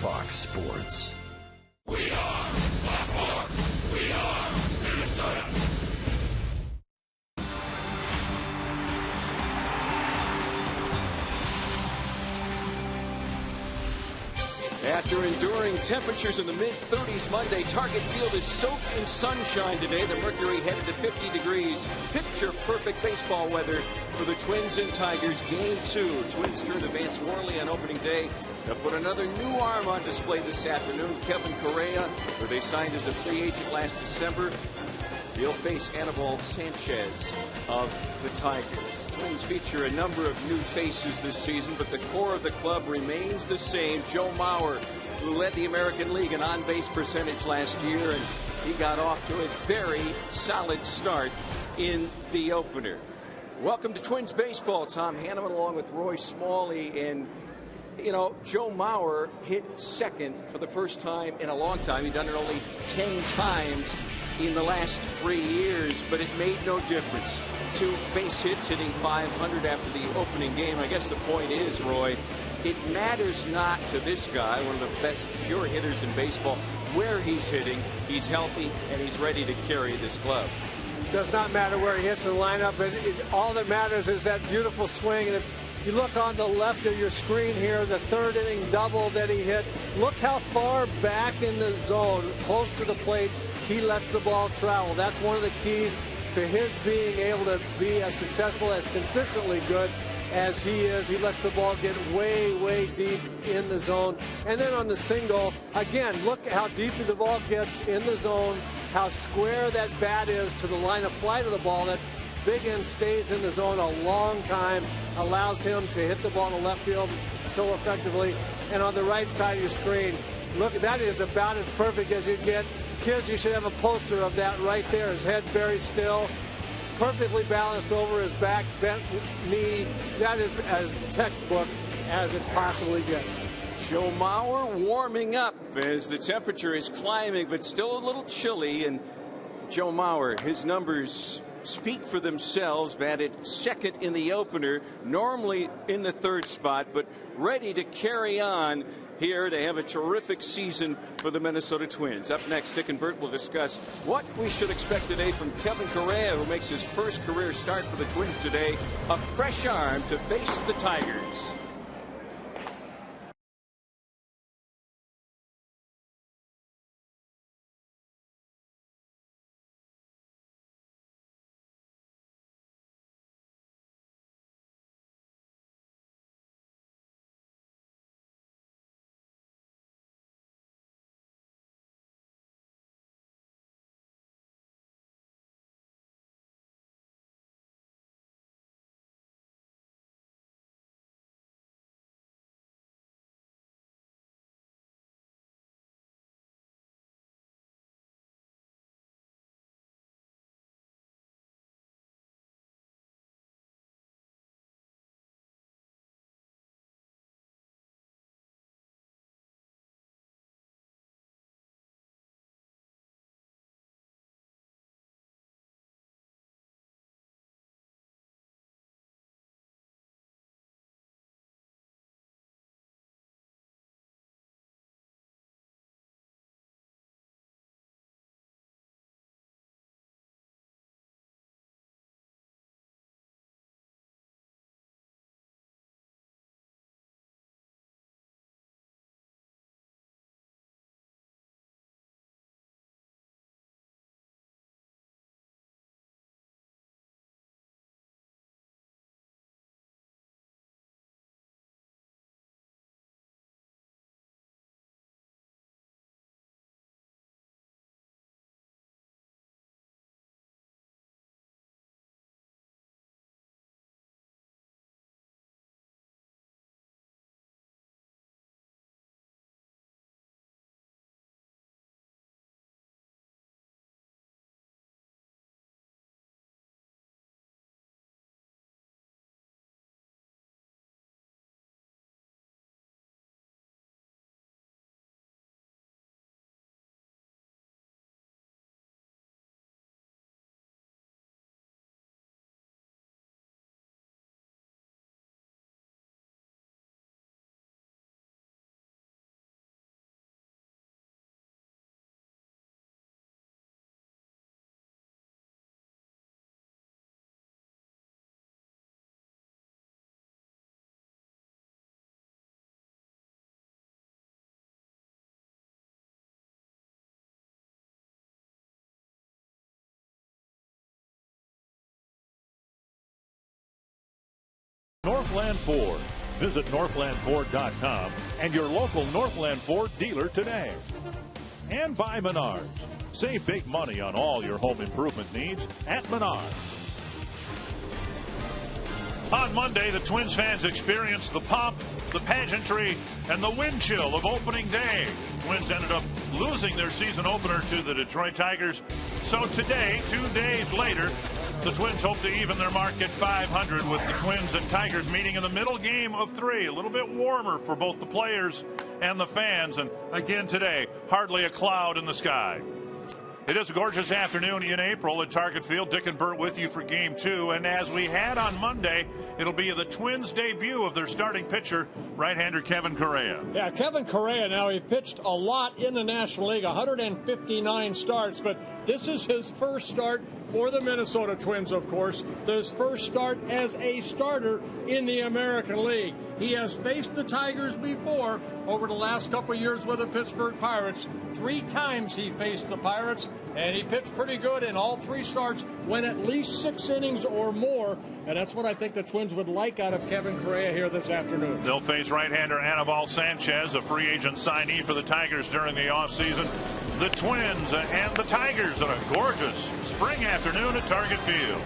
Fox Sports. We are Black Hawk. We are Minnesota. After enduring temperatures in the mid-30s Monday, Target Field is soaked in sunshine today. The mercury headed to 50 degrees. Picture-perfect baseball weather for the Twins and Tigers. Game 2. Twins turn to Vance Worley on opening day. They'll put another new arm on display this afternoon. Kevin Correa, who they signed as a free agent last December. He'll face Anibal Sanchez of the Tigers. Twins feature a number of new faces this season, but the core of the club remains the same. Joe Mauer, who led the American League in on-base percentage last year, and he got off to a very solid start in the opener. Welcome to Twins Baseball. Tom Hanneman along with Roy Smalley. And, you know, Joe Mauer hit second for the first time in a long time. He'd done it only 10 times in the last 3 years, but it made no difference. 2 base hits, hitting 500 after the opening game. I guess the point is, Roy, it matters not to this guy, one of the best pure hitters in baseball, where he's hitting. He's healthy and he's ready to carry this club. Does not matter where he hits in the lineup, but all that matters is that beautiful swing. And if you look on the left of your screen here, the 3rd inning double that he hit, look how far back in the zone, close to the plate, he lets the ball travel. That's one of the keys to his being able to be as successful, as consistently good as he is. He lets the ball get way, way deep in the zone. And then on the single, again, look how deep the ball gets in the zone, how square that bat is to the line of flight of the ball. That big end stays in the zone a long time, allows him to hit the ball to left field so effectively. And on the right side of your screen, look, that is about as perfect as you get. Kids, you should have a poster of that right there. His head very still, perfectly balanced over his back, bent knee. That is as textbook as it possibly gets. Joe Mauer warming up as the temperature is climbing, but still a little chilly. And Joe Mauer, his numbers speak for themselves. Batted second in the opener, normally in the 3rd spot, but ready to carry on here to have a terrific season for the Minnesota Twins. Up next, Dick and Bert will discuss what we should expect today from Kevin Correa, who makes his first career start for the Twins today. A fresh arm to face the Tigers. Northland Ford. Visit northlandford.com and your local Northland Ford dealer today. And by Menards. Save big money on all your home improvement needs at Menards. On Monday, the Twins fans experienced the pomp, the pageantry, and the wind chill of opening day. Twins ended up losing their season opener to the Detroit Tigers. So today, 2 days later, the Twins hope to even their mark at 500 with the Twins and Tigers meeting in the middle game of 3. A little bit warmer for both the players and the fans. And again today, hardly a cloud in the sky. It is a gorgeous afternoon in April at Target Field. Dick and Bert with you for Game 2. And as we had on Monday, it'll be the Twins' debut of their starting pitcher, right-hander Kevin Correa. Yeah, Kevin Correa, now he pitched a lot in the National League, 159 starts, but this is his first start for the Minnesota Twins, of course. His first start as a starter in the American League. He has faced the Tigers before over the last couple of years with the Pittsburgh Pirates. 3 times he faced the Pirates, and he pitched pretty good in all 3 starts, went at least 6 innings or more, and that's what I think the Twins would like out of Kevin Correa here this afternoon. They'll face right-hander Anibal Sanchez, a free agent signee for the Tigers during the offseason. The Twins and the Tigers on a gorgeous spring afternoon at Target Field.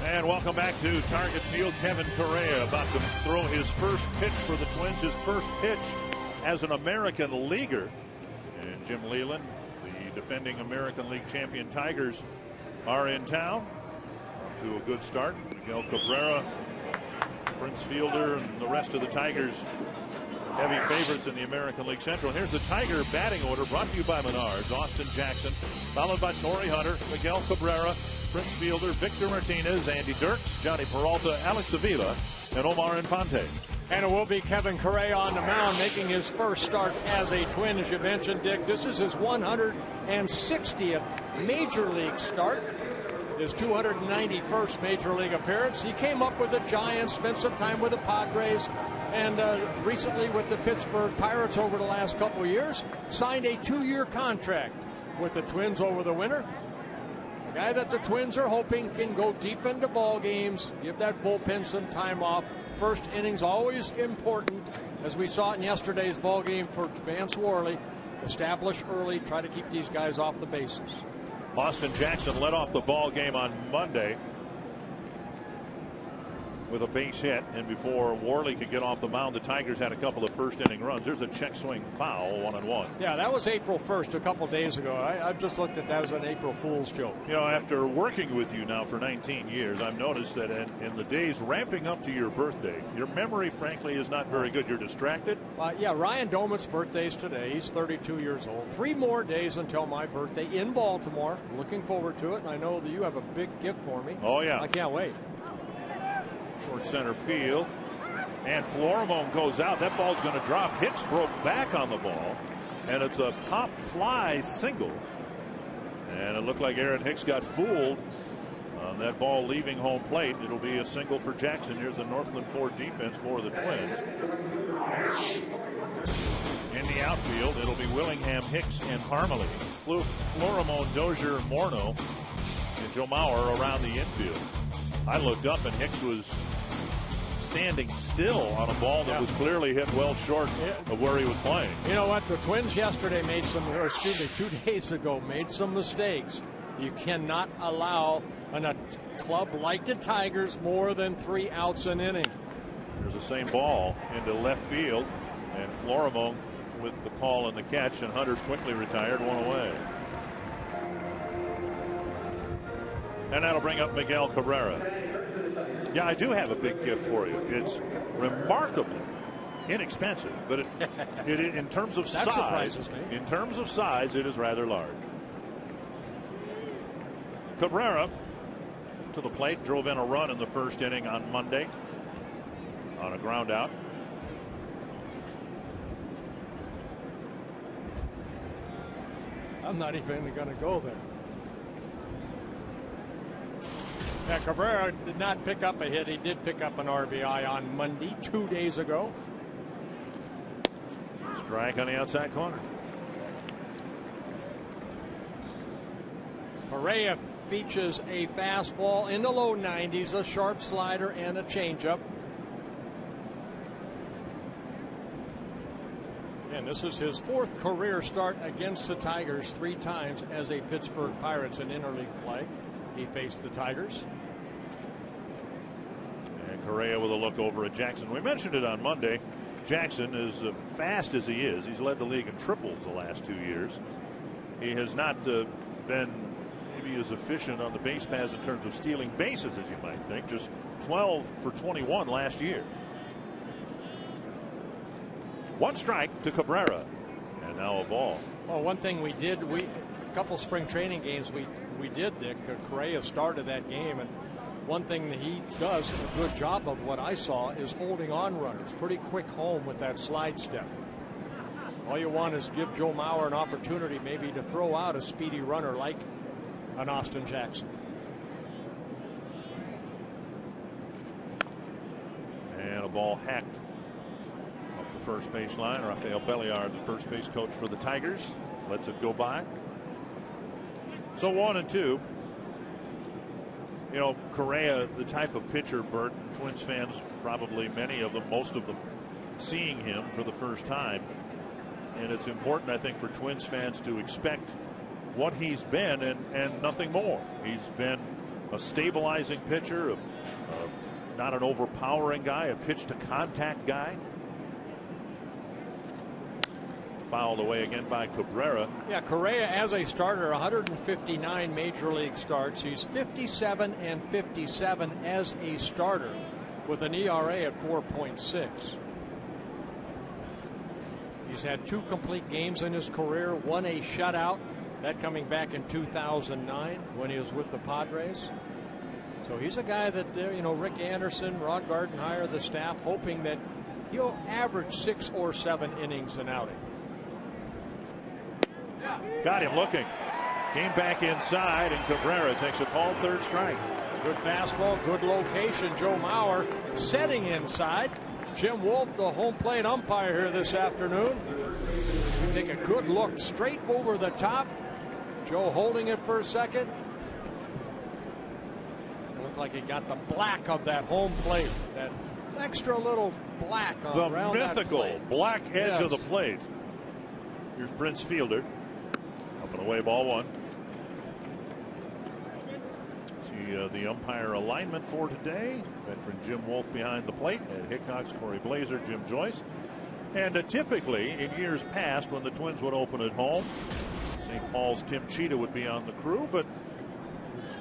And welcome back to Target Field. Kevin Correa about to throw his first pitch for the Twins, his first pitch as an American leaguer. And Jim Leyland, the defending American League champion Tigers, are in town. Off to a good start. Miguel Cabrera, Prince Fielder, and the rest of the Tigers heavy favorites in the American League Central. Here's the Tiger batting order brought to you by Menards. Austin Jackson, followed by Torrey Hunter, Miguel Cabrera, Prince Fielder, Victor Martinez, Andy Dirks, Johnny Peralta, Alex Avila, and Omar Infante. And it will be Kevin Correa on the mound making his first start as a Twin, as you mentioned, Dick. This is his 160th Major League start. his 291st Major League appearance. He came up with the Giants, spent some time with the Padres, and recently with the Pittsburgh Pirates over the last couple of years. Signed a 2-year contract with the Twins over the winter. A guy that the Twins are hoping can go deep into ball games, give that bullpen some time off. First inning's always important, as we saw in yesterday's ball game for Vance Worley. Establish early, try to keep these guys off the bases. Austin Jackson led off the ball game on Monday with a base hit, and before Worley could get off the mound, the Tigers had a couple of first inning runs. There's a check swing foul, 1-1. Yeah, that was April 1st, a couple days ago. I just looked at that as an April Fool's joke. You know, after working with you now for 19 years, I've noticed that in the days ramping up to your birthday, your memory, frankly, is not very good. You're distracted. Yeah, Ryan Doman's birthday's today. He's 32 years old. 3 more days until my birthday in Baltimore. Looking forward to it, and I know that you have a big gift for me. Oh, yeah. I can't wait. Short center field, and Florimon goes out. That ball's going to drop. Hicks broke back on the ball, and it's a pop fly single. And it looked like Aaron Hicks got fooled on that ball leaving home plate. It'll be a single for Jackson. Here's the Northland Ford defense for the Twins. In the outfield, it'll be Willingham, Hicks, and Parmalee. Florimon, Dozier, Morneau, and Joe Mauer around the infield. I looked up and Hicks was standing still on a ball that was clearly hit well short of where he was playing. You know what? The Twins yesterday made some, or excuse me, 2 days ago made some mistakes. You cannot allow a club like the Tigers more than 3 outs an inning. There's the same ball into left field, and Florimon with the call and the catch, and Hunter's quickly retired, 1 away. And that'll bring up Miguel Cabrera. Yeah, I do have a big gift for you. It's remarkably inexpensive, but it in terms of that size, surprises me. In terms of size, it is rather large. Cabrera to the plate, drove in a run in the first inning on Monday on a ground out. I'm not even going to go there. Yeah, Cabrera did not pick up a hit. He did pick up an RBI on Monday, 2 days ago. Strike on the outside corner. Correa features a fastball in the low 90s, a sharp slider, and a changeup. And this is his 4th career start against the Tigers, 3 times as a Pittsburgh Pirates in interleague play. He faced the Tigers. And Correa with a look over at Jackson. We mentioned it on Monday. Jackson, as fast as he is, he's led the league in triples the last 2 years. He has not been maybe as efficient on the base paths in terms of stealing bases as you might think. Just 12 for 21 last year. 1 strike to Cabrera, and now a ball. Well, one thing we did, a couple spring training games we did, Dick. Correa started that game, and one thing that he does a good job of, what I saw, is holding on runners. Pretty quick home with that slide step. All you want is give Joe Mauer an opportunity maybe to throw out a speedy runner like an Austin Jackson. And a ball hacked up the first base line. Rafael Belliard, the first base coach for the Tigers, lets it go by. So 1-2. You know, Correa, the type of pitcher, Bert, Twins fans, probably many of them, most of them, seeing him for the first time. And it's important, I think, for Twins fans to expect what he's been and nothing more. He's been a stabilizing pitcher, not an overpowering guy, a pitch to contact guy. Fouled away again by Cabrera. Yeah, Correa as a starter, 159 major league starts. He's 57 and 57 as a starter with an ERA at 4.6. He's had 2 complete games in his career, 1 a shutout, that coming back in 2009 when he was with the Padres. So he's a guy that, you know, Rick Anderson, Rod Gardenhire, the staff, hoping that he'll average 6 or 7 innings an outing. Got him looking. Came back inside, and Cabrera takes a called third strike. Good fastball, good location. Joe Mauer setting inside. Jim Wolf, the home plate umpire here this afternoon. Take a good look straight over the top. Joe holding it for a second. Looked like he got the black of that home plate. That extra little black around the mythical that black edge yes. of the plate. Here's Prince Fielder. Up and away, ball one. See the umpire alignment for today. Veteran Jim Wolf behind the plate. Ed Hickox, Corey Blazer, Jim Joyce. And typically in years past when the Twins would open at home, St. Paul's Tim Cheetah would be on the crew, but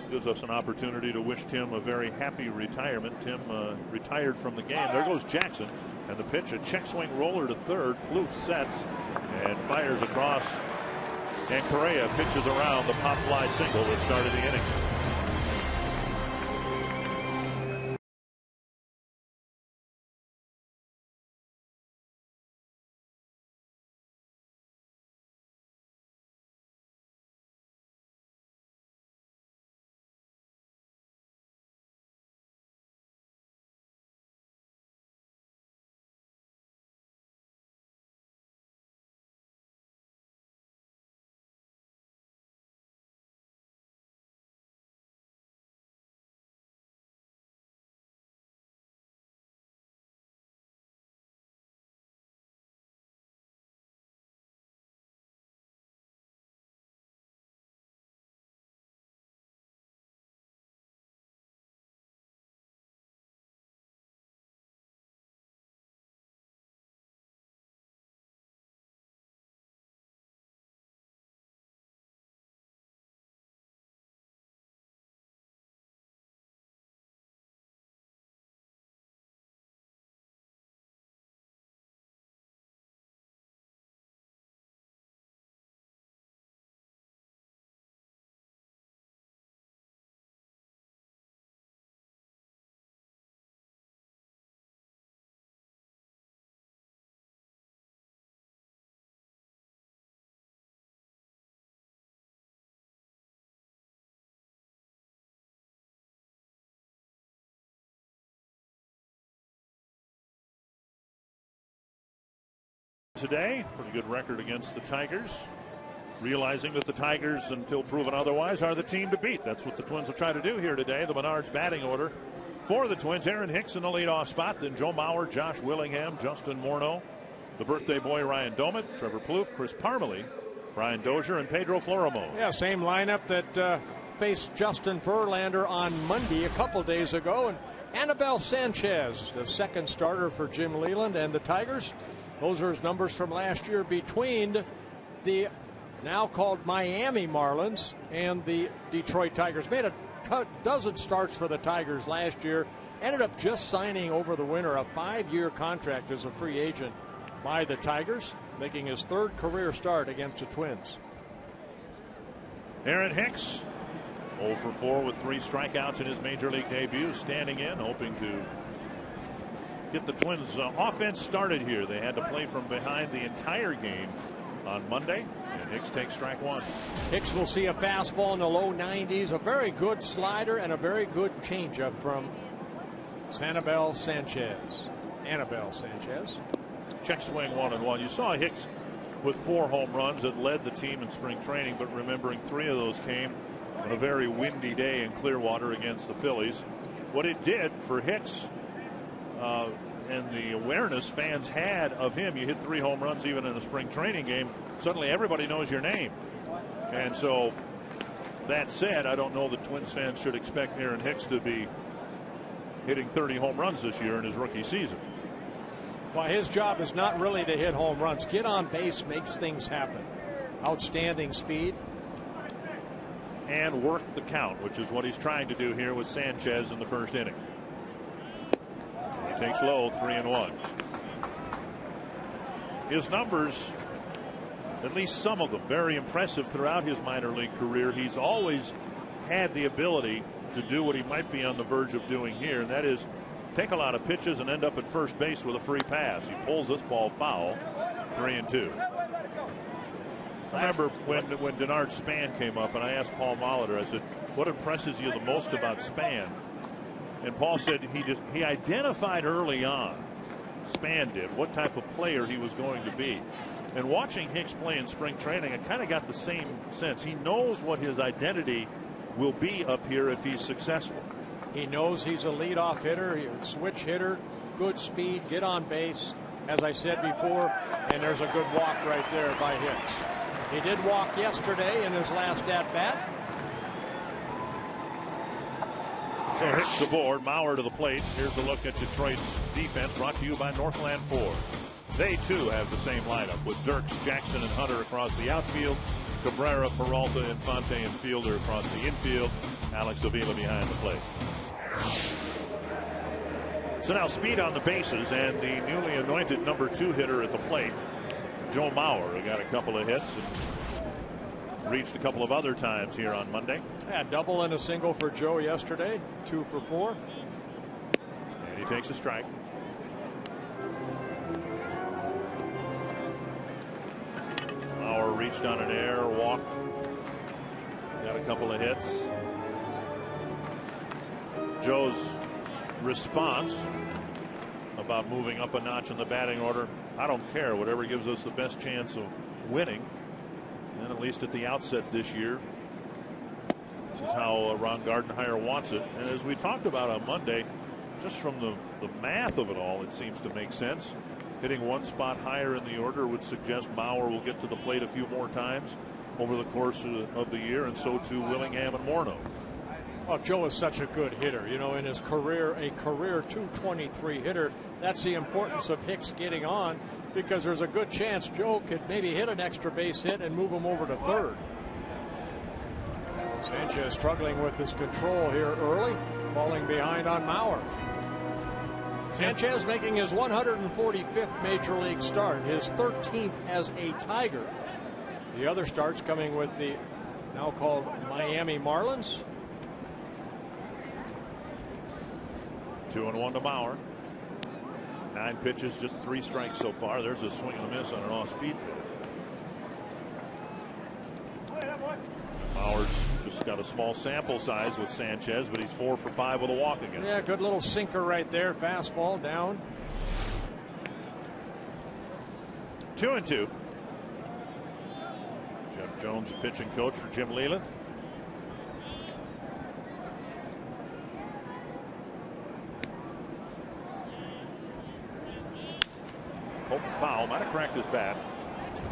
gives us an opportunity to wish Tim a very happy retirement. Tim retired from the game. There goes Jackson, and the pitch, a check swing roller to third. Plouffe sets and fires across, and Correa pitches around the pop fly single that started the inning. Today, pretty good record against the Tigers. Realizing that the Tigers, until proven otherwise, are the team to beat. That's what the Twins will try to do here today. The Menards batting order for the Twins. Aaron Hicks in the leadoff spot. Then Joe Mauer, Josh Willingham, Justin Morneau, the birthday boy Ryan Domit, Trevor Plouffe, Chris Parmelee, Brian Dozier, and Pedro Florimo. Yeah, same lineup that faced Justin Verlander on Monday a couple days ago. And Anibal Sanchez, the second starter for Jim Leyland and the Tigers. Those are his numbers from last year between the now called Miami Marlins and the Detroit Tigers. Made a dozen starts for the Tigers last year. Ended up just signing over the winter a 5-year contract as a free agent by the Tigers, making his third career start against the Twins. Aaron Hicks 0 for 4 with 3 strikeouts in his major league debut, standing in, hoping to get the Twins offense started here. They had to play from behind the entire game on Monday, and Hicks takes strike one. Hicks will see a fastball in the low 90s, a very good slider, and a very good changeup from Anibal Sanchez. Check swing 1-1. You saw Hicks with 4 home runs that led the team in spring training, but remembering 3 of those came on a very windy day in Clearwater against the Phillies. What it did for Hicks and the awareness fans had of him, you hit 3 home runs even in a spring training game, suddenly everybody knows your name. And so that said, I don't know that Twins fans should expect Aaron Hicks to be hitting 30 home runs this year in his rookie season. Well, his job is not really to hit home runs. Get on base makes things happen. Outstanding speed. And work the count, which is what he's trying to do here with Sanchez in the first inning. He takes low, 3-1. His numbers, at least some of them, very impressive throughout his minor league career. He's always had the ability to do what he might be on the verge of doing here, and that is take a lot of pitches and end up at first base with a free pass. He pulls this ball foul, 3-2. I remember when Denard Span came up, and I asked Paul Molitor, I said, what impresses you the most about Span? And Paul said he identified early on, Span did, what type of player he was going to be. And watching Hicks play in spring training, I kind of got the same sense. He knows what his identity will be up here if he's successful. He knows he's a leadoff hitter, a switch hitter, good speed, get on base, as I said before, and there's a good walk right there by Hicks. He did walk yesterday in his last at-bat. So Hicks aboard, Mauer to the plate. Here's a look at Detroit's defense, brought to you by Northland Ford. They too have the same lineup with Dirks, Jackson, and Hunter across the outfield, Cabrera, Peralta, Infante, and Fielder across the infield, Alex Avila behind the plate. So now speed on the bases, and the newly anointed #2 hitter at the plate, Joe Mauer, who got a couple of hits and reached a couple of other times here on Monday. Yeah, double and a single for Joe yesterday, 2 for 4. And he takes a strike. Mauer reached on an air, walked, got a couple of hits. Joe's response about moving up a notch in the batting order, I don't care, whatever gives us the best chance of winning, and at least at the outset this year, this is how Ron Gardenhire wants it. And as we talked about on Monday, just from the math of it all, it seems to make sense. Hitting one spot higher in the order would suggest Mauer will get to the plate a few more times over the course of the year, and so too Willingham and Morneau. Well, Joe is such a good hitter. You know, in his career, a career .223 hitter. That's the importance of Hicks getting on, because there's a good chance Joe could maybe hit an extra base hit and move him over to third. Sanchez struggling with his control here early, falling behind on Mauer. Sanchez making his 145th major league start, his 13th as a Tiger. The other starts coming with the now called Miami Marlins. 2-1 to Mauer. 9 pitches, just 3 strikes so far. There's a swing and a miss on an off-speed pitch. Mauer's just got a small sample size with Sanchez, but he's 4 for 5 with a walk against him. Good little sinker right there. Fastball down. 2-2. Jeff Jones, pitching coach for Jim Leyland. Hope foul, might have cracked his bat.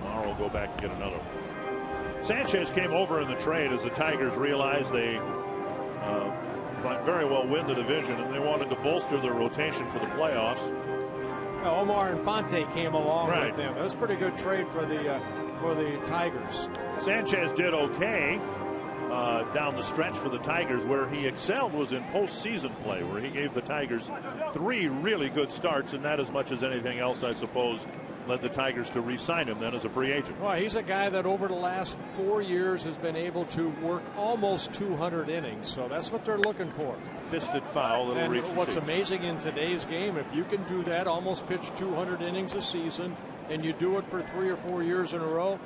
Mauer will go back and get another one. Sanchez came over in the trade as the Tigers realized they might very well win the division, and they wanted to bolster their rotation for the playoffs. Omar Infante came along Right. with them. That was a pretty good trade for the Tigers. Sanchez did okay down the stretch for the Tigers. Where he excelled was in postseason play, where he gave the Tigers 3 really good starts, and that, as much as anything else, I suppose, led the Tigers to re-sign him then as a free agent. Well, he's a guy that over the last 4 years has been able to work almost 200 innings, so that's what they're looking for. Fisted foul, it'll reach the what's season. amazing in today's game, if you can do that, almost pitch 200 innings a season, and you do it for 3 or 4 years in a row,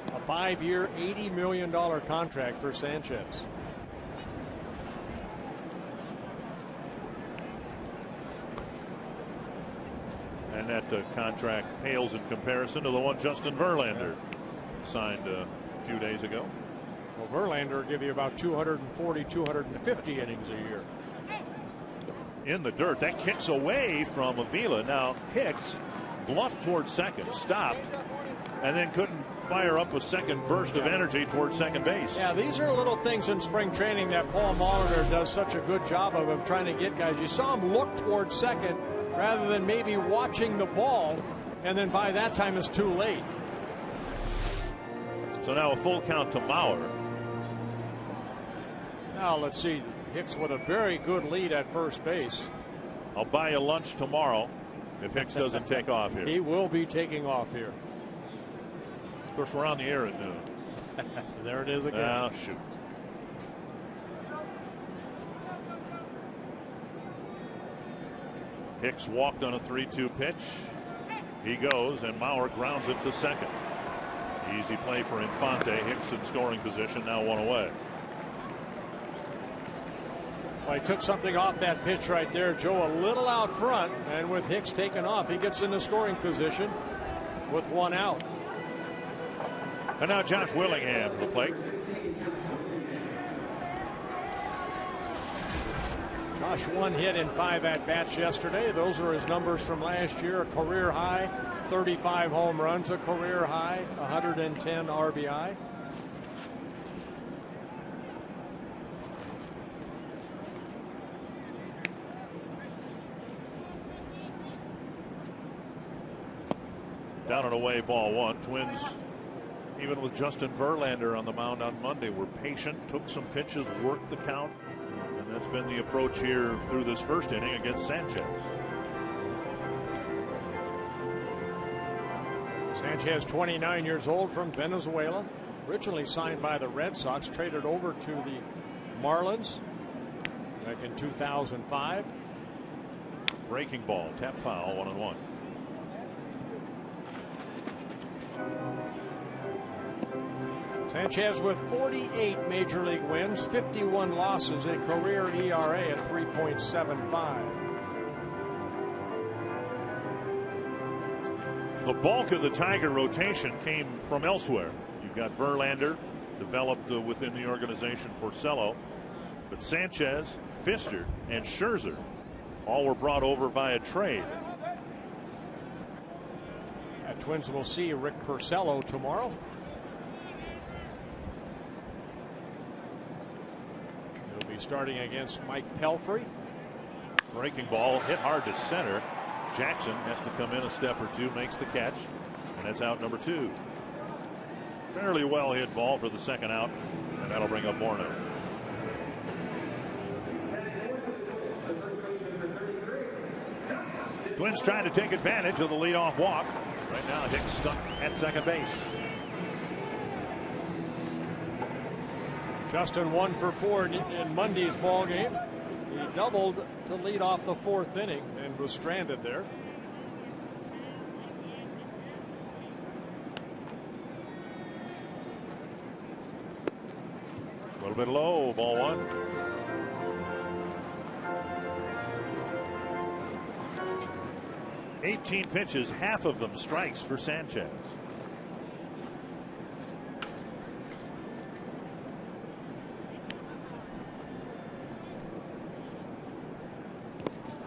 a 5-year, $80 million contract for Sanchez. And that contract pales in comparison to the one Justin Verlander signed a few days ago. Well, Verlander will give you about 240, 250 innings a year. In the dirt, that kicks away from Avila. Now Hicks bluffed towards second, stopped, and then couldn't fire up a second burst of energy towards second base. Yeah, these are little things in spring training that Paul Molitor does such a good job of trying to get guys. You saw him look towards second rather than maybe watching the ball, and then by that time it's too late. So now a full count to Mauer. Now let's see, Hicks with a very good lead at first base. I'll buy you lunch tomorrow if Hicks doesn't take off here. He will be taking off here. Of course, we're on the air at noon. There it is again. Oh, shoot. Hicks walked on a 3-2 pitch. He goes, and Mauer grounds it to second. Easy play for Infante. Hicks in scoring position, now one away. Well, he took something off that pitch right there, Joe, a little out front, and with Hicks taken off, he gets into scoring position with one out. And now Josh Willingham to the plate. Josh, 1 hit in 5 at-bats yesterday. Those are his numbers from last year. A career high, 35 home runs, a career high, 110 RBI. Down and away, ball 1. Twins, even with Justin Verlander on the mound on Monday, were patient, took some pitches, worked the count, and that's been the approach here through this first inning against Sanchez. Sanchez, 29 years old, from Venezuela, originally signed by the Red Sox, traded over to the Marlins back in 2005. Breaking ball, tap foul, 1-1. Sanchez with 48 major league wins, 51 losses, a career ERA at 3.75. The bulk of the Tiger rotation came from elsewhere. You've got Verlander, developed within the organization, Porcello, but Sanchez, Pfister, and Scherzer all were brought over via trade. Twins will see Rick Porcello tomorrow. He'll be starting against Mike Pelfrey. Breaking ball hit hard to center. Jackson has to come in a step or two, makes the catch, and that's out number 2. Fairly well hit ball for the second out, and that'll bring up Morneau. Twins trying to take advantage of the leadoff walk. Right now, Hicks stuck at second base. Justin 1 for 4 in Monday's ball game. He doubled to lead off the 4th inning and was stranded there. A little bit low, ball 1. $18 pitches, half of them strikes for Sanchez.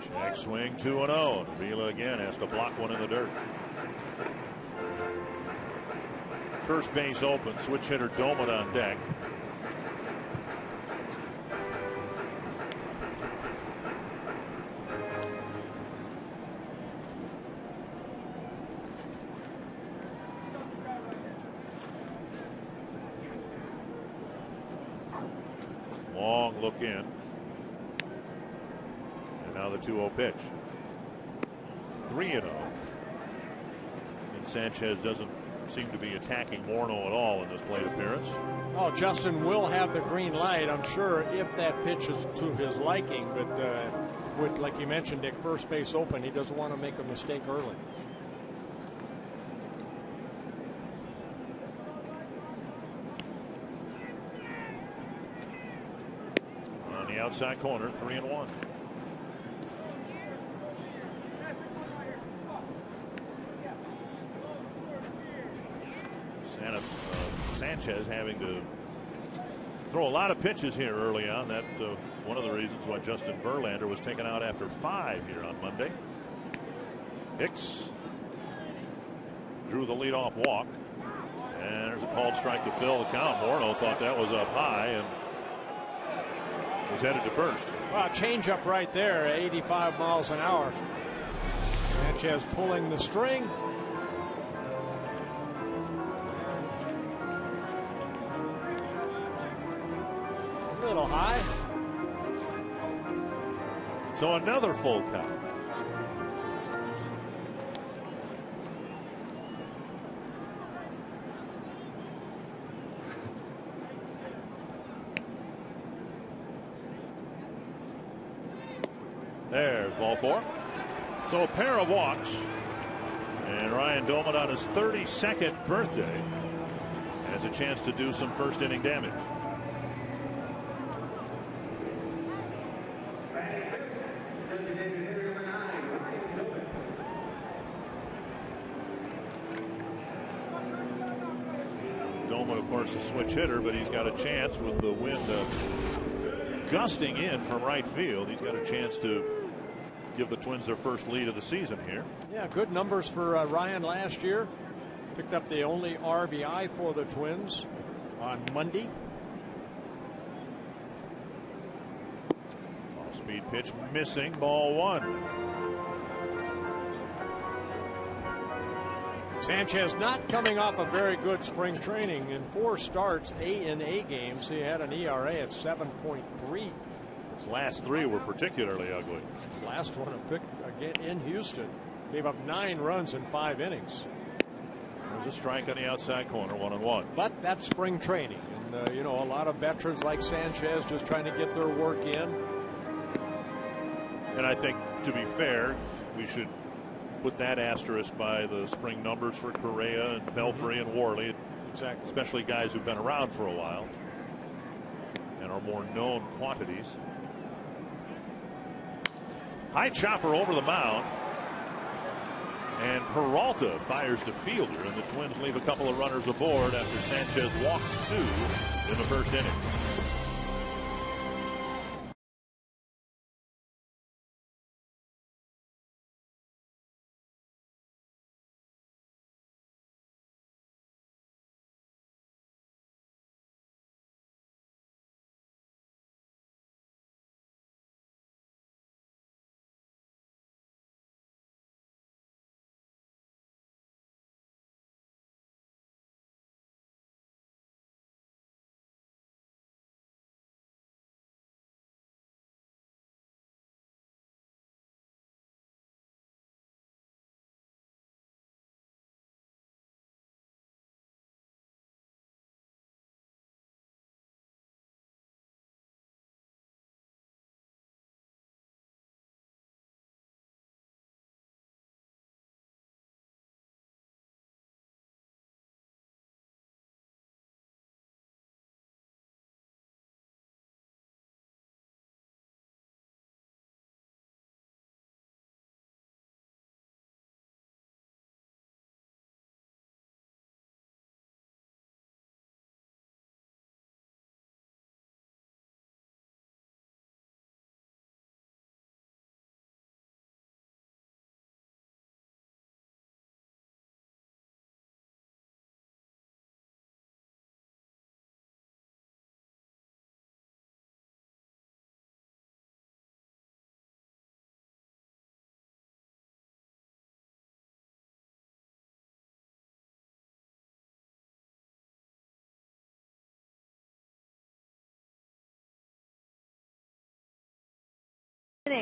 Check swing, 2-0. Vila again has to block one in the dirt. First base open, switch hitter Doman on deck. Long look in. And now the 2-0 pitch. 3-0. And Sanchez doesn't seem to be attacking Morneau at all in this plate appearance. Oh, Justin will have the green light, I'm sure, if that pitch is to his liking. But with, like you mentioned, Dick, first base open, he doesn't want to make a mistake early. On the outside corner, 3-1. Sanchez having to throw a lot of pitches here early on. That one of the reasons why Justin Verlander was taken out after 5 here on Monday. Hicks drew the leadoff walk, and there's a called strike to fill the count. Morneau thought that was up high and was headed to first. Wow, change up right there, 85 miles an hour. Sanchez pulling the string. A little high. So another full count. There's ball 4. So a pair of walks, and Ryan Doman on his 32nd birthday has a chance to do some first inning damage. Doman, of course, a switch hitter, but he's got a chance with the wind gusting in from right field. He's got a chance to give the Twins their first lead of the season here. Yeah, good numbers for Ryan last year. Picked up the only RBI for the Twins on Monday. Off-speed pitch missing, ball one. Sanchez not coming off a very good spring training. In 4 starts, A games, he had an ERA at 7.3. His last 3 were particularly ugly. Last one again in Houston. Gave up 9 runs in 5 innings. There's a strike on the outside corner, 1-1. But that's spring training. And, you know, a lot of veterans like Sanchez just trying to get their work in. And I think, to be fair, we should put that asterisk by the spring numbers for Correa and Pelfrey and Worley. Exactly. Especially guys who've been around for a while and are more known quantities. High chopper over the mound. And Peralta fires to fielder, and the Twins leave a couple of runners aboard after Sanchez walks 2 in the first inning.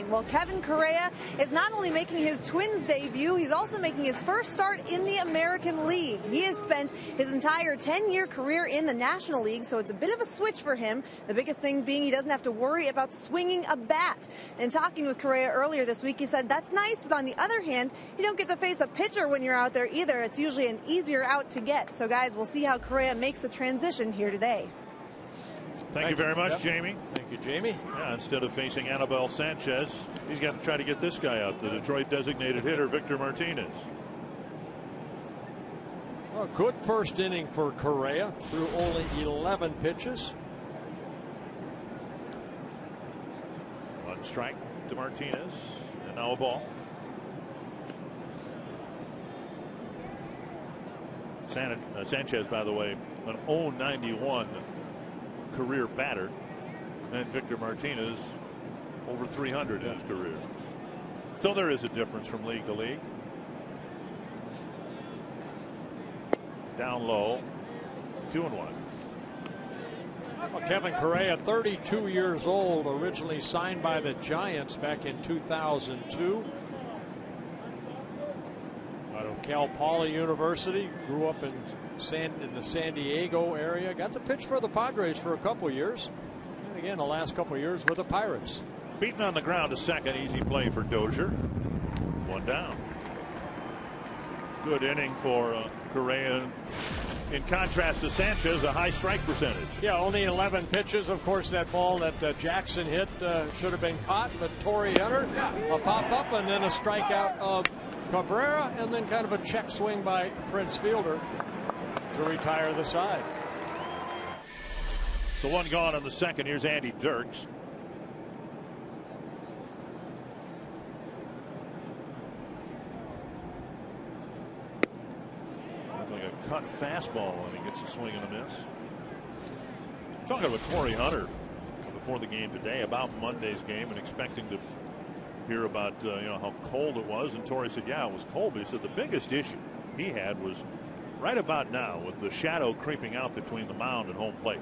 Well, Kevin Correa is not only making his Twins debut, he's also making his first start in the American League. He has spent his entire 10-year career in the National League, so it's a bit of a switch for him. The biggest thing being he doesn't have to worry about swinging a bat. And talking with Correa earlier this week, he said that's nice, but on the other hand, you don't get to face a pitcher when you're out there either. It's usually an easier out to get. So, guys, we'll see how Correa makes the transition here today. Thank you very much, Jamie. Thank you, Jamie. Yeah, instead of facing Anibal Sanchez, he's got to try to get this guy out, the Detroit designated hitter, Victor Martinez. Well, good first inning for Correa through only 11 pitches. 1 strike to Martinez, and now a ball. Sanchez, by the way, an 0.91 career batter, and Victor Martinez over 300 in his career. So there is a difference from league to league. Down low, 2-1. Well, Kevin Correa, 32 years old, originally signed by the Giants back in 2002. Out of Cal Poly University, grew up in the San Diego area, got to pitch for the Padres for a couple years, and again the last couple years with the Pirates. Beaten on the ground to second, easy play for Dozier. 1 down. Good inning for Correa. In contrast to Sanchez, a high strike percentage. Yeah, only 11 pitches. Of course, that ball that Jackson hit should have been caught, but Torrey Hunter, a pop-up and then a strikeout of Cabrera, and then kind of a check swing by Prince Fielder to retire the side. The one gone in the second. Here's Andy Dirks. Like a cut fastball, and he gets a swing and a miss. Talking about Torrey Hunter before the game today about Monday's game and expecting to hear about how cold it was, and Torrey said, yeah, it was cold, but he said the biggest issue he had was right about now with the shadow creeping out between the mound and home plate.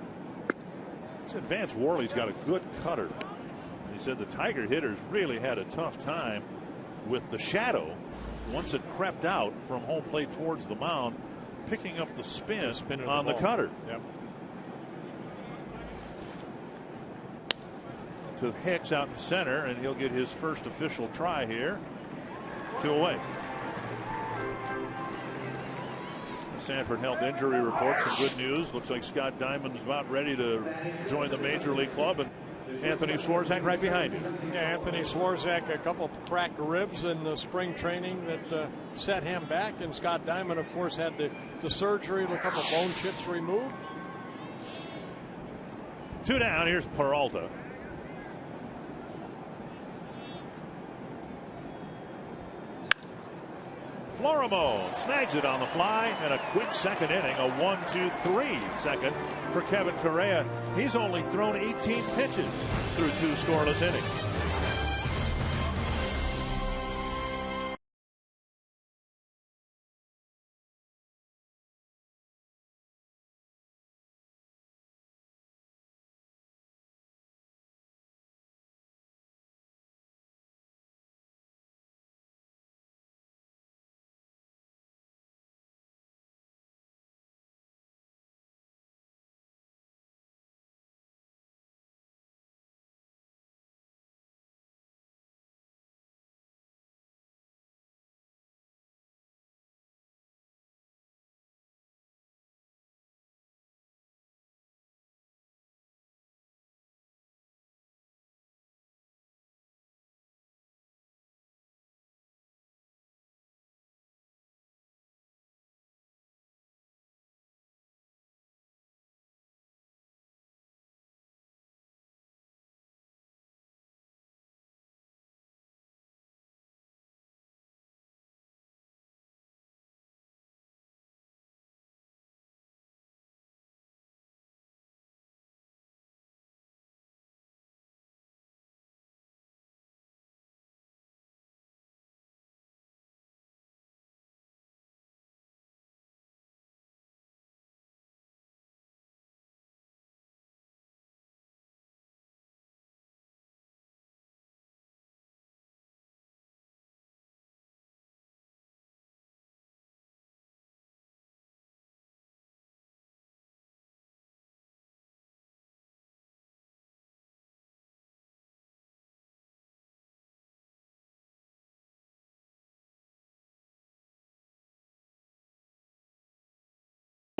He said Vance Worley's got a good cutter. And he said the Tiger hitters really had a tough time with the shadow once it crept out from home plate towards the mound, picking up the spin on the cutter. Yep. To Hicks out in center, and he'll get his first official try here. 2 away. Sanford Health injury report, some good news. Looks like Scott Diamond's about ready to join the major league club, and Anthony Swarzak right behind him. Yeah, Anthony Swarzak, a couple cracked ribs in the spring training that set him back, and Scott Diamond, of course, had the surgery, a couple bone chips removed. 2 down. Here's Peralta. Florimo snags it on the fly, and a quick second inning, a 1-2-3 second for Kevin Correa. He's only thrown 18 pitches through 2 scoreless innings.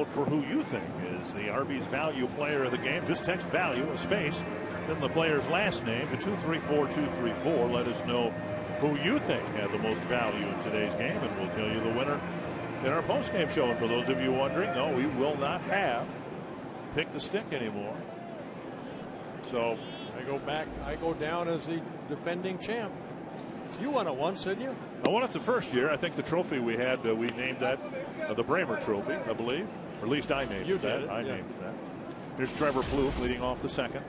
For who you think is the Arby's value player of the game. Just text value, a space, then the player's last name to 234-234. Let us know who you think had the most value in today's game, and we'll tell you the winner in our postgame show. And for those of you wondering, no, we will not have Pick the Stick anymore. So I go down as the defending champ. You won it once, didn't you? I won it the first year. I think the trophy we had, we named that the Bramer Trophy, I believe. Or at least I named that. I named it that. Here's Trevor Plouffe leading off the second.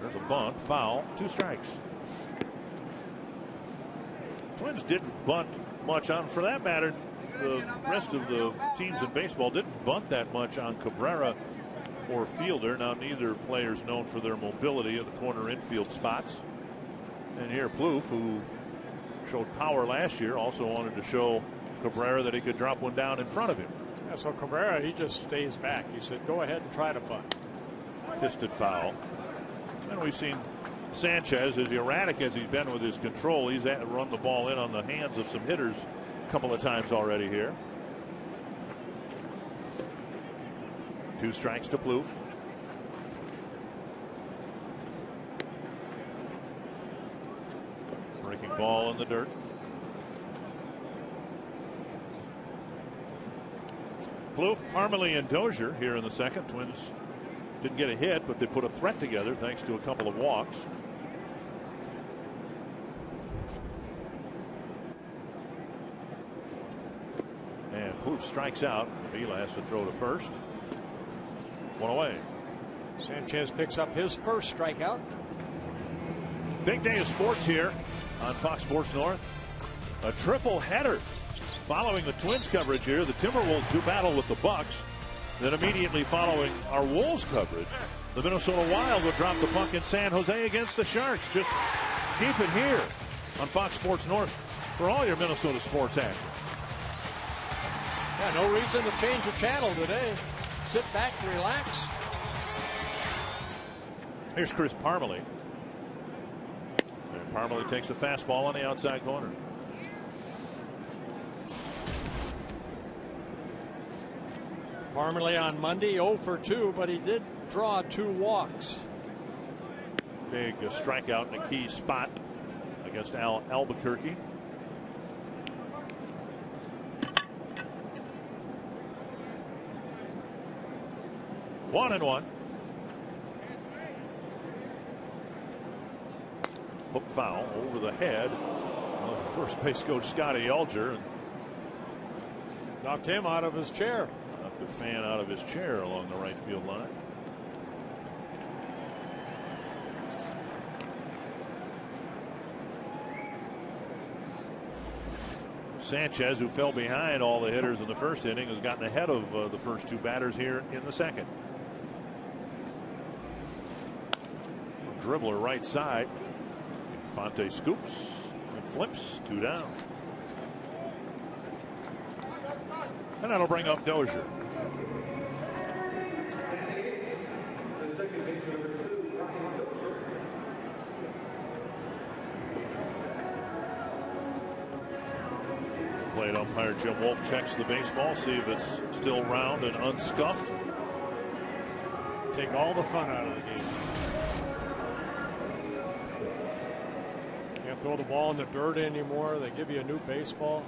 There's a bunt, foul, 2 strikes. Twins didn't bunt much on, for that matter, the rest of the teams in baseball didn't bunt that much on Cabrera or Fielder. Now, neither player's known for their mobility at the corner infield spots. And here Plouffe, who showed power last year, also wanted to show Cabrera that he could drop one down in front of him. Yeah, so Cabrera, he just stays back. He said, go ahead and try to bunt. Fisted foul. And we've seen Sanchez, as erratic as he's been with his control, he's run the ball in on the hands of some hitters a couple of times already here. 2 strikes to Plouffe. Breaking ball in the dirt. Plouffe, Parmalee, and Dozier here in the second. Twins didn't get a hit, but they put a threat together thanks to a couple of walks. And Plouffe strikes out. Avila has to throw to first. 1 away. Sanchez picks up his first strikeout. Big day of sports here on Fox Sports North. A triple header following the Twins coverage here. The Timberwolves do battle with the Bucks. Then immediately following our Wolves coverage, the Minnesota Wild will drop the puck in San Jose against the Sharks. Just keep it here on Fox Sports North for all your Minnesota sports action. Yeah, no reason to change the channel today. Sit back, relax. Here's Chris Parmalee. And Parmalee takes a fastball on the outside corner. Parmalee on Monday 0 for 2, but he did draw 2 walks. Big strikeout in a key spot against Albuquerque. One and one. Hook foul over the head of first base coach Scotty Alger. Knocked him out of his chair. Knocked the fan out of his chair along the right field line. Sanchez, who fell behind all the hitters in the first inning, has gotten ahead of the first 2 batters here in the second. Dribbler right side. Infante scoops and flips. 2 down. And that'll bring up Dozier. Plate umpire Jim Wolf checks the baseball, see if it's still round and unscuffed. Take all the fun out of the game. Can't throw the ball in the dirt anymore. They give you a new baseball.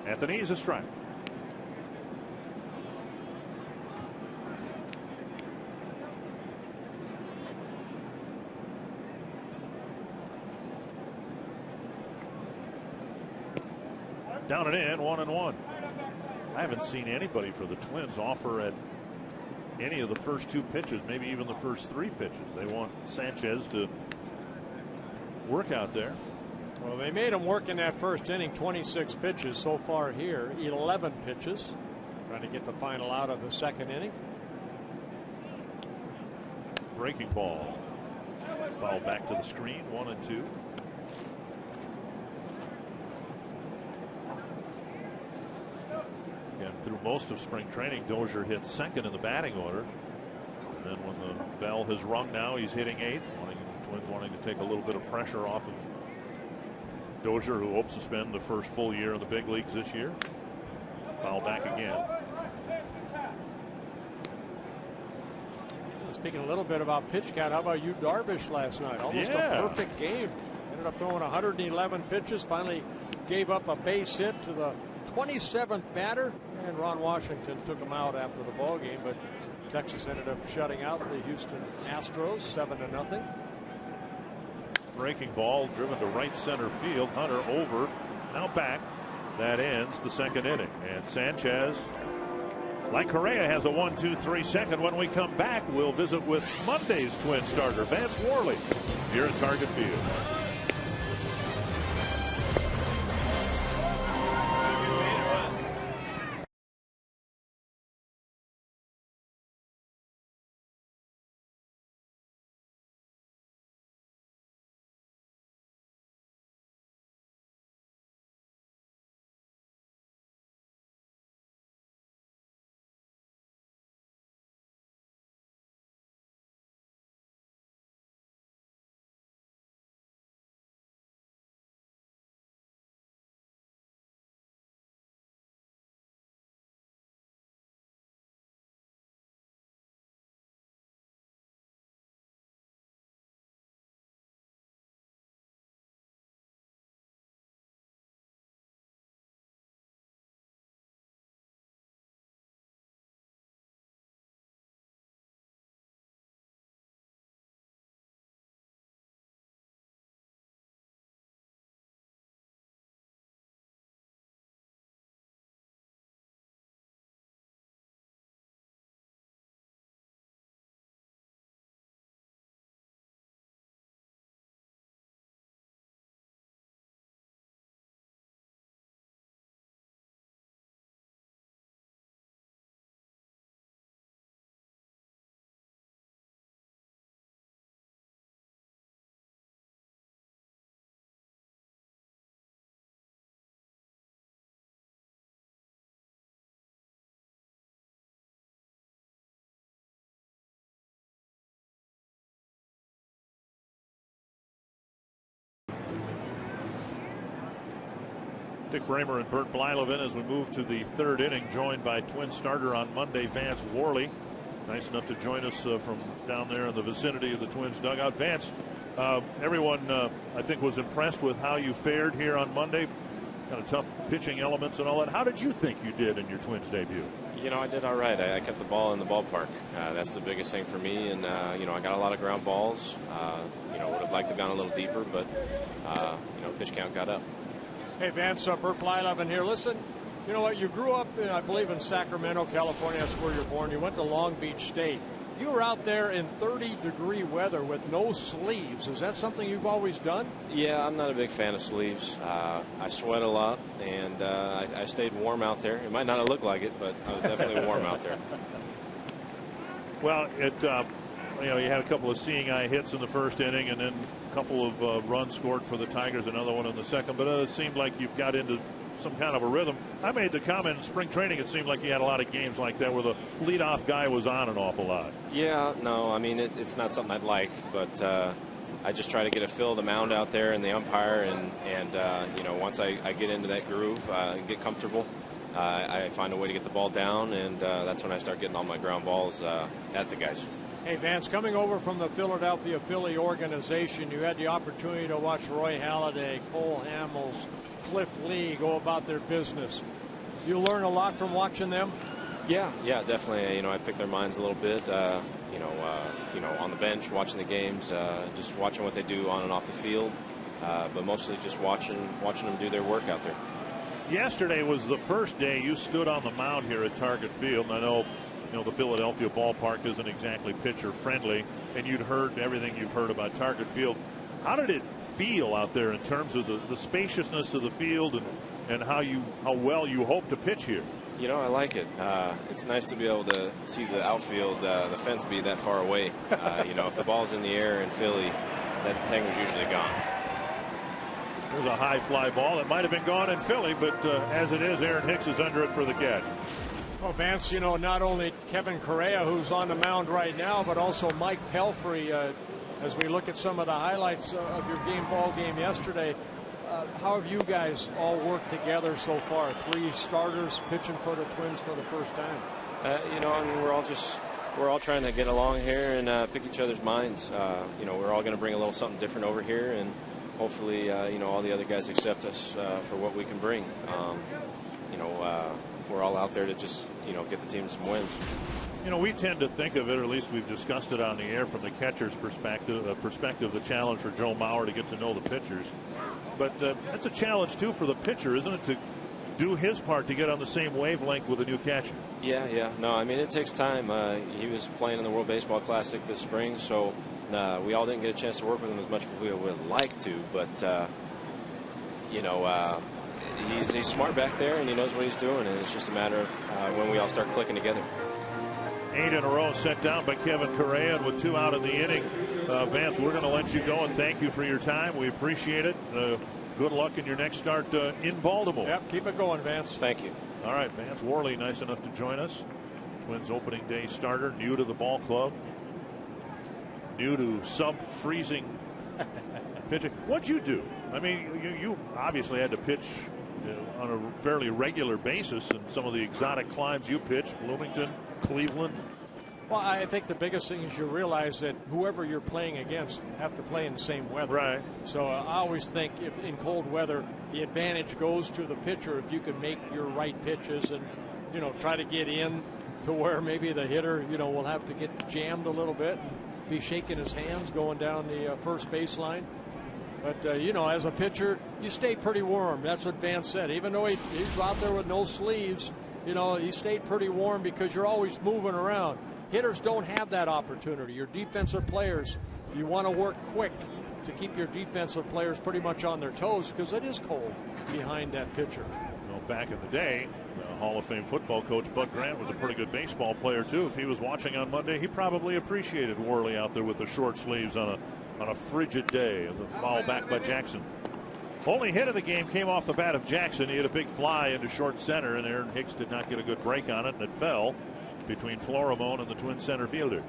Anthony is a strike. Down and in, 1 and 1. I haven't seen anybody for the Twins offer at any of the first 2 pitches, maybe even the first 3 pitches. They want Sanchez to work out there. Well, they made him work in that first inning. 26 pitches so far here, 11 pitches. Trying to get the final out of the second inning. Breaking ball. Foul back to the screen, 1 and 2. Again, through most of spring training, Dozier hit second in the batting order. And then when the bell has rung now, he's hitting 8th. Twins wanting to take a little bit of pressure off of Dozier, who hopes to spend the first full year in the big leagues this year. Foul back again. Speaking a little bit about pitch count, how about you, Darvish, last night? Almost a perfect game. Ended up throwing 111 pitches. Finally gave up a base hit to the 27th batter, and Ron Washington took him out after the ball game. But Texas ended up shutting out the Houston Astros 7-0. Breaking ball driven to right center field. Hunter over, now back. That ends the second inning. And Sanchez, like Correa, has a 1-2-3 second. When we come back, we'll visit with Monday's Twin starter, Vance Worley, here at Target Field. Dick Bramer and Bert Blyleven as we move to the third inning, joined by Twin starter on Monday, Vance Worley. Nice enough to join us from down there in the vicinity of the Twins dugout. Vance, everyone I think was impressed with how you fared here on Monday. Kind of tough pitching elements and all that. How did you think you did in your Twins debut? You know, I did all right. I kept the ball in the ballpark. That's the biggest thing for me. And, you know, I got a lot of ground balls. You know, would have liked to have gone a little deeper, but, you know, pitch count got up. Hey, Vance, Bert Blyleven here. Listen, you know what? You grew up, I believe, in Sacramento, California. That's where you're born. You went to Long Beach State. You were out there in 30-degree weather with no sleeves. Is that something you've always done? Yeah, I'm not a big fan of sleeves. I sweat a lot, and I stayed warm out there. It might not have looked like it, but I was definitely warm out there. Well, you know, you had a couple of seeing eye hits in the first inning, and then a couple of runs scored for the Tigers, another one in the second. But it seemed like you've got into some kind of a rhythm. I made the comment in spring training, it seemed like you had a lot of games like that where the leadoff guy was on an awful lot. Yeah, no, I mean, it's not something I'd like, but I just try to get a feel of the mound out there and the umpire, and you know, once I get into that groove, get comfortable, I find a way to get the ball down, and that's when I start getting all my ground balls at the guys. Hey, Vance, coming over from the Philadelphia Philly organization, you had the opportunity to watch Roy Halladay, Cole Hamels, Cliff Lee go about their business. You learn a lot from watching them? Yeah, definitely. You know, I pick their minds a little bit. You know, on the bench, watching the games, just watching what they do on and off the field, but mostly just watching them do their work out there. Yesterday was the first day you stood on the mound here at Target Field, and I know, you know, the Philadelphia ballpark isn't exactly pitcher friendly, and you'd heard everything you've heard about Target Field. How did it feel out there in terms of the spaciousness of the field and how well you hope to pitch here? You know, I like it. It's nice to be able to see the outfield, the fence be that far away. You know, if the ball's in the air in Philly, that thing was usually gone. There's a high fly ball that might have been gone in Philly, but as it is, Aaron Hicks is under it for the catch. Well, Vance, you know, not only Kevin Correa, who's on the mound right now, but also Mike Pelfrey. As we look at some of the highlights of your ball game yesterday, how have you guys all worked together so far? 3 starters pitching for the Twins for the first time. You know, I mean, we're all trying to get along here and pick each other's minds. You know, we're all going to bring a little something different over here, and hopefully, you know, all the other guys accept us for what we can bring. You know, we're all out there to just, you know, get the team some wins. You know, we tend to think of it, or at least we've discussed it on the air from the catcher's perspective, the challenge for Joe Mauer to get to know the pitchers. But that's a challenge, too, for the pitcher, isn't it, to do his part to get on the same wavelength with a new catcher? Yeah. No, I mean, it takes time. He was playing in the World Baseball Classic this spring, so we all didn't get a chance to work with him as much as we would like to. But, you know, he's smart back there, and he knows what he's doing, and it's just a matter of when we all start clicking together. 8 in a row set down by Kevin Correa, and with 2 out in the inning. Vance, we're going to let you go, and thank you for your time. We appreciate it. Good luck in your next start in Baltimore. Yep, keep it going, Vance. Thank you. All right, Vance Worley, nice enough to join us. Twins opening day starter, new to the ball club, new to sub-freezing pitching. What'd you do? I mean, you obviously had to pitch on a fairly regular basis, and some of the exotic climbs you pitched, Bloomington, Cleveland. Well, I think the biggest thing is you realize that whoever you're playing against have to play in the same weather. Right. So I always think if in cold weather, the advantage goes to the pitcher if you can make your right pitches and, you know, try to get in to where maybe the hitter, you know, will have to get jammed a little bit and be shaking his hands going down the first baseline. But, you know, as a pitcher, you stay pretty warm. That's what Vance said. Even though he's out there with no sleeves, you know, he stayed pretty warm because you're always moving around. Hitters don't have that opportunity. Your defensive players, you want to work quick to keep your defensive players pretty much on their toes because it is cold behind that pitcher. You know, back in the day, Hall of Fame football coach Bud Grant was a pretty good baseball player, too. If he was watching on Monday, he probably appreciated Worley out there with the short sleeves on a frigid day. And the foul back by Jackson. Only hit of the game came off the bat of Jackson. He had a big fly into short center, and Aaron Hicks did not get a good break on it, and it fell between Florimone and the Twin center fielder.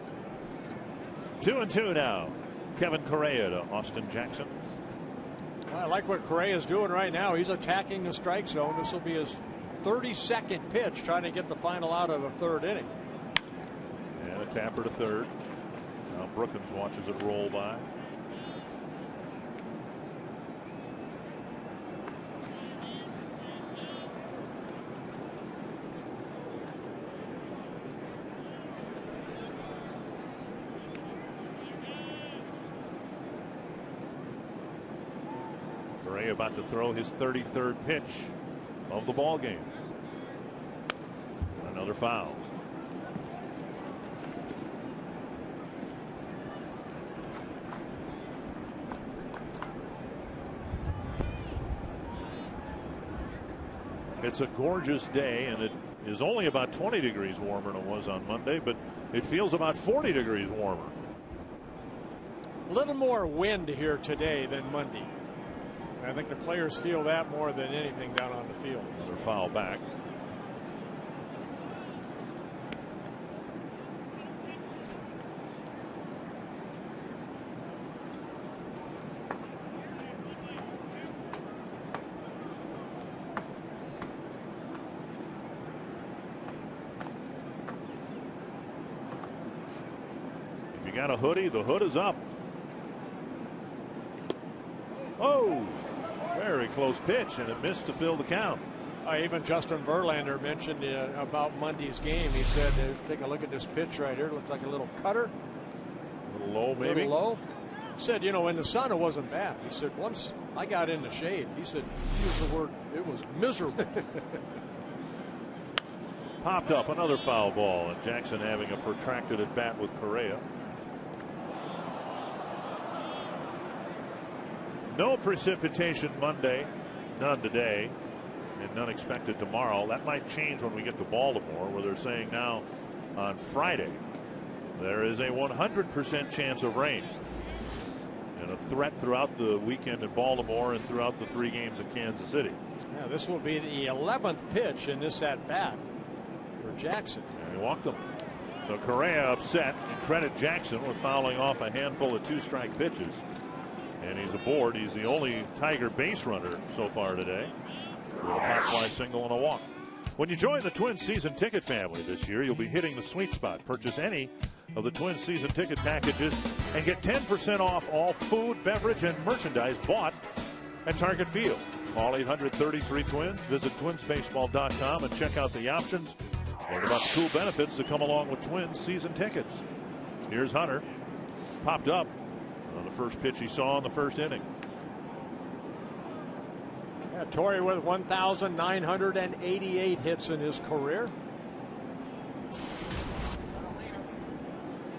2-2 now. Kevin Correa to Austin Jackson. I like what Correa's doing right now. He's attacking the strike zone. This will be his 32nd pitch, trying to get the final out of the third inning. And a tapper to third. Now Brookins watches it roll by. Correa about to throw his 33rd pitch of the ball game. Another foul. It's a gorgeous day, and it is only about 20 degrees warmer than it was on Monday, but it feels about 40 degrees warmer. A little more wind here today than Monday. I think the players feel that more than anything down on the field. Another foul back. If you got a hoodie, the hood is up. Oh! Very close pitch, and it missed to fill the count. Even Justin Verlander mentioned about Monday's game. He said, take a look at this pitch right here. It looks like a little cutter. A little low, maybe. A little low. Said, you know, in the sun it wasn't bad. He said, once I got in the shade, he said, he used the word, it was miserable. Popped up another foul ball, and Jackson having a protracted at bat with Correa. No precipitation Monday, none today, and none expected tomorrow. That might change when we get to Baltimore, where they're saying now on Friday there is a 100% chance of rain, and a threat throughout the weekend in Baltimore and throughout the 3 games in Kansas City. Yeah, this will be the 11th pitch in this at bat for Jackson. And he walked them. So Correa upset, and credit Jackson with fouling off a handful of 2-strike pitches. And he's aboard. He's the only Tiger base runner so far today, with a pop fly single and a walk. When you join the Twins season ticket family this year, you'll be hitting the sweet spot. Purchase any of the Twins season ticket packages and get 10% off all food, beverage, and merchandise bought at Target Field. Call 800-33-TWINS. Visit twinsbaseball.com and check out the options. Learn about the cool benefits that come along with Twins season tickets. Here's Hunter. Popped up on the first pitch he saw in the first inning. Yeah, Torrey with 1,988 hits in his career.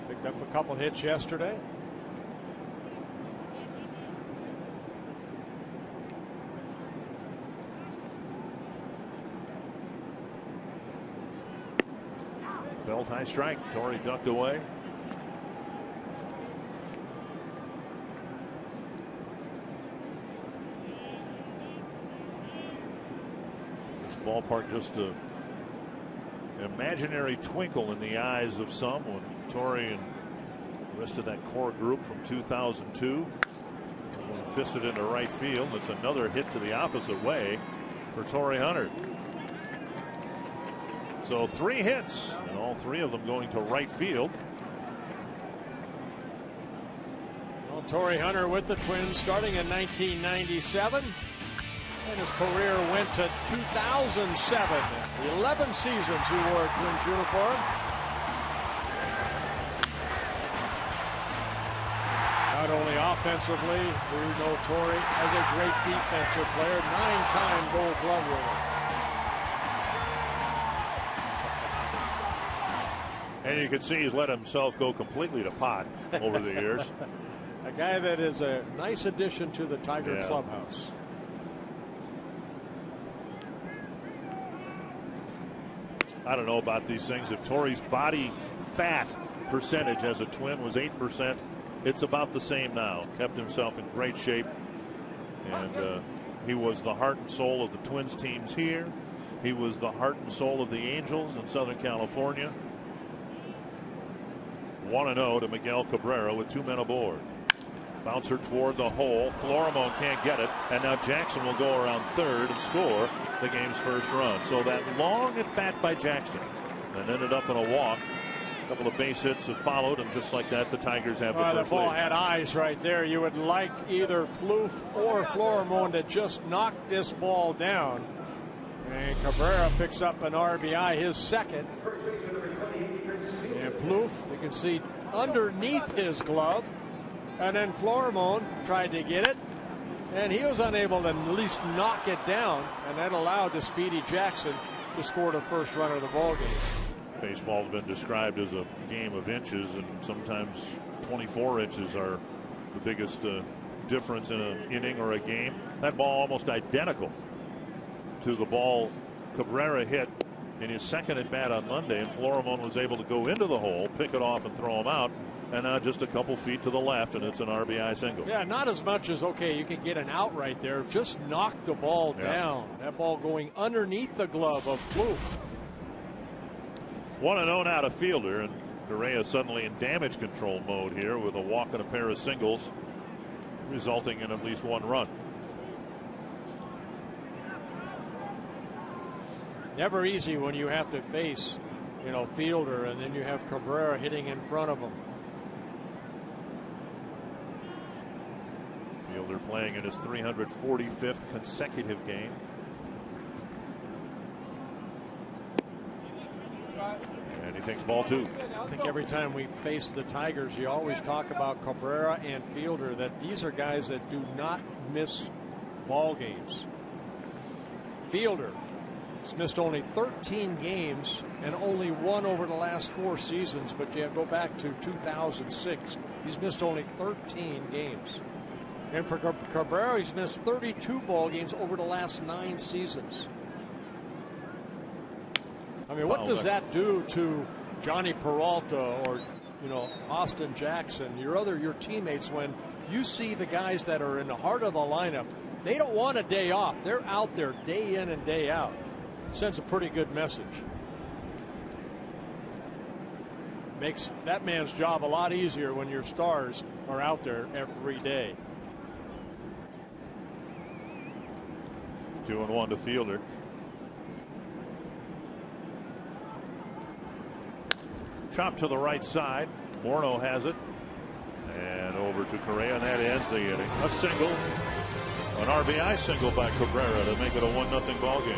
Picked up a couple hits yesterday. Belt high strike. Torrey ducked away. Ballpark just an imaginary twinkle in the eyes of some when Torrey and the rest of that core group from 2002 fisted into right field. It's another hit to the opposite way for Torrey Hunter. So 3 hits, and all 3 of them going to right field. Well, Torrey Hunter with the Twins starting in 1997. And his career went to 2007. 11 seasons he wore a Twins uniform. Not only offensively, we know Torrey as a great defensive player, 9-time Gold Glove winner. And you can see he's let himself go completely to pot over the years. A guy that is a nice addition to the Tiger clubhouse. I don't know about these things. If Torrey's body fat percentage as a Twin was 8%, it's about the same now. Kept himself in great shape, and he was the heart and soul of the Twins teams here. He was the heart and soul of the Angels in Southern California. 1-0 to Miguel Cabrera with 2 men aboard. Bouncer toward the hole. Florimon can't get it. And now Jackson will go around third and score the game's first run. So that long at bat by Jackson and ended up in a walk. A couple of base hits have followed, and just like that, the Tigers have the first The ball lead. had eyes right there. You would like either Plouffe or Florimon to just knock this ball down. And Cabrera picks up an RBI, his second. And Plouffe, you can see underneath his glove. And then Florimon tried to get it, and he was unable to at least knock it down, and that allowed the speedy Jackson to score the first run of the ballgame. Baseball's been described as a game of inches, and sometimes 24 inches are the biggest difference in an inning or a game. That ball almost identical to the ball Cabrera hit in his second at bat on Monday, and Florimon was able to go into the hole, pick it off, and throw him out. And now just a couple feet to the left, and it's an RBI single. Yeah, not as much as, okay, you can get an out right there. Just knock the ball down. That ball going underneath the glove of Plouffe. 1-0 now to Fielder, and Correa suddenly in damage control mode here with a walk and a pair of singles, resulting in at least one run. Never easy when you have to face, Fielder, and then you have Cabrera hitting in front of him. Fielder playing in his 345th consecutive game. And he takes ball two. I think every time we face the Tigers, you always talk about Cabrera and Fielder, that these are guys that do not miss ball games. Fielder has missed only 13 games and only one over the last 4 seasons, but you go back to 2006. He's missed only 13 games. And for Cabrera, he's missed 32 ball games over the last 9 seasons. I mean, what does that do to Johnny Peralta or, Austin Jackson, your teammates, when you see the guys that are in the heart of the lineup? They don't want a day off. They're out there day in and day out. Sends a pretty good message. Makes that man's job a lot easier when your stars are out there every day. 2-1 to Fielder. Chop to the right side. Morneau has it. And over to Correa, and that ends the inning. A single. An RBI single by Cabrera to make it a 1-0 ball game.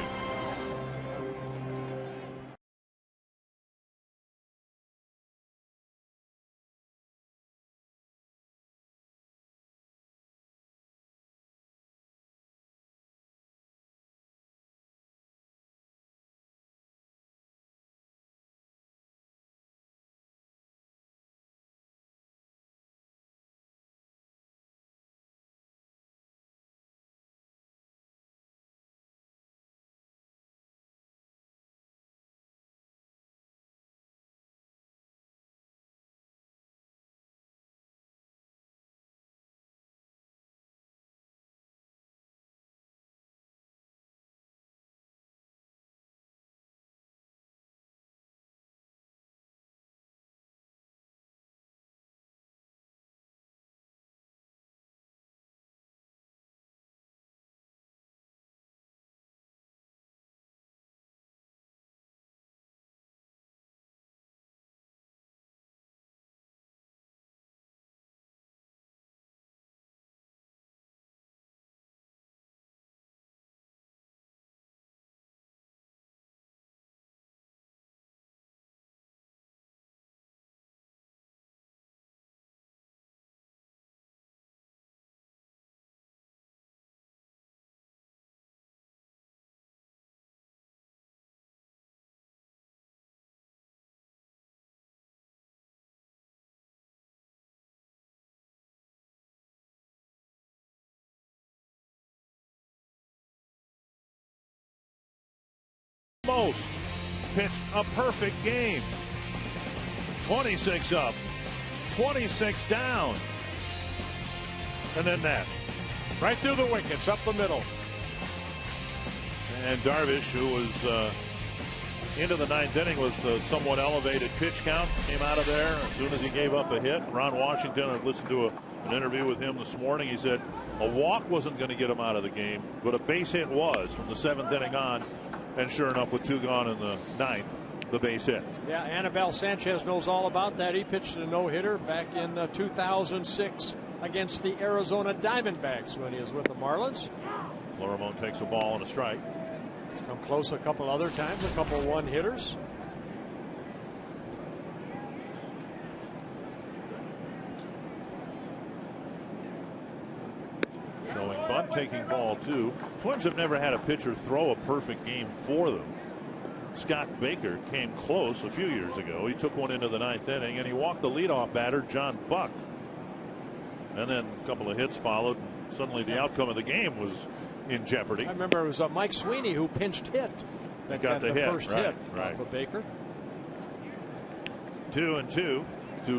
Most pitched a perfect game. 26 up, 26 down, and then that. Right through the wickets, up the middle. And Darvish, who was into the ninth inning with a somewhat elevated pitch count. Came out of there as soon as he gave up a hit. Ron Washington, I listened to an interview with him this morning. He said a walk wasn't going to get him out of the game, but a base hit was from the seventh inning on. And sure enough, with 2 gone in the ninth, the base hit. Yeah, Anibal Sanchez knows all about that. He pitched a no-hitter back in 2006 against the Arizona Diamondbacks when he was with the Marlins. Florimon takes a ball and a strike. He's come close a couple other times, a couple one-hitters. Showing bunt, taking ball 2. Twins have never had a pitcher throw a perfect game for them. Scott Baker came close a few years ago. He took one into the ninth inning and he walked the leadoff batter, John Buck. And then a couple of hits followed. And suddenly the outcome of the game was in jeopardy. I remember it was Mike Sweeney who pinch hit. That got the hit, first hit right. off of Baker. 2-2 to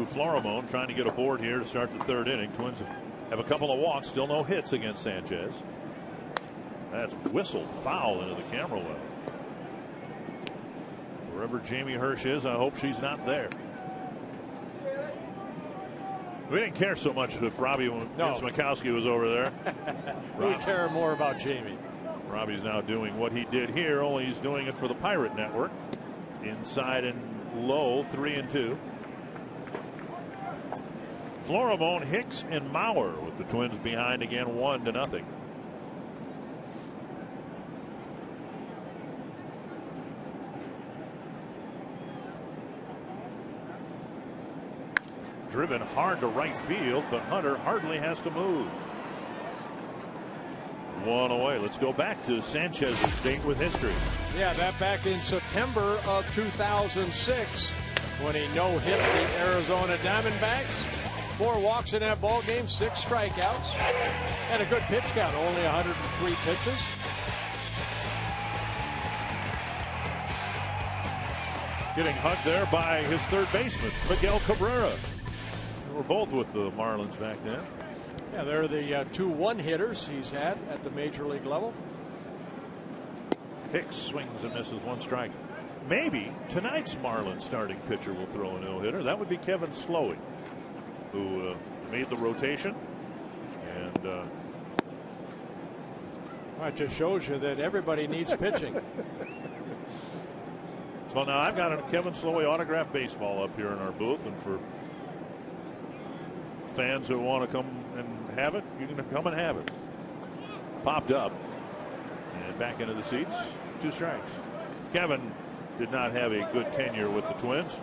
Florimon, trying to get aboard here to start the third inning. Twins have a couple of walks, still no hits against Sanchez. That's whistled foul into the camera well. Wherever Jamie Hirsch is, I hope she's not there. We didn't care so much if Robbie Makowski was over there. We care more about Jamie. Robbie's now doing what he did here, only he's doing it for the Pirate Network. Inside and low, 3-2. Florimon, Hicks, and Mauer with the Twins behind again, 1-0. Driven hard to right field, but Hunter hardly has to move. 1 away. Let's go back to Sanchez's date with history. Yeah, that back in September of 2006 when he no-hit the Arizona Diamondbacks. 4 walks in that ball game, 6 strikeouts, and a good pitch count, only 103 pitches. Getting hugged there by his third baseman, Miguel Cabrera. They were both with the Marlins back then. Yeah, they're the 2 one-hitters he's had at the major league level. Hicks swings and misses 1 strike. Maybe tonight's Marlins starting pitcher will throw a no-hitter. That would be Kevin Slowey, who made the rotation. And well, it just shows you that everybody needs pitching. Well, now I've got a Kevin Slowey autographed baseball up here in our booth, and for fans who want to come and have it, you can come and have it. Popped up and back into the seats. 2 strikes. Kevin did not have a good tenure with the Twins.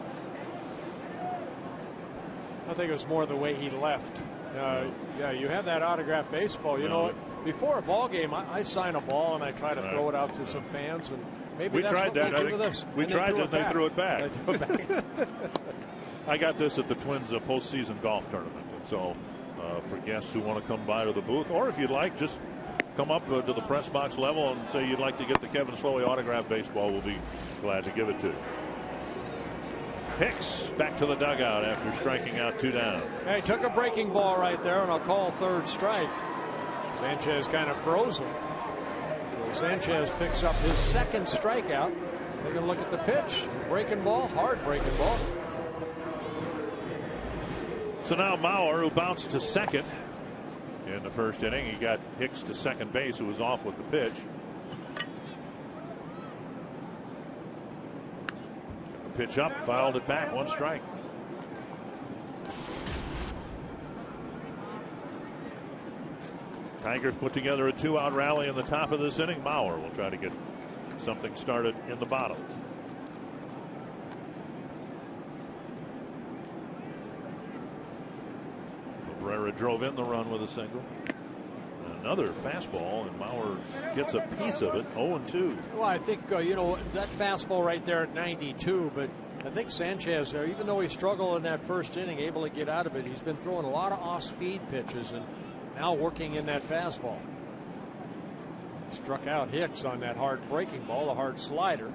I think it was more the way he left. Yeah, you have that autographed baseball. You know, before a ball game, I sign a ball and I try to throw it out to some fans, and maybe we that's tried what that. we do with this. We tried that. They threw it back. They threw it back. I got this at the Twins postseason golf tournament. And so for guests who want to come by to the booth, or if you'd like, just come up to the press box level and say you'd like to get the Kevin Slowey autographed baseball. We'll be glad to give it to you. Hicks back to the dugout after striking out 2 down. Hey, took a breaking ball right there, and I'll call third strike. Sanchez kind of frozen. So Sanchez picks up his 2nd strikeout. Take a look at the pitch. Breaking ball, hard breaking ball. So now Mauer, who bounced to second in the first inning. He got Hicks to second base, who was off with the pitch. Pitch up, fouled it back, 1 strike. Tigers put together a 2-out rally in the top of this inning. Mauer will try to get something started in the bottom. Cabrera drove in the run with a single. Another fastball, and Mauer gets a piece of it. 0-2. Well, I think you know, that fastball right there at 92, but I think Sanchez there, even though he struggled in that first inning, able to get out of it, he's been throwing a lot of off-speed pitches and now working in that fastball. Struck out Hicks on that hard breaking ball, the hard slider.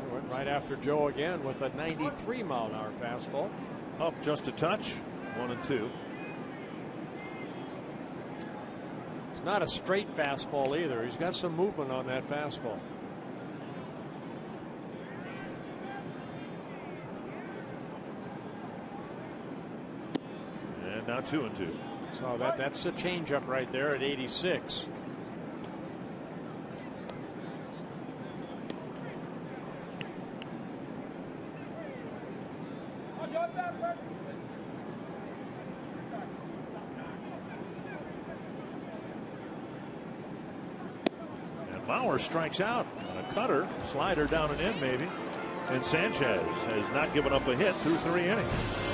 He went right after Joe again with a 93-mile-an-hour fastball. Up just a touch. 1-2. Not a straight fastball either. He's got some movement on that fastball. and now 2-2. So that's a changeup right there at 86. And Mauer strikes out on a cutter, slider down and in maybe. And Sanchez has not given up a hit through 3 innings.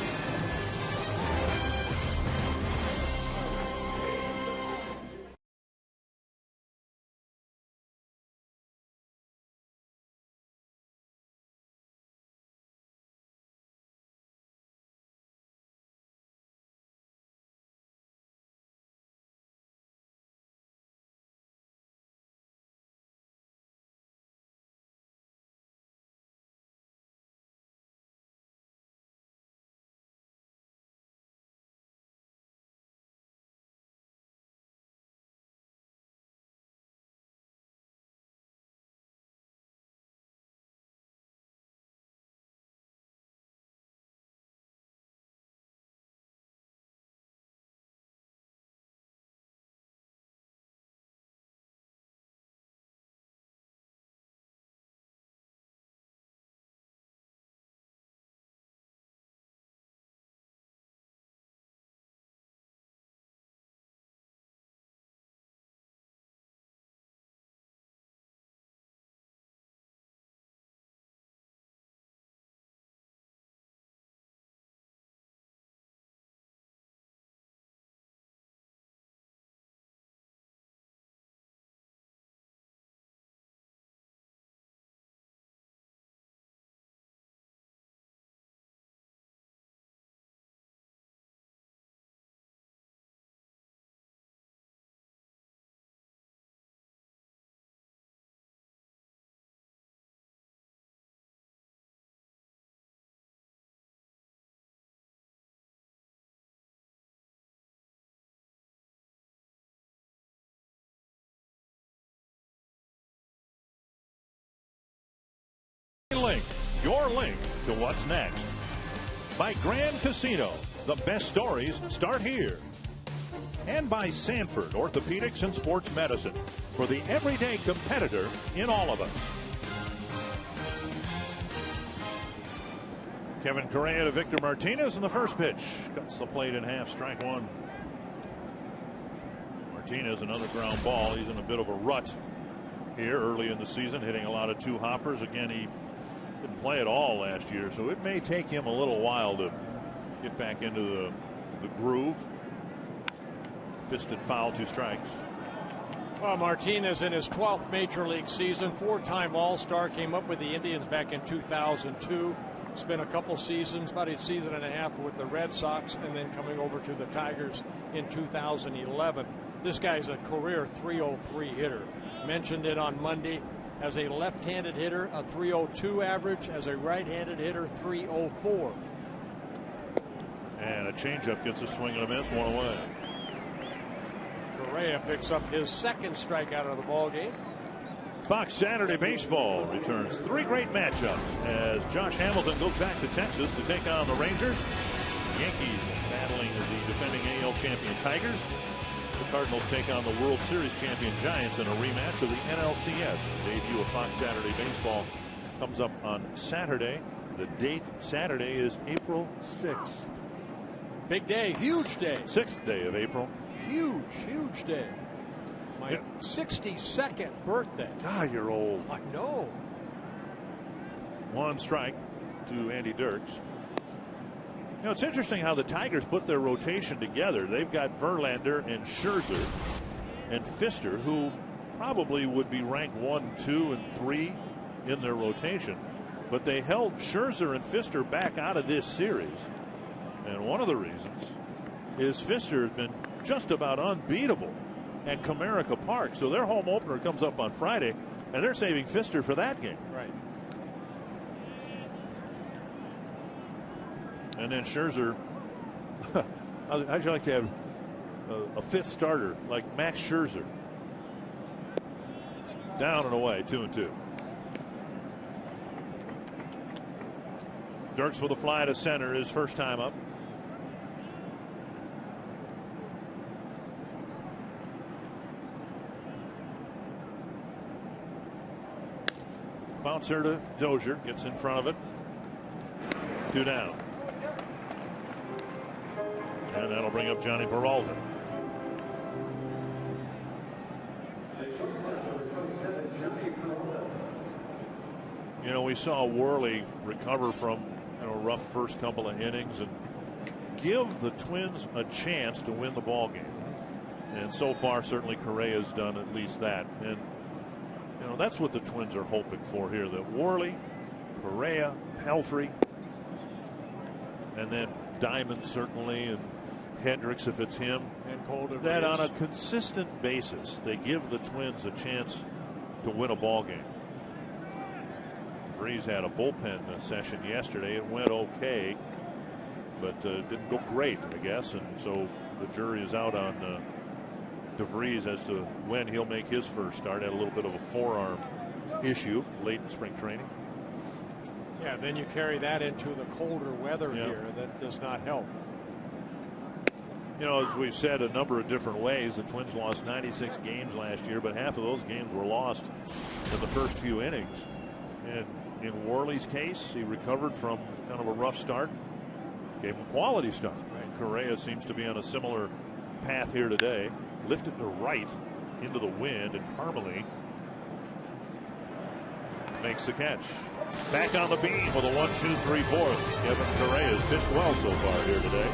Link, your link to what's next. By Grand Casino, the best stories start here. And by Sanford Orthopedics and Sports Medicine, for the everyday competitor in all of us. Kevin Correa to Victor Martinez in the first pitch. Cuts the plate in half, strike one. Martinez, another ground ball. He's in a bit of a rut here early in the season, hitting a lot of 2-hoppers. Again, he didn't play at all last year, so it may take him a little while to get back into the groove. Fisted foul, 2 strikes. Well, Martinez in his 12th major league season, 4-time All-Star, came up with the Indians back in 2002. Spent a couple seasons, about a season and a half with the Red Sox, and then coming over to the Tigers in 2011. This guy's a career .303 hitter. Mentioned it on Monday. As a left-handed hitter, a .302 average. As a right-handed hitter, .304. And a changeup gets a swing and a miss, 1 away. Correa picks up his second strikeout of the ball game. Fox Saturday Baseball returns 3 great matchups as Josh Hamilton goes back to Texas to take on the Rangers. Yankees battling the defending AL champion Tigers. The Cardinals take on the World Series champion Giants in a rematch of the NLCS. The debut of Fox Saturday Baseball comes up on Saturday. The date Saturday is April 6th. Big day, huge day. 6th day of April. Huge day. My 62nd birthday. God, you're old. I know. 1 strike to Andy Dirks. You know, it's interesting how the Tigers put their rotation together. They've got Verlander and Scherzer and Pfister, who probably would be ranked 1, 2, and 3 in their rotation. But they held Scherzer and Pfister back out of this series. And one of the reasons is Pfister has been just about unbeatable at Comerica Park. So their home opener comes up on Friday, and they're saving Pfister for that game. Right. And then Scherzer, how'd you like to have a 5th starter like Max Scherzer? Down and away, 2-2. Dirks with a fly to center, his first time up. bouncer to Dozier. Gets in front of it. 2 down. And that'll bring up Johnny Peralta. You know, we saw Worley recover from a rough first couple of innings and give the Twins a chance to win the ball game. And so far, certainly Correa's done at least that. And you know, that's what the Twins are hoping for here, that Worley, Correa, Pelfrey, and then Diamond certainly, and Hendricks if it's him, and that on a consistent basis they give the Twins a chance to win a ball game. Freeze had a bullpen session yesterday. It went okay, but didn't go great, I guess, and so the jury is out on DeVries as to when he'll make his first start. Had a little bit of a forearm issue late in spring training. Yeah, then you carry that into the colder weather here. That does not help. You know, as we've said a number of different ways, the Twins lost 96 games last year, but half of those games were lost in the first few innings. And in Worley's case, he recovered from kind of a rough start, gave him a quality start. Right. Correa seems to be on a similar path here today. Lifted to right into the wind, and Parmalee makes the catch. Back on the beam with a 1-2-3-4. Kevin Correa has pitched well so far here today.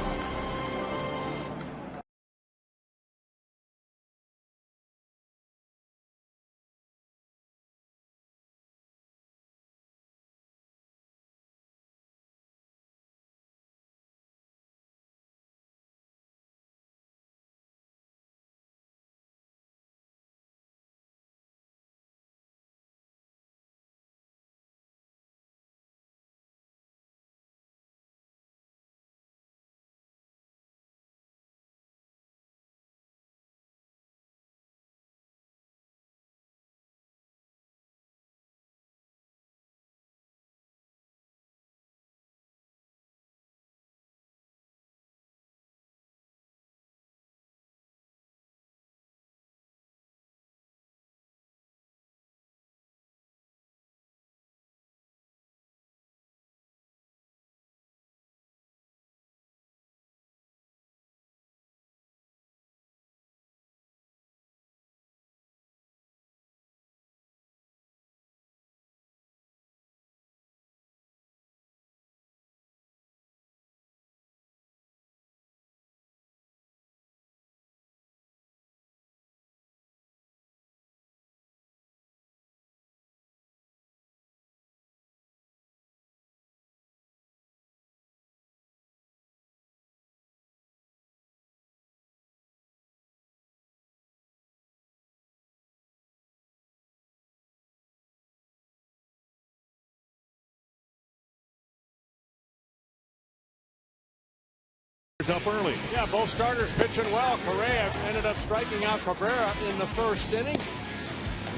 Up early. Yeah, both starters pitching well. Correa ended up striking out Cabrera in the first inning.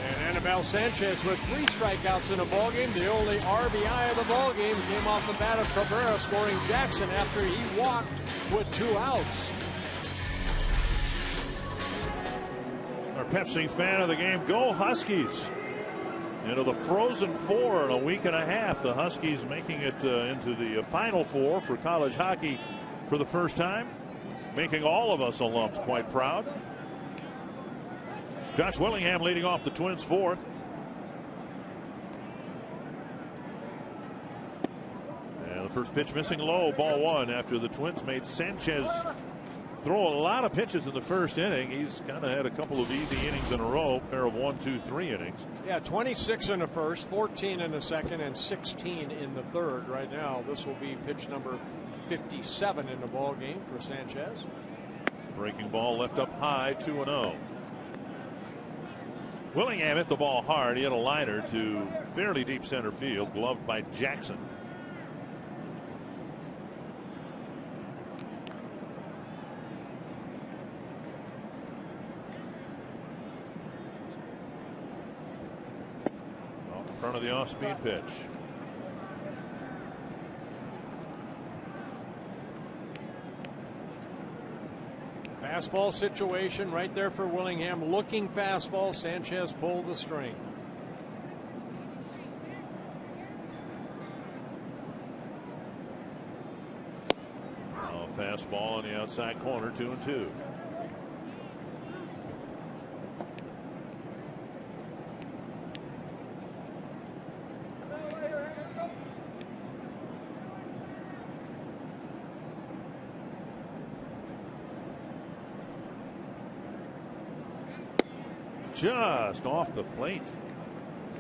And Anibal Sanchez with 3 strikeouts in a ball game. The only RBI of the ball game came off the bat of Cabrera, scoring Jackson after he walked with 2 outs. Our Pepsi fan of the game, go Huskies. Into the Frozen Four in a week and a half. The Huskies making it into the Final Four for college hockey for the first time, making all of us alums quite proud. Josh Willingham leading off the Twins' 4th. And the first pitch missing low, ball 1, after the Twins made Sanchez throw a lot of pitches in the first inning. He's kind of had a couple of easy innings in a row, pair of 1, 2, 3 innings. Yeah, 26 in the first, 14 in the second, and 16 in the third. Right now, this will be pitch number 57 in the ball game for Sanchez. Breaking ball left up high, 2-0. Willingham hit the ball hard. He had a liner to fairly deep center field, gloved by Jackson. In front of the off-speed pitch. Fastball situation right there for Willingham. Looking fastball. Sanchez pulled the string. fastball on the outside corner, 2-2. Just off the plate.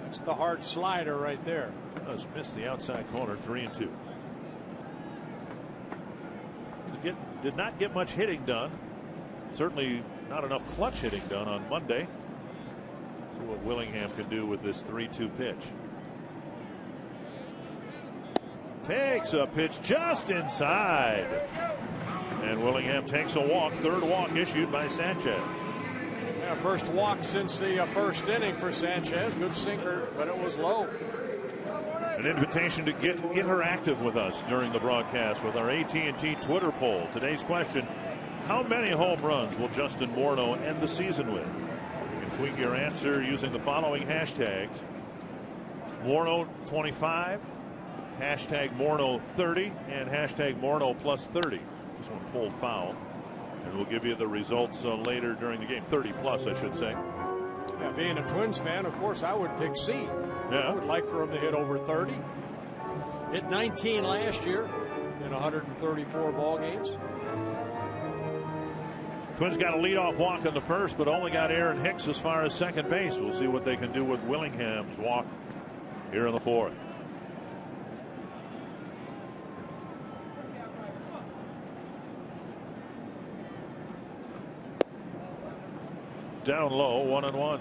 That's the hard slider right there. Just missed the outside corner, 3-2. Did not get much hitting done. Certainly not enough clutch hitting done on Monday. See what Willingham can do with this 3-2 pitch. Takes a pitch just inside. And Willingham takes a walk. Third walk issued by Sanchez. Yeah, first walk since the first inning for Sanchez. Good sinker, but it was low. An invitation to get interactive with us during the broadcast with our AT&T Twitter poll. Today's question: how many home runs will Justin Morneau end the season with? You can tweet your answer using the following hashtags: Morneau 25, hashtag Morneau 30, and hashtag Morneau plus 30. This one pulled foul. And we'll give you the results later during the game. 30 plus, I should say. Yeah, being a Twins fan, of course, I would pick C. Yeah. I would like for him to hit over 30. Hit 19 last year in 134 ball games. Twins got a leadoff walk in the first, but only got Aaron Hicks as far as second base. We'll see what they can do with Willingham's walk here in the fourth. Down low, 1-1.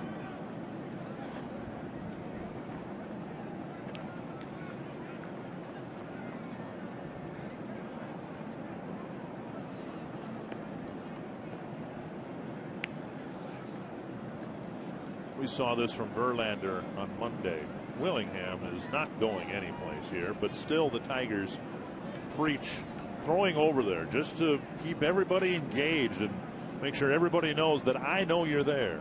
We saw this from Verlander on Monday. Willingham is not going anyplace here, but still the Tigers preach throwing over there just to keep everybody engaged and make sure everybody knows that I know you're there.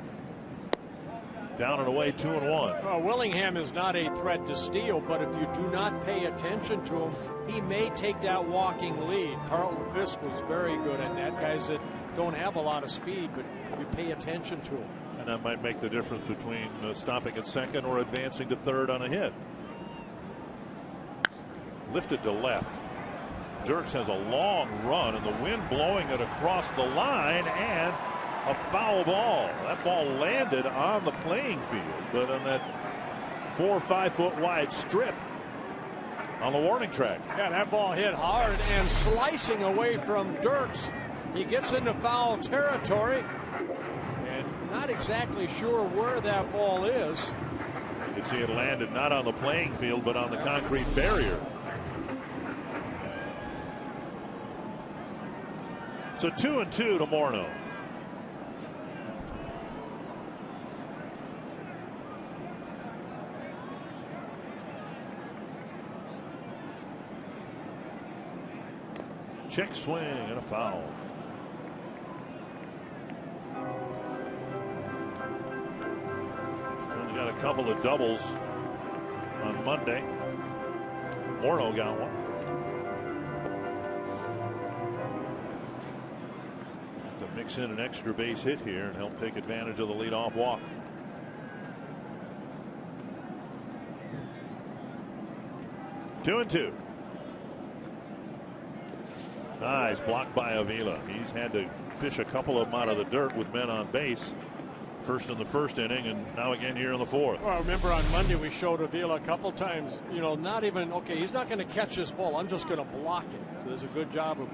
Down and away, 2-1. Well, Willingham is not a threat to steal, but if you do not pay attention to him, he may take that walking lead. Carlton Fisk was very good at that. Guys that don't have a lot of speed, but you pay attention to him. And that might make the difference between stopping at second or advancing to third on a hit. Lifted to left. Dirks has a long run, and the wind blowing it across the line, and a foul ball. That ball landed on the playing field, but on that 4 or 5 foot wide strip on the warning track. Yeah, that ball hit hard and slicing away from Dirks. He gets into foul territory, and not exactly sure where that ball is. You can see it landed not on the playing field, but on the concrete barrier. So 2-2 to Morneau. Check swing and a foul. Twins got a couple of doubles on Monday. Morneau got one. Mix in an extra base hit here and help take advantage of the leadoff walk. Two and two. Nice block by Avila. He's had to fish a couple of them out of the dirt with men on base. First in the first inning, and now again here in the fourth. Well, I remember on Monday we showed Avila a couple times, you know, not even, okay, he's not going to catch this ball. I'm just going to block it. So there's a good job of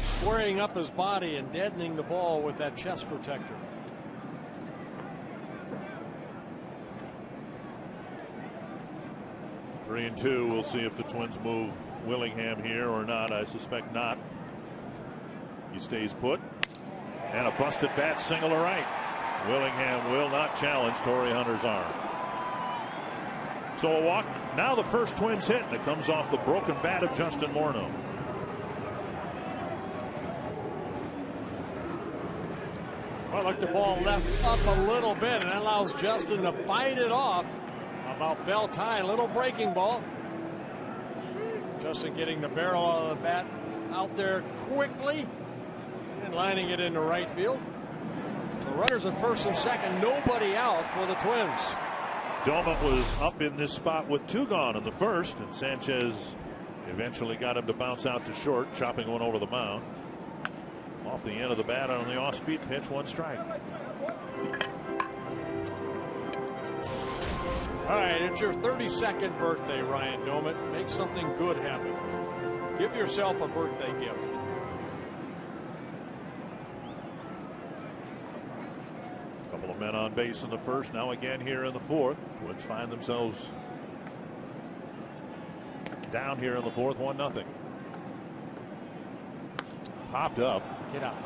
squaring up his body and deadening the ball with that chest protector. Three and two. We'll see if the Twins move Willingham here or not. I suspect not. He stays put. And a busted bat single to right. Willingham will not challenge Torrey Hunter's arm. So a walk. Now the first Twins hit, and it comes off the broken bat of Justin Morneau. Well, look, the ball left up a little bit, and that allows Justin to fight it off. About belt high, little breaking ball. Justin getting the barrel out of the bat out there quickly and lining it into right field. The runners at first and second, nobody out for the Twins. Domet was up in this spot with 2 gone in the first, and Sanchez eventually got him to bounce out to short, chopping one over the mound. Off the end of the bat on the off-speed pitch, 1 strike. All right, it's your 32nd birthday, Ryan Domet. Make something good happen. Give yourself a birthday gift. A couple of men on base in the first, now again here in the fourth. Twins find themselves down here in the fourth, 1-0. Popped up. Get out.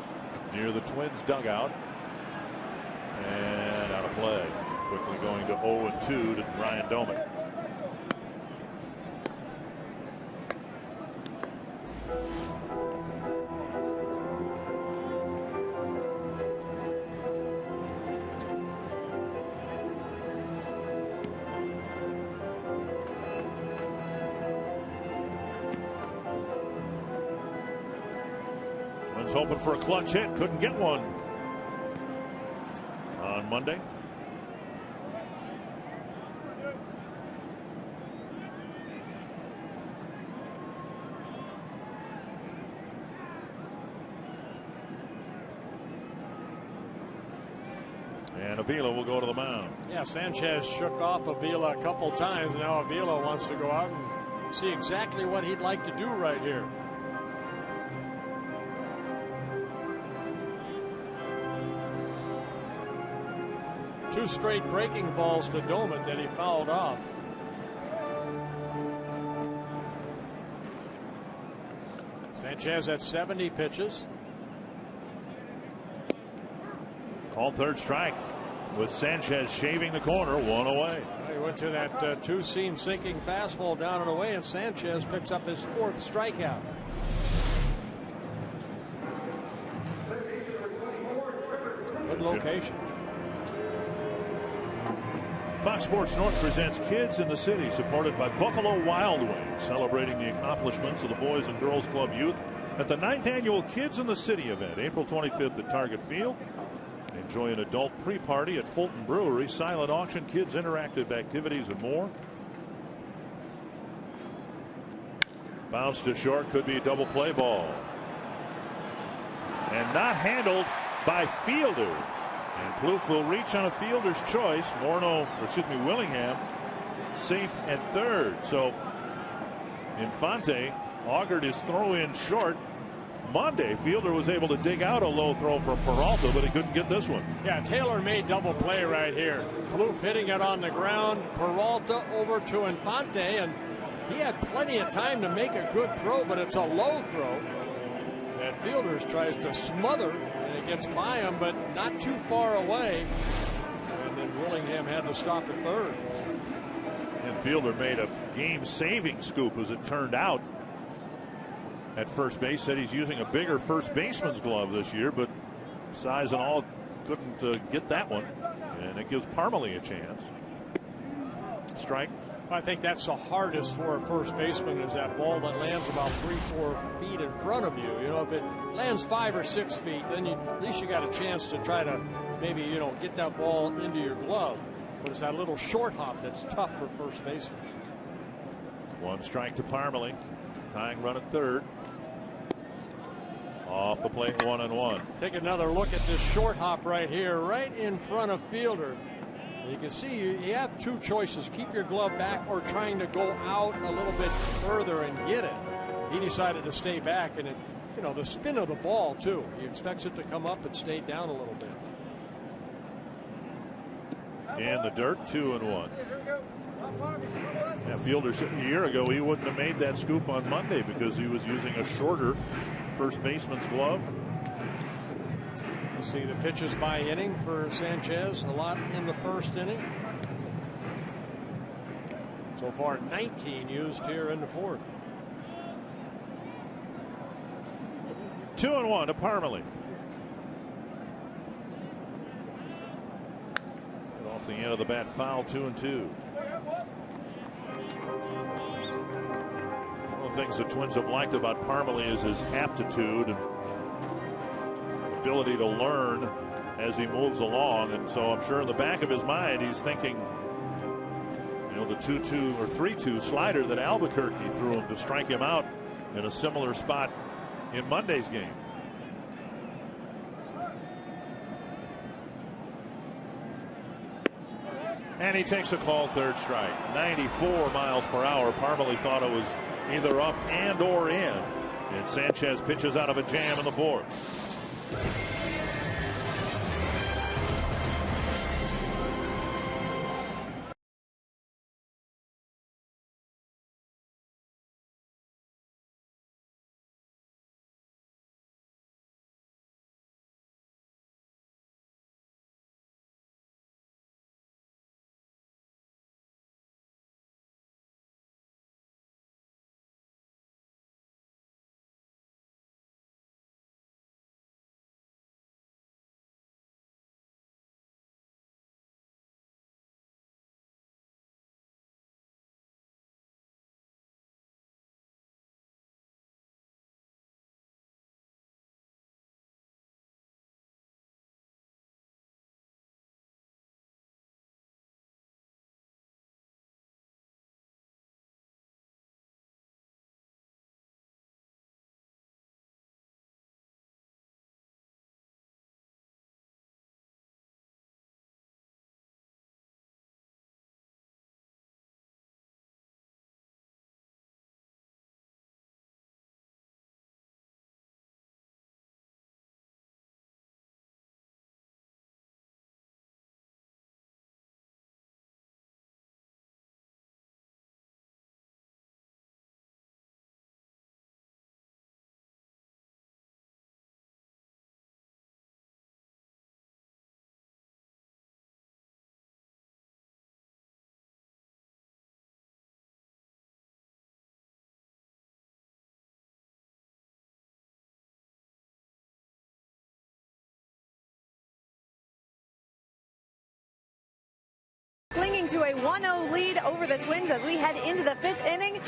Near the Twins dugout. And out of play. Quickly going to 0-2 to Ryan Domet. Twins hoping for a clutch hit, couldn't get one on Monday. And Avila will go to the mound. Yeah, Sanchez shook off Avila a couple times. Now Avila wants to go out and see exactly what he'd like to do right here. Two straight breaking balls to Domet that he fouled off. Sanchez at 70 pitches. Called third strike with Sanchez shaving the corner, 1 away. He went to that two-seam sinking fastball down and away, and Sanchez picks up his 4th strikeout. Good location. Fox Sports North presents Kids in the City, supported by Buffalo Wild Wings, celebrating the accomplishments of the Boys and Girls Club youth at the 9th annual Kids in the City event, April 25th at Target Field. Enjoy an adult pre-party at Fulton Brewery, silent auction, kids interactive activities, and more. Bounce to short, could be a double play ball. And not handled by Fielder. And Plouffe will reach on a fielder's choice. Willingham safe at third. So Infante augured his throw in short. Monday, Fielder was able to dig out a low throw from Peralta, but he couldn't get this one. Yeah, Taylor made double play right here. Plouffe hitting it on the ground. Peralta over to Infante, and he had plenty of time to make a good throw, but it's a low throw that Fielder tries to smother, and it gets by him, but not too far away. And then Willingham had to stop at third. And Fielder made a game-saving scoop, as it turned out, at first base. Said he's using a bigger first baseman's glove this year, but size and all couldn't get that one, and it gives Parmalee a chance. Strike. I think that's the hardest for a first baseman, is that ball that lands about 3-4 feet in front of you. You know, if it lands 5 or 6 feet, then at least you got a chance to try to maybe, get that ball into your glove. But it's that little short hop that's tough for first basemen. 1 strike to Parmalee. Tying run at third. Off the plate, 1-1. Take another look at this short hop right here, right in front of Fielder. You can see you have 2 choices: keep your glove back or trying to go out a little bit further and get it. He decided to stay back, and it, the spin of the ball too. He expects it to come up and stay down a little bit. In the dirt, 2-1. Yeah, Fielder said a year ago he wouldn't have made that scoop on Monday because he was using a shorter first baseman's glove. You see the pitches by inning for Sanchez, a lot in the first inning. So far 19 used here in the fourth. 2-1 to Parmalee. Off the end of the bat, foul, 2-2. things the Twins have liked about Parmelee is his aptitude and ability to learn as he moves along. And so I'm sure in the back of his mind he's thinking, you know, the 2-2 or 3-2 slider that Albuquerque threw him to strike him out in a similar spot in Monday's game. And he takes a called third strike. 94 miles per hour. Parmelee thought it was either up and or in. And Sanchez pitches out of a jam in the fourth. Clinging to a 1-0 lead over the Twins as we head into the fifth inning.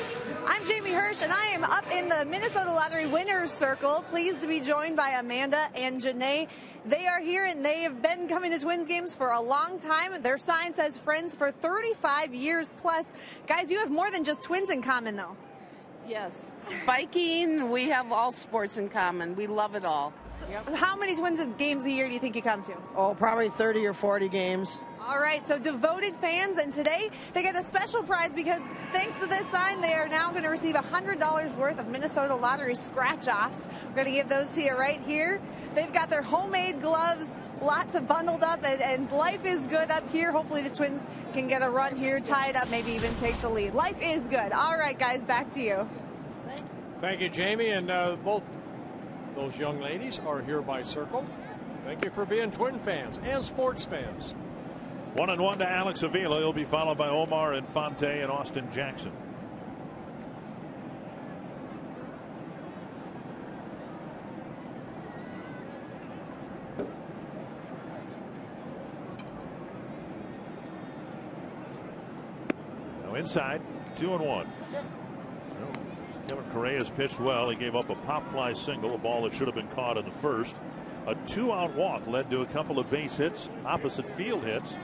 I'm Jamie Hirsch, and I am up in the Minnesota Lottery Winners Circle. Pleased to be joined by Amanda and Janae. They are here, and they have been coming to Twins games for a long time. Their sign says friends for 35 years plus. Guys, you have more than just Twins in common, though. Yes. Biking, we have all sports in common. We love it all. Yep. How many Twins games a year do you think you come to? Oh, probably 30 or 40 games. All right, so devoted fans, and today they get a special prize because thanks to this sign, they are now going to receive $100 worth of Minnesota Lottery scratch-offs. We're going to give those to you right here. They've got their homemade gloves, lots of bundled up, and life is good up here. Hopefully the Twins can get a run here, tie it up, maybe even take the lead. Life is good. All right, guys, back to you. Thank you, Jamie, and both those young ladies are here by Circle. Thank you for being Twin fans and sports fans. 1-1 to Alex Avila. He'll be followed by Omar Infante and Austin Jackson. Now inside, 2-1. Kevin Correa's pitched well. He gave up a pop fly single, a ball that should have been caught in the first. A 2-out walk led to a couple of base hits, opposite field hits.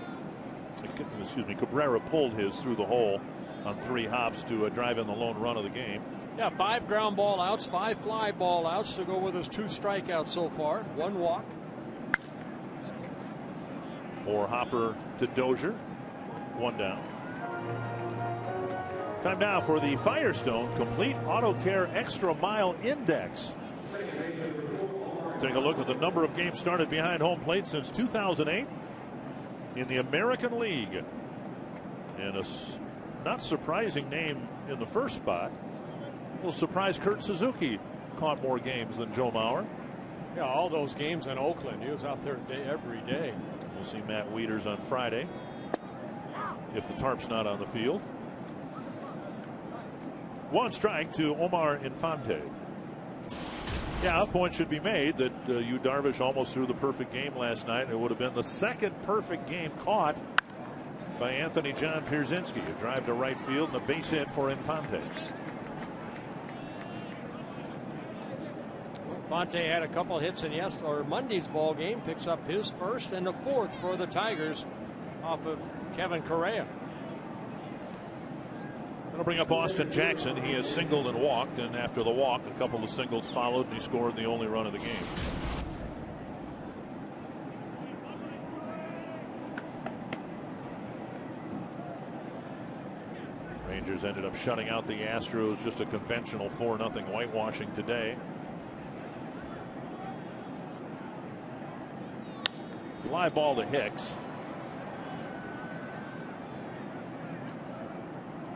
Excuse me, Cabrera pulled his through the hole on 3 hops to drive in the lone run of the game. Yeah, 5 ground ball outs, 5 fly ball outs to go with his 2 strikeouts so far, 1 walk. For Hopper to Dozier, 1 down. Time now for the Firestone Complete Auto Care Extra Mile Index. Take a look at the number of games started behind home plate since 2008 in the American League. And a not surprising name in the first spot. A little surprised Kurt Suzuki caught more games than Joe Mauer. Yeah, all those games in Oakland. He was out there every day. We'll see Matt Wieters on Friday if the tarp's not on the field. 1 strike to Omar Infante. Yeah, a point should be made that Yu Darvish almost threw the perfect game last night. It would have been the second perfect game caught by Anthony John Pierzynski. A drive to right field and a base hit for Infante. Fonte had a couple hits in Monday's ball game, picks up his first and the fourth for the Tigers off of Kevin Correa. That'll bring up Austin Jackson. He has singled and walked, and after the walk, a couple of singles followed, and he scored the only run of the game. Rangers ended up shutting out the Astros, just a conventional 4-0 whitewashing today. Fly ball to Hicks.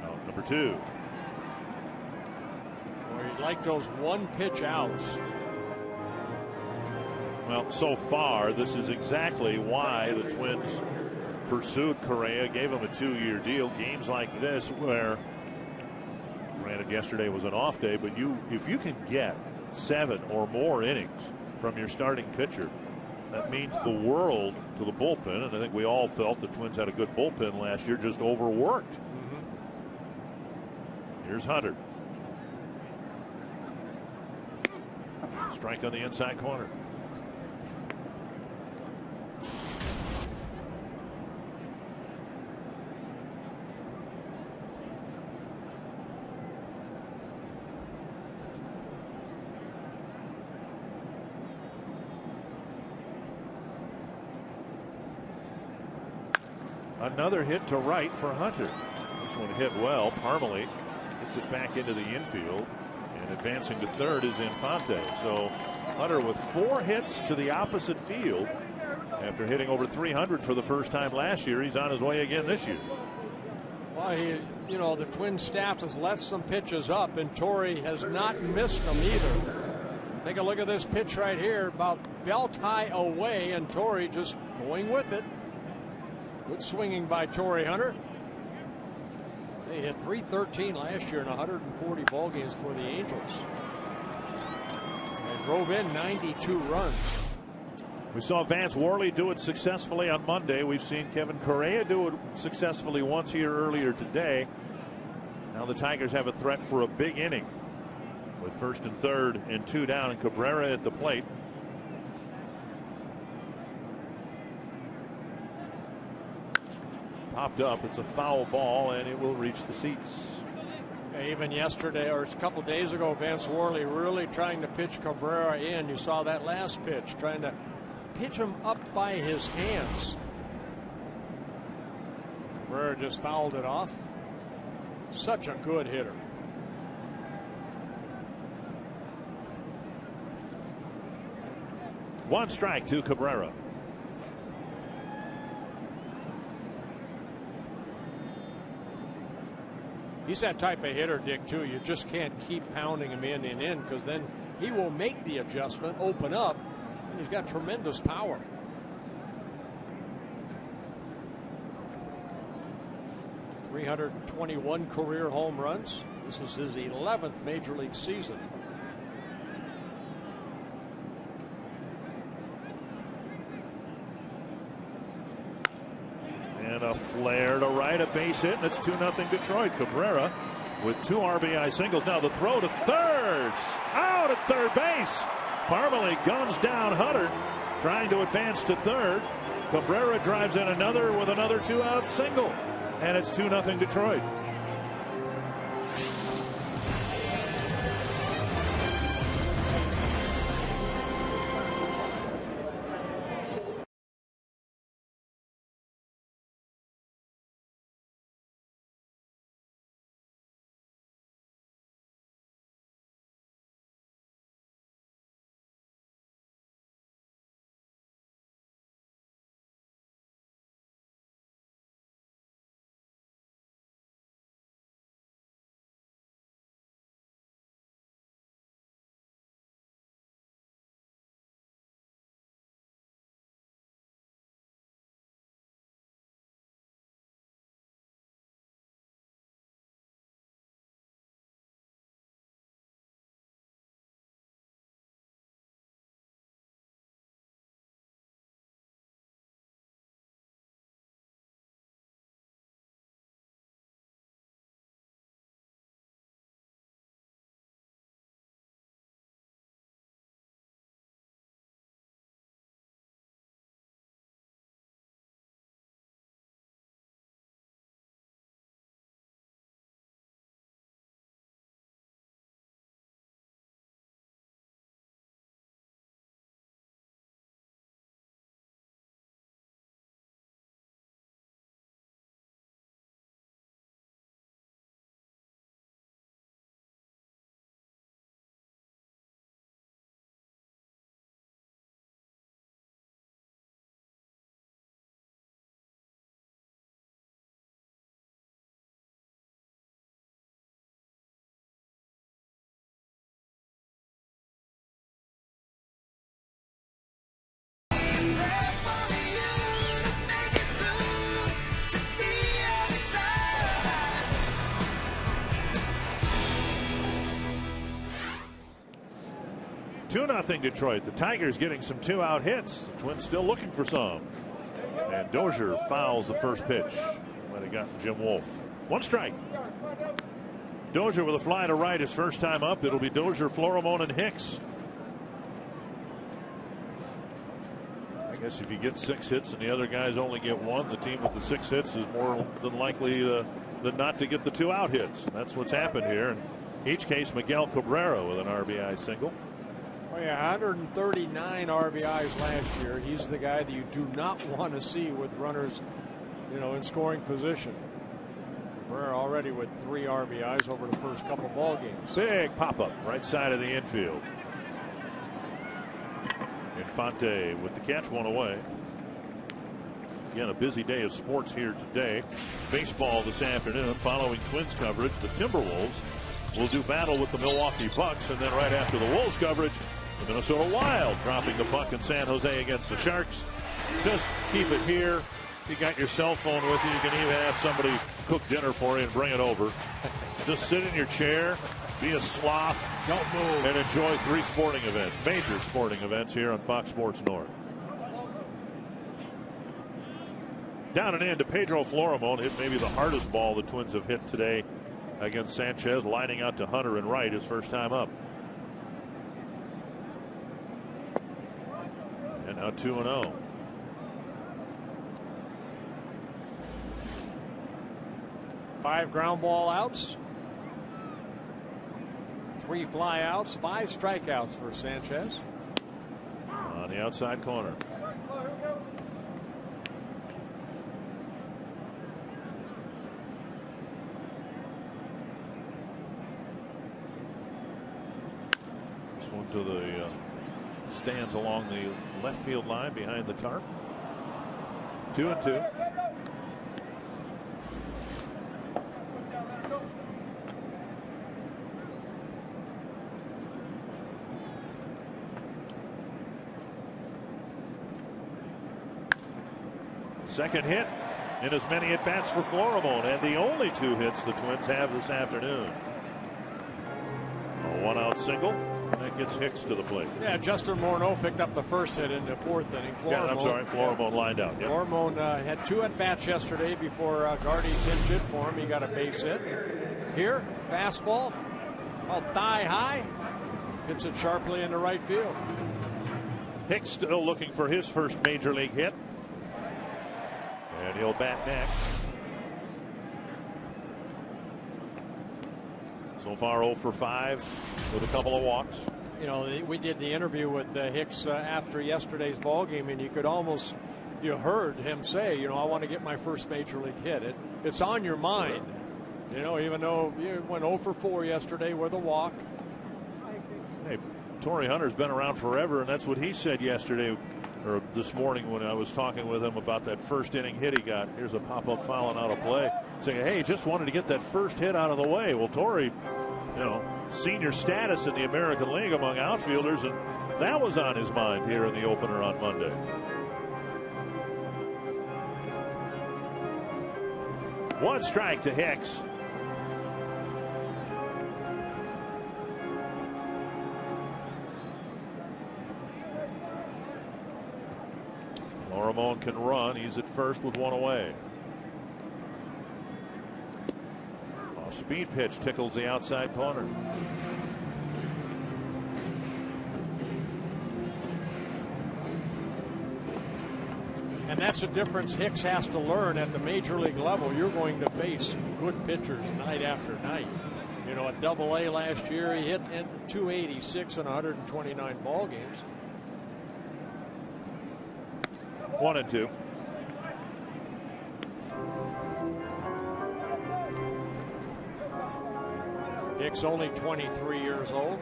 Out number 2. Well, you'd like those one-pitch outs. Well, so far, this is exactly why the Twins pursued Correa, gave him a 2-year deal. Games like this where, granted yesterday was an off day, but if you can get 7 or more innings from your starting pitcher, that means the world to the bullpen. And I think we all felt the Twins had a good bullpen last year, just overworked. Here's Hunter. Strike on the inside corner. Another hit to right for Hunter. This one hit well. Parmalee gets it back into the infield, and advancing to third is Infante. So Hunter with 4 hits to the opposite field after hitting over 300 for the first time last year. He's on his way again this year. Well, the Twin staff has left some pitches up, and Torrey has not missed them either. Take a look at this pitch right here, about belt high away, and Torrey just going with it. Good swinging by Torrey Hunter. They hit .313 last year in 140 ball games for the Angels. They drove in 92 runs. We saw Vance Worley do it successfully on Monday. We've seen Kevin Correa do it successfully once here earlier today. Now the Tigers have a threat for a big inning with first and third and 2 down, and Cabrera at the plate. Popped up. It's a foul ball, and it will reach the seats. Even yesterday, or a couple days ago, Vance Worley really trying to pitch Cabrera in. You saw that last pitch, trying to pitch him up by his hands. Cabrera just fouled it off. Such a good hitter. One strike to Cabrera. He's that type of hitter, Dick, too. You just can't keep pounding him in and in, because then he will make the adjustment, open up, and he's got tremendous power. .321 career home runs. This is his 11th major league season. And a flare to right, a base hit, and it's 2-0 Detroit. Cabrera with 2 RBI singles. Now the throw to third. Out at third base. Parmalee guns down Hunter, trying to advance to third. Cabrera drives in another with another 2-out single. And it's 2-0 Detroit. 2-0 Detroit. The Tigers getting some 2-out hits. The Twins still looking for some. And Dozier fouls the first pitch. Might have gotten Jim Wolf. 1 strike. Dozier with a fly to right his first time up. It'll be Dozier, Florimon, and Hicks. I guess if you get 6 hits and the other guys only get 1, the team with the 6 hits is more than likely than not to get the 2-out hits. And that's what's happened here. In each case, Miguel Cabrera with an RBI single. Oh yeah, 139 RBIs last year. He's the guy that you do not want to see with runners, in scoring position. Cabrera already with 3 RBIs over the first couple ball games. Big pop-up right side of the infield. Infante with the catch, 1 away. Again, a busy day of sports here today. Baseball this afternoon. Following Twins coverage, the Timberwolves will do battle with the Milwaukee Bucks, and then right after the Wolves coverage, the Minnesota Wild dropping the puck in San Jose against the Sharks. Just keep it here. You got your cell phone with you. You can even have somebody cook dinner for you and bring it over. Just sit in your chair, be a sloth, don't move, and enjoy 3 sporting events, major sporting events here on Fox Sports North. Down and in to Pedro Florimon. Hit maybe the hardest ball the Twins have hit today against Sanchez, lining out to Hunter and right his first time up. And now 2-0. Five ground ball outs, 3 fly outs, 5 strikeouts for Sanchez. On the outside corner. This one to the stands along the left field line behind the tarp. 2-2. Second hit in as many at bats for Florimon, and the only 2 hits the Twins have this afternoon. A 1-out single, and that gets Hicks to the plate. Yeah, Justin Morneau picked up the first hit in the 4th inning. Florimon lined out. Yep. Florimon had 2 at bats yesterday before Gardy pinch hit for him. He got a base hit. Here, fastball, thigh high, hits it sharply into right field. Hicks still looking for his first major league hit. And he'll bat next. So far 0 for 5 with a couple of walks. We did the interview with Hicks after yesterday's ball game, and you heard him say, I want to get my first major league hit. It's on your mind, even though you went 0 for 4 yesterday with a walk. Hey, Torrey Hunter's been around forever, and that's what he said yesterday. Or this morning when I was talking with him about that first inning hit he got. Here's a pop-up foul and out of play, saying, hey, just wanted to get that first hit out of the way. Well, Torrey, senior status in the American League among outfielders, and that was on his mind here in the opener on Monday. One strike to Hicks. Florimon can run. He's at first with 1 away. A speed pitch tickles the outside corner. And that's the difference Hicks has to learn at the major league level. You're going to face good pitchers night after night. At Double-A last year, he hit 286 in 129 ball games. 1-2. Hicks only 23 years old.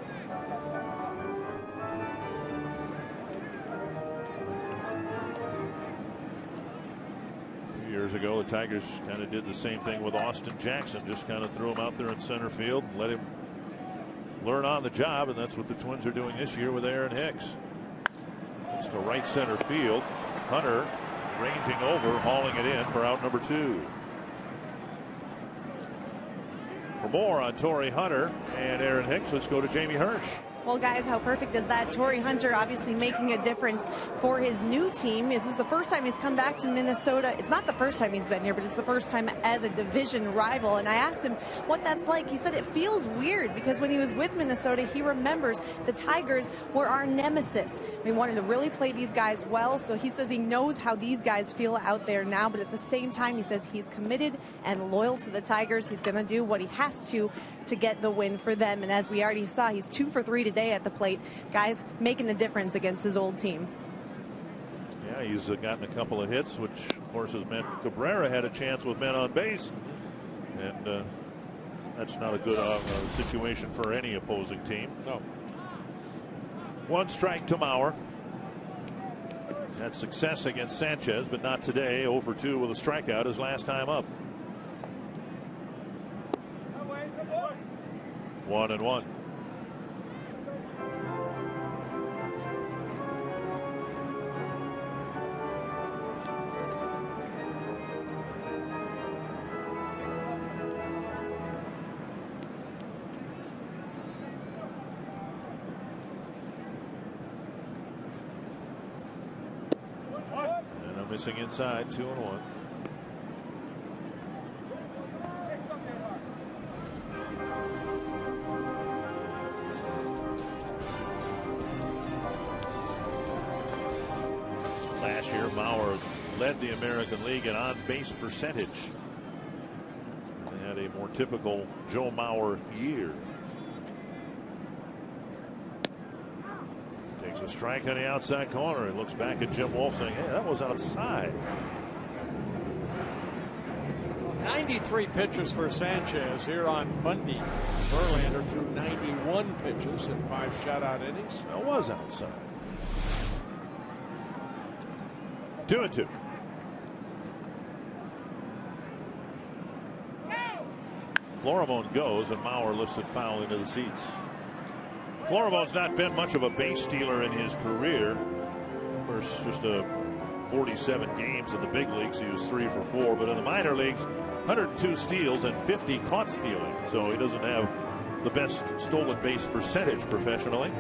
A few years ago, the Tigers kind of did the same thing with Austin Jackson. Just kind of threw him out there in center field and let him learn on the job, and that's what the Twins are doing this year with Aaron Hicks. It's to right center field. Hunter ranging over, hauling it in for out number 2. For more on Torrey Hunter and Aaron Hicks, let's go to Jamie Hirsch. Well, guys, how perfect is that? Torrey Hunter obviously making a difference for his new team. This is the first time he's come back to Minnesota. It's not the first time he's been here, but it's the first time as a division rival. And I asked him what that's like. He said it feels weird because when he was with Minnesota, he remembers the Tigers were our nemesis. We wanted to really play these guys well, so he says he knows how these guys feel out there now, but at the same time, he says he's committed and loyal to the Tigers. He's going to do what he has to get the win for them. And as we already saw, he's 2 for 3 today at the plate. Guys making the difference against his old team. Yeah, he's gotten a couple of hits, which of course has meant Cabrera had a chance with men on base. And that's not a good situation for any opposing team. No. 1 strike to Mauer. Had success against Sanchez, but not today. 0 for 2 with a strikeout his last time up. 1-1. And I'm missing inside. 2-1. Last year, Mauer led the American League in on-base percentage. They had a more typical Joe Mauer year. Takes a strike on the outside corner and looks back at Jim Wolf saying, hey, that was outside. 93 pitches for Sanchez here on Monday. Verlander threw 91 pitches in 5 shutout innings. That was outside. 2-2. Florimon goes and Mauer lifts it foul into the seats. Florimon's not been much of a base stealer in his career. First, just 47 games in the big leagues. He was 3 for 4, but in the minor leagues, 102 steals and 50 caught stealing. So he doesn't have the best stolen base percentage professionally.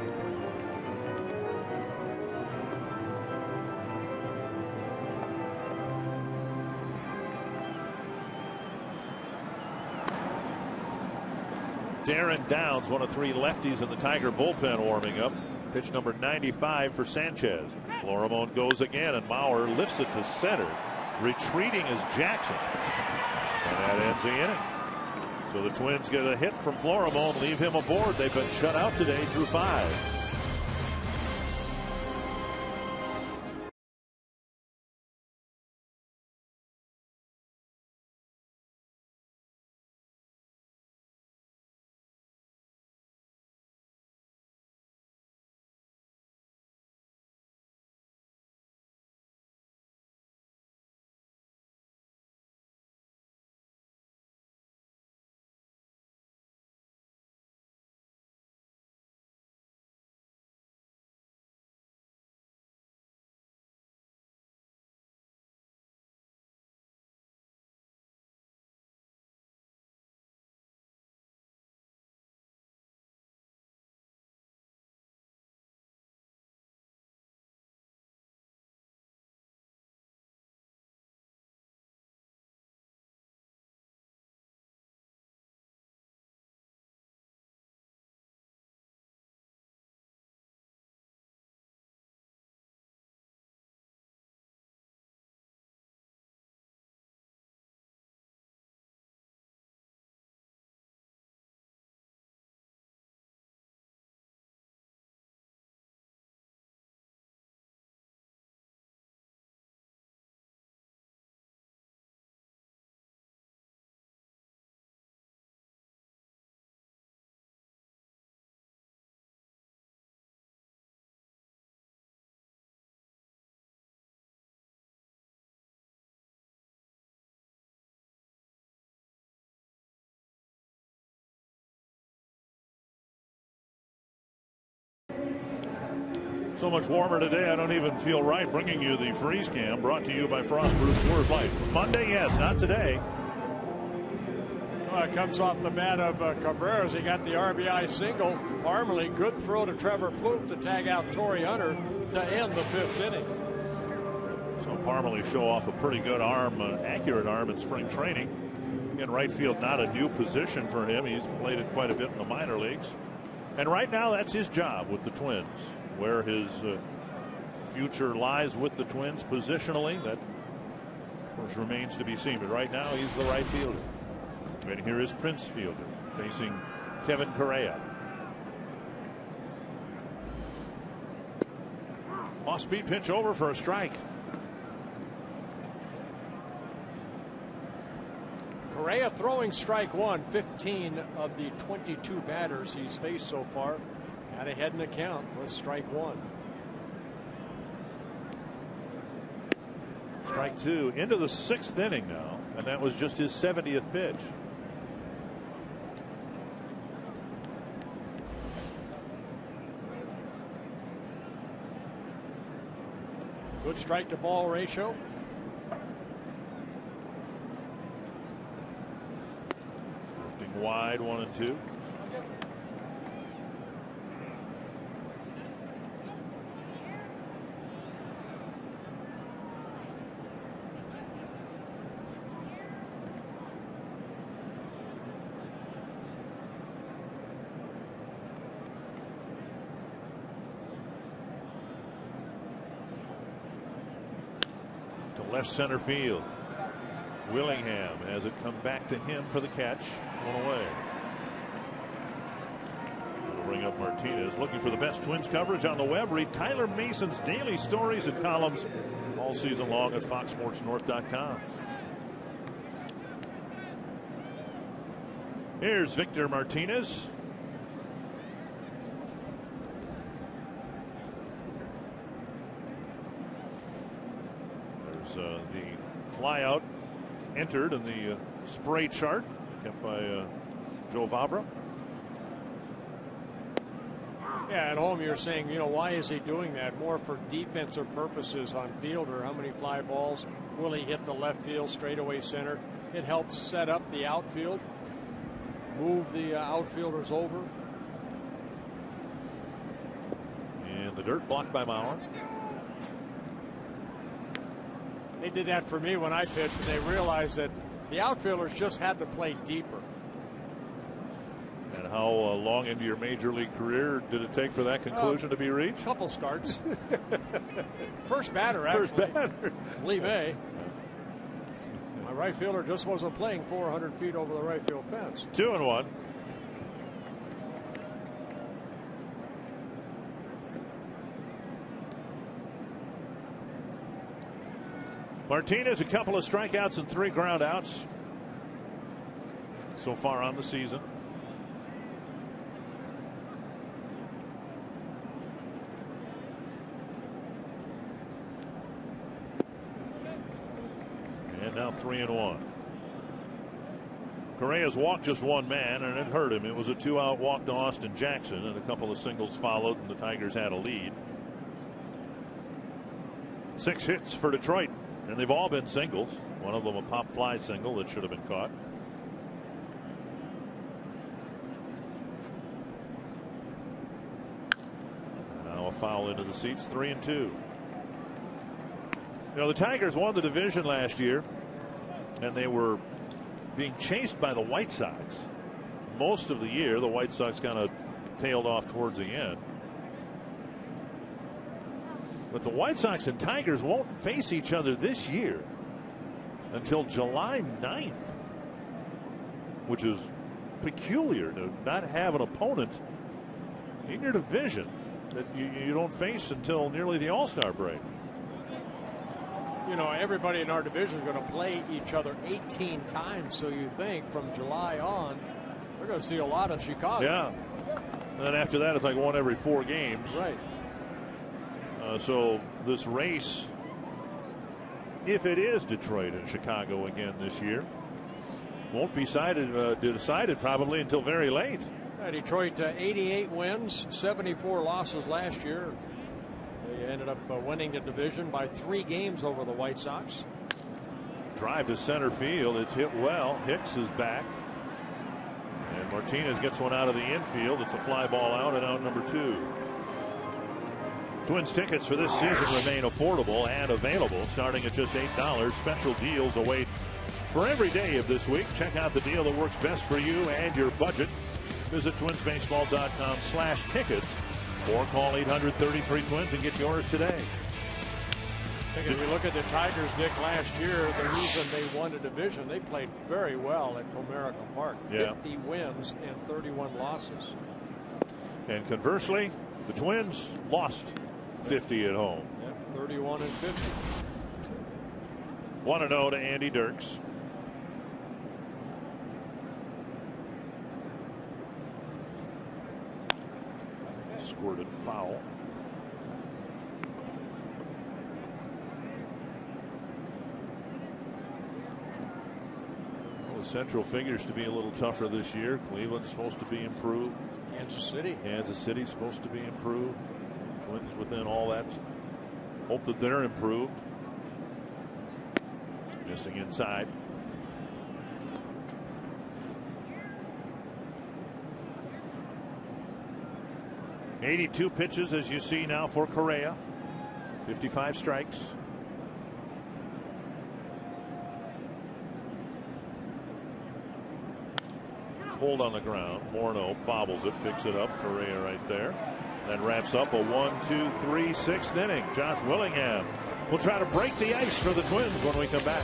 Darren Downs, one of 3 lefties in the Tiger bullpen warming up. Pitch number 95 for Sanchez. Florimon goes again, and Mauer lifts it to center. Retreating is Jackson. And that ends the inning. So the Twins get a hit from Florimon, leave him aboard. They've been shut out today through 5. So much warmer today, I don't even feel right bringing you the freeze cam, brought to you by Frostproof Coors Light. Monday, yes, not today. Comes off the bat of Cabrera. He got the RBI single. Parmalee, good throw to Trevor Plouffe to tag out Torrey Hunter to end the 5th inning. So Parmalee show off a pretty good arm, accurate arm in spring training. In right field, not a new position for him. He's played it quite a bit in the minor leagues. And right now, that's his job with the Twins. Where his future lies with the Twins positionally, that, of course, remains to be seen. But right now, he's the right fielder. And here is Prince Fielder facing Kevin Correa. Off-speed pitch over for a strike. Correa throwing strike one. 15 of the 22 batters he's faced so far got ahead in the count with strike one. Strike two into the 6th inning now, and that was just his 70th pitch. Good strike to ball ratio. Drifting wide, 1-2. Left center field. Willingham has it come back to him for the catch. One away. We'll bring up Martinez. Looking for the best Twins coverage on the web. Read Tyler Mason's daily stories and columns all season long at foxsportsnorth.com. Here's Victor Martinez. The flyout entered in the spray chart kept by Joe Vavra. Yeah, at home you're saying, you know, why is he doing that? More for defensive purposes on fielder. How many fly balls will he hit the left field straightaway center? It helps set up the outfield, move the outfielders over. And the dirt blocked by Mauer. They did that for me when I pitched, and they realized that the outfielders just had to play deeper. And how long into your major league career did it take for that conclusion to be reached? Couple starts. First batter, actually. First batter. Leve. My right fielder just wasn't playing 400 feet over the right field fence. 2-1. Martinez, a couple of strikeouts and 3 ground outs so far on the season. And now 3-1. Correa's walked just one man, and it hurt him. It was a 2-out walk to Austin Jackson, and a couple of singles followed, and the Tigers had a lead. 6 hits for Detroit. And they've all been singles. One of them a pop fly single that should have been caught. Now a foul into the seats. 3-2. You know, the Tigers won the division last year, and they were being chased by the White Sox most of the year. The White Sox kind of tailed off towards the end. But the White Sox and Tigers won't face each other this year until July 9th, which is peculiar to not have an opponent in your division that you don't face until nearly the All-Star break. You know, everybody in our division is going to play each other 18 times, so you think from July on, we're going to see a lot of Chicago. Yeah. And then after that, it's like 1 every 4 games. Right. So this race, if it is Detroit and Chicago again this year, won't be decided probably until very late. Detroit 88 wins, 74 losses last year. They ended up winning the division by 3 games over the White Sox. Drive to center field. It's hit well. Hicks is back. Martinez gets one out of the infield. It's a fly ball out, and out number 2. Twins tickets for this season remain affordable and available starting at just $8. Special deals await for every day of this week. Check out the deal that works best for you and your budget. Visit twinsbaseball.com/tickets or call 800-33-TWINS and get yours today. I think if you look at the Tigers, Dick, last year, the reason they won the division, they played very well at Comerica Park. Yeah. 50 wins and 31 losses. And conversely, the Twins lost 50 at home. Yep, 31 and 50. 1-0 to Andy Dirks. Squirted foul. Well, the Central figures to be a little tougher this year. Cleveland's supposed to be improved. Kansas City's supposed to be improved. Twins within all that. Hope that they're improved. Missing inside. .82 pitches as you see now for Correa. 55 strikes. Pulled on the ground. Morneau bobbles it, picks it up. Correa right there. That wraps up a 1-2-3 6th inning. Josh Willingham will try to break the ice for the Twins when we come back.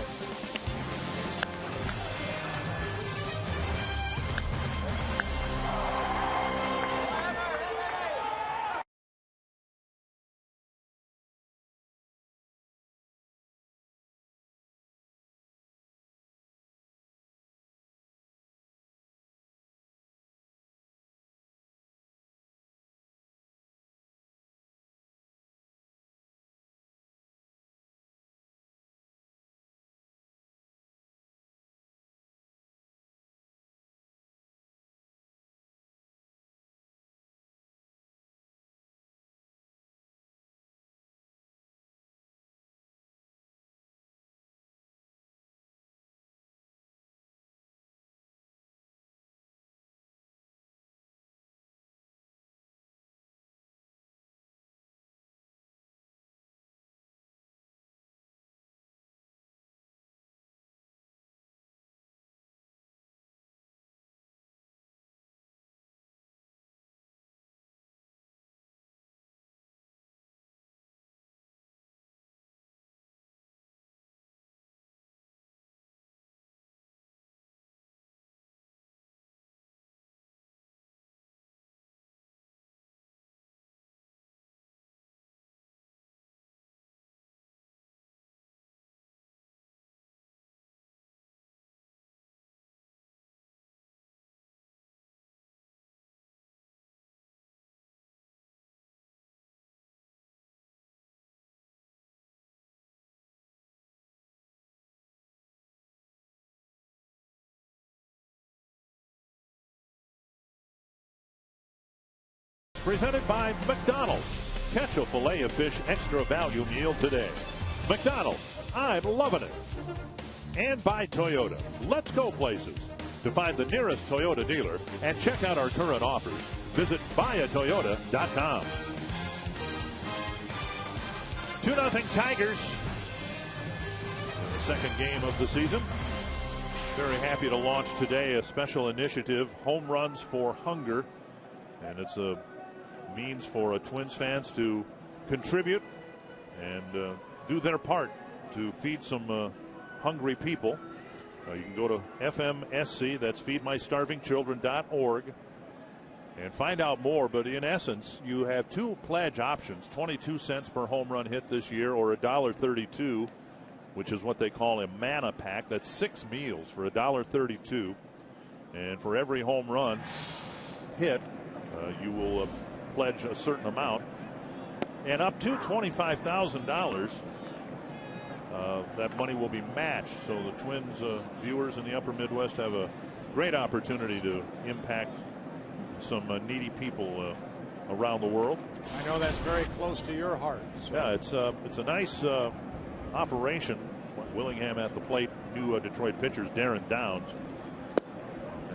Presented by McDonald's. Catch a filet of fish extra value meal today. McDonald's, I'm loving it. And by Toyota. Let's go places. To find the nearest Toyota dealer and check out our current offers, visit buyatoyota.com. 2-0 Tigers. In the second game of the season. Very happy to launch today a special initiative, Home Runs for Hunger. And it's a means for Twins fans to contribute and do their part to feed some hungry people. You can go to FMSC, that's feedmystarvingchildren.org, and find out more. But in essence, you have two pledge options, 22 cents per home run hit this year or $1.32, which is what they call a manna pack. That's 6 meals for $1.32. And for every home run hit, you will pledge a certain amount, and up to $25,000. That money will be matched. So the Twins viewers in the upper Midwest have a great opportunity to impact some needy people around the world. I know that's very close to your heart. So. Yeah, it's a nice operation. Willingham at the plate, new Detroit pitchers Darren Downs.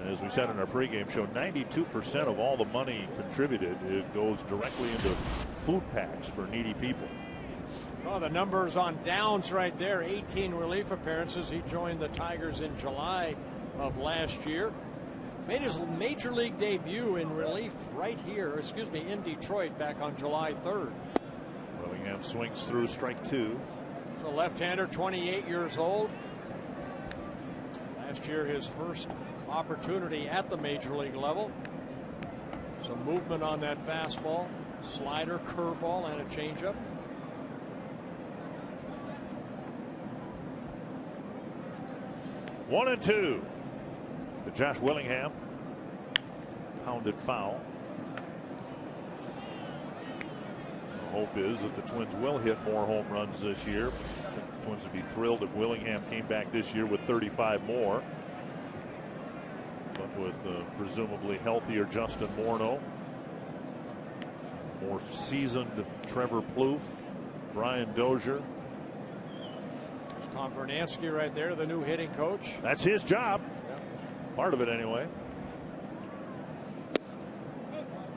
And as we said in our pregame show, 92% of all the money contributed, it goes directly into food packs for needy people. Oh, the numbers on Downs right there, 18 relief appearances. He joined the Tigers in July of last year. Made his major league debut in relief right here, in Detroit back on July 3rd. Willingham swings through, strike 2. He's a left-hander, 28 years old. Last year, his first opportunity at the major league level. Some movement on that fastball, slider, curveball, and a changeup. One and two to Josh Willingham. Pounded foul. The hope is that the Twins will hit more home runs this year. I think the Twins would be thrilled if Willingham came back this year with 35 more. But with presumably healthier Justin Morneau, more seasoned Trevor Plouffe, Brian Dozier. Tom Bernansky right there, the new hitting coach. That's his job. Yep. Part of it anyway.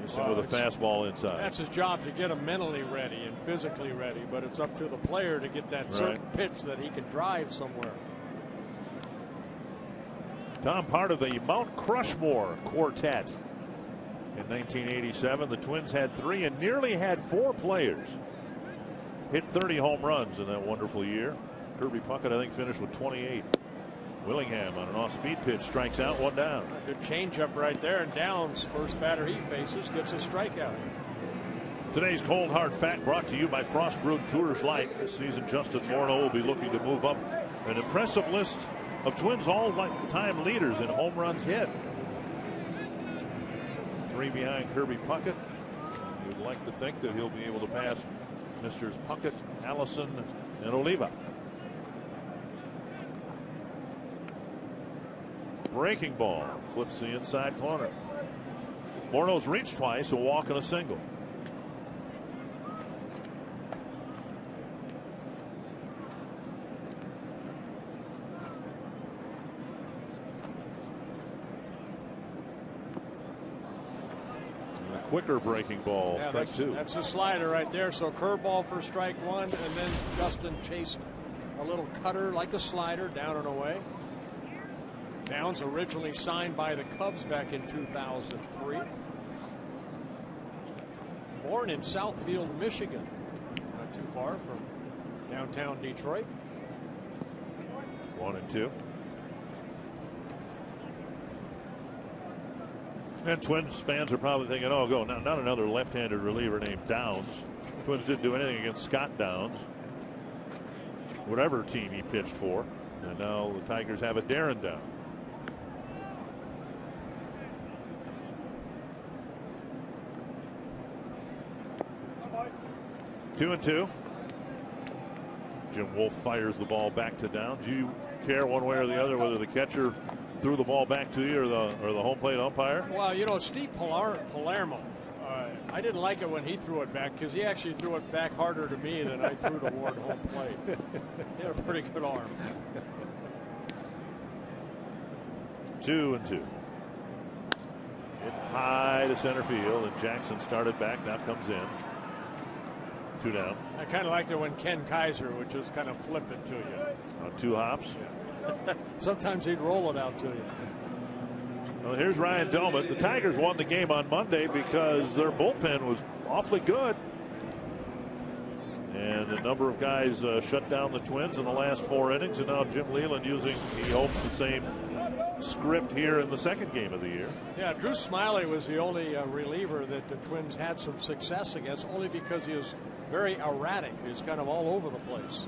Missing with a fastball inside. That's his job, to get him mentally ready and physically ready, but it's up to the player to get that certain pitch that he can drive somewhere. Tom, part of the Mount Crushmore quartet. In 1987, the Twins had 3 and nearly had 4 players hit 30 home runs in that wonderful year. Kirby Puckett, I think, finished with 28. Willingham on an off-speed pitch strikes out, 1 down. A good changeup right there, and Downs, first batter he faces, gets a strikeout. Today's Cold Hard Fact brought to you by Frost Brewed Coors Light. This season, Justin Morneau will be looking to move up an impressive list of Twins all-time leaders in home runs hit. 3 behind Kirby Puckett. You'd like to think that he'll be able to pass Misters Puckett, Allison, and Oliva. Breaking ball clips the inside corner. Morneau's reached twice, a walk and a single. And a quicker breaking ball, strike 2. That's a slider right there. So curveball for strike 1, and then Justin chased a little cutter like a slider down and away. Downs originally signed by the Cubs back in 2003. Born in Southfield, Michigan, not too far from downtown Detroit. 1 and 2. And Twins fans are probably thinking, oh, not another left-handed reliever named Downs. Twins didn't do anything against Scott Downs, whatever team he pitched for. And now the Tigers have a Darren Downs. 2 and 2. Jim Wolf fires the ball back to Downs. Do you care one way or the other whether the catcher threw the ball back to you or the home plate umpire? Well, you know, Steve Palermo, I didn't like it when he threw it back because he actually threw it back harder to me than I threw toward home plate. He had a pretty good arm. 2 and 2. Hit high to center field, and Jackson started back, now comes in. 2 down. I kind of liked it when Ken Kaiser would just kind of flip it to you. On 2 hops. Yeah. Sometimes he'd roll it out to you. Well, here's Ryan Delmott. The Tigers won the game on Monday because their bullpen was awfully good. And a number of guys shut down the Twins in the last 4 innings. And now Jim Leyland using, he hopes, the same script here in the second game of the year. Yeah, Drew Smiley was the only reliever that the Twins had some success against, only because he was very erratic. He's kind of all over the place.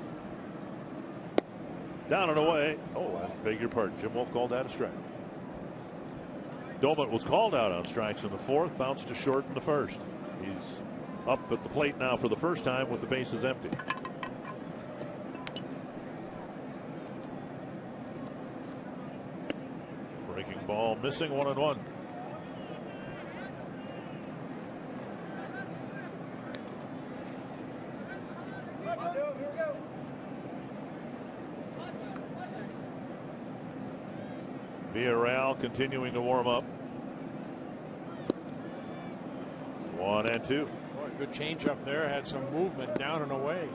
Down and away. Oh, I beg your pardon. Jim Wolf called that a strike. Dolman was called out on strikes in the 4th, bounced to short in the 1st. He's up at the plate now for the first time with the bases empty. Breaking ball missing, 1-1. Villarreal continuing to warm up. 1-2. Boy, good change up there. Had some movement down and away.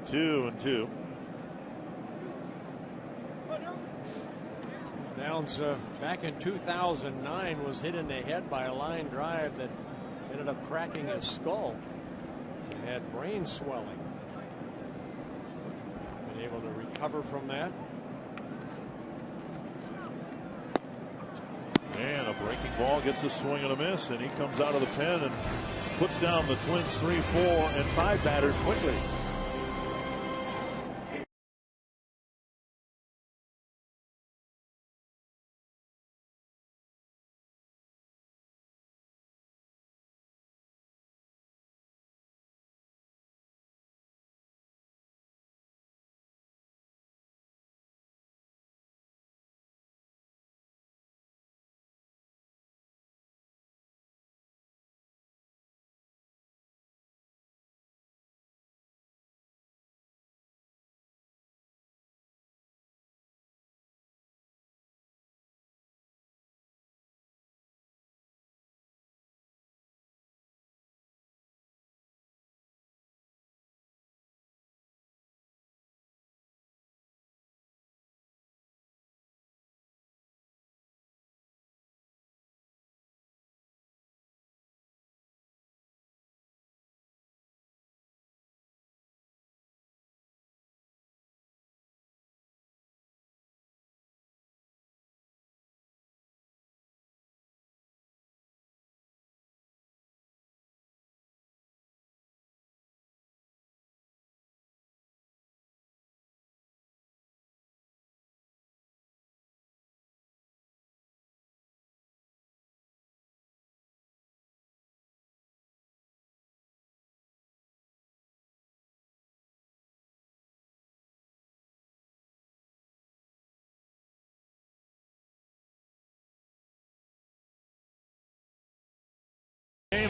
Two and two. Downs back in 2009 was hit in the head by a line drive that ended up cracking his skull. He had brain swelling. Been able to recover from that. And a breaking ball gets a swing and a miss, and he comes out of the pen and puts down the Twins 3, 4, and 5 batters quickly.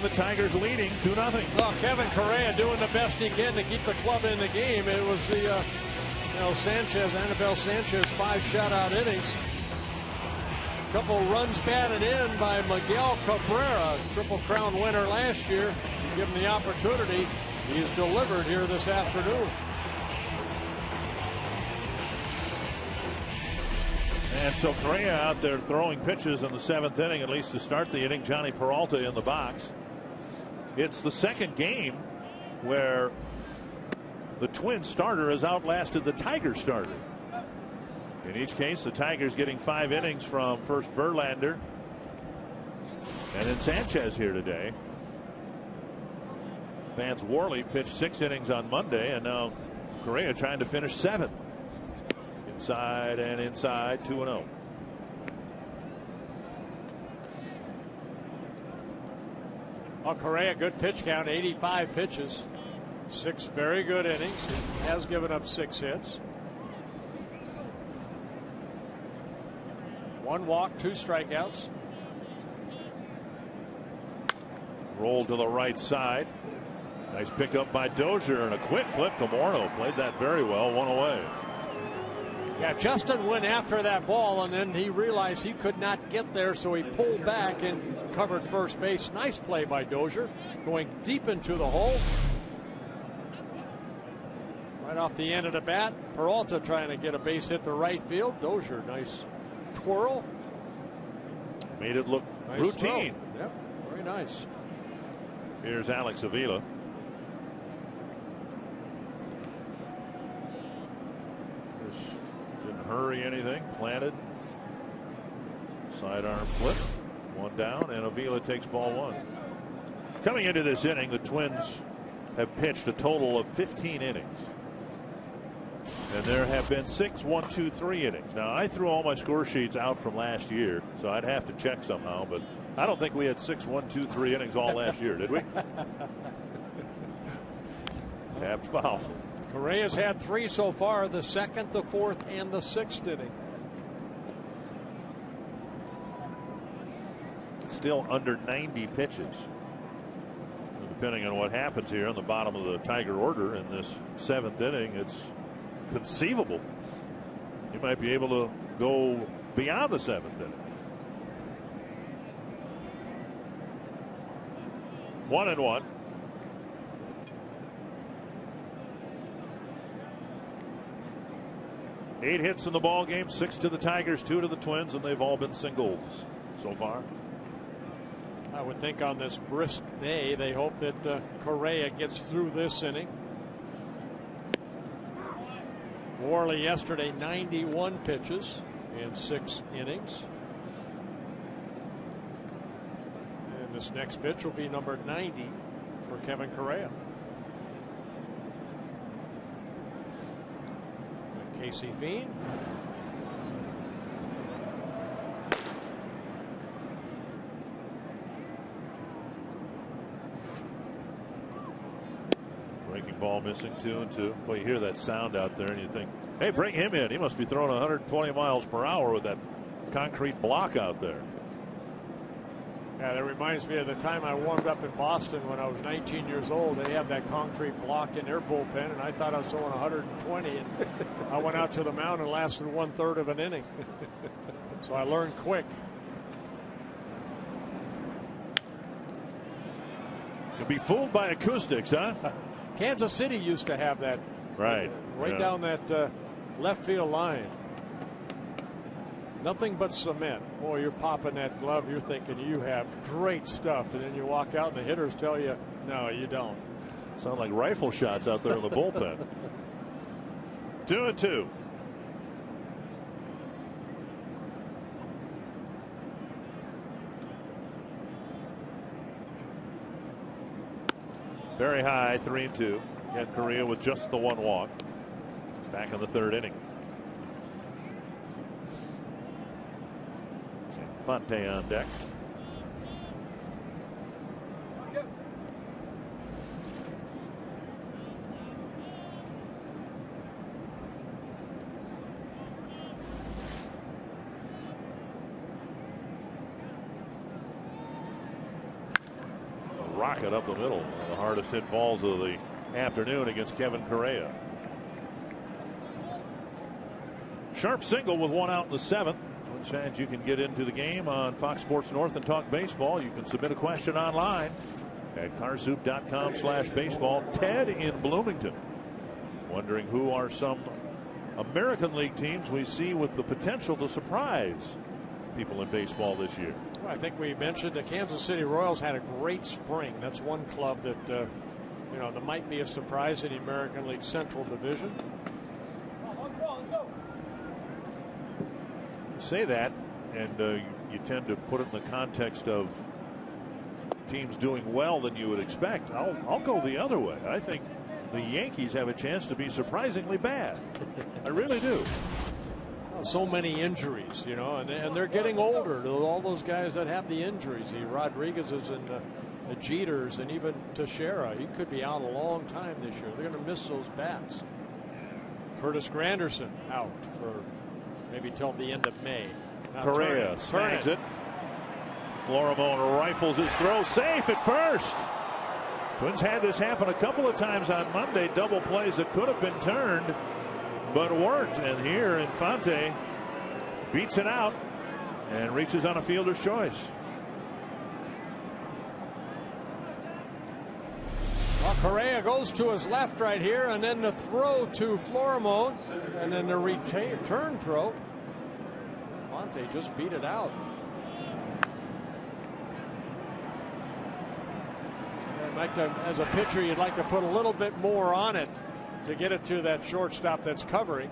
The Tigers leading 2-0. Well, Kevin Correa doing the best he can to keep the club in the game. It was the Anibal Sanchez 5 shutout innings. A couple runs batted in by Miguel Cabrera, Triple Crown winner last year. You give him the opportunity, he's delivered here this afternoon. And so Correa out there throwing pitches in the 7th inning, at least to start the inning. Johnny Peralta in the box. It's the second game where the Twins starter has outlasted the Tigers starter. In each case, the Tigers getting 5 innings from first Verlander and then Sanchez here today. Vance Worley pitched 6 innings on Monday, and now Correa trying to finish 7. Inside and inside, 2-0. Well, Correa, good pitch count, 85 pitches, 6 very good innings. He has given up 6 hits. 1 walk, 2 strikeouts. Rolled to the right side. Nice pickup by Dozier and a quick flip to Morneau. Played that very well, 1 away. Yeah, Justin went after that ball, and then he realized he could not get there, so he pulled back and covered first base. Nice play by Dozier, going deep into the hole. Right off the end of the bat, Peralta trying to get a base hit to right field. Dozier, nice twirl. Made it look nice routine. Throw. Yep, very nice. Here's Alex Avila. Didn't hurry anything. Planted. Sidearm flip. 1 down, and Avila takes ball 1. Coming into this inning, the Twins have pitched a total of 15 innings. And there have been 6 1-2-3 innings. Now, I threw all my score sheets out from last year, so I'd have to check somehow, but I don't think we had 6 1-2-3 innings all last year, did we? Tapped foul. Correa's had 3 so far, the 2nd, the 4th, and the 6th inning. still under 90 pitches. So depending on what happens here on the bottom of the Tiger order in this 7th inning, it's conceivable he might be able to go beyond the 7th inning. 1-1. Eight hits in the ball game, 6 to the Tigers, 2 to the Twins, and they've all been singles so far. I would think on this brisk day, they hope that Correa gets through this inning. Worley yesterday, 91 pitches in 6 innings. And this next pitch will be number 90 for Kevin Correa. Casey Fiend. Breaking ball missing, 2-2. Well, you hear that sound out there and you think, hey, bring him in. He must be throwing 120 miles per hour with that concrete block out there. Yeah, that reminds me of the time I warmed up in Boston when I was 19 years old. They had that concrete block in their bullpen, and I thought I was throwing 120. And I went out to the mound and lasted 1/3 of an inning. So I learned quick. Could be fooled by acoustics, huh? Kansas City used to have that. Right. Right down that left field line. Nothing but cement. Boy, you're popping that glove. You're thinking you have great stuff. And then you walk out and the hitters tell you, no, you don't. Sound like rifle shots out there in the bullpen. 2-2. Very high, 3-2. Ken Correa with just the 1 walk. Back in the 3rd inning. Fonte on deck. A rocket up the middle. One of the hardest hit balls of the afternoon against Kevin Correa. Sharp single with 1 out in the 7th. Fans, you can get into the game on Fox Sports North and talk baseball. You can submit a question online at carsoup.com/baseball. Ted in Bloomington wondering who are some American League teams we see with the potential to surprise people in baseball this year. Well, I think we mentioned the Kansas City Royals had a great spring. That's one club that you know, there might be a surprise in the American League Central Division. Say that, and you tend to put it in the context of teams doing well than you would expect. I'll go the other way. I think the Yankees have a chance to be surprisingly bad. I really do. So many injuries, you know, and they're getting older. All those guys that have the injuries, the Rodriguez's and the Jeters, and even Teixeira, he could be out a long time this year. They're going to miss those bats. Curtis Granderson out for maybe till the end of May. Now Correa snags it. Florimon rifles his throw, safe at first. Twins had this happen a couple of times on Monday. Double plays that could have been turned, but weren't. And here Infante beats it out and reaches on a fielder's choice. Well, Correa goes to his left right here, and then the throw to Florimon, and then the return throw. Infante just beat it out. And like to, as a pitcher, you'd like to put a little bit more on it to get it to that shortstop that's covering.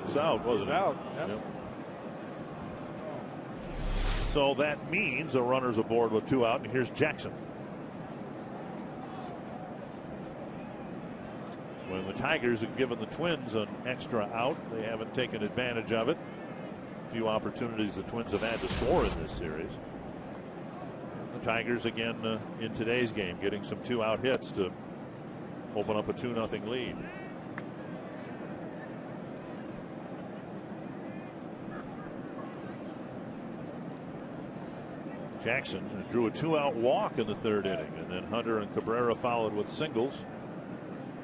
It's out, wasn't it? It's out. Yep. Yep. So that means a runner's aboard with 2 out, and here's Jackson. When the Tigers have given the Twins an extra out, they haven't taken advantage of it. A few opportunities the Twins have had to score in this series. The Tigers again in today's game getting some 2-out hits to open up a 2-0 lead. Jackson drew a 2-out walk in the third inning, and then Hunter and Cabrera followed with singles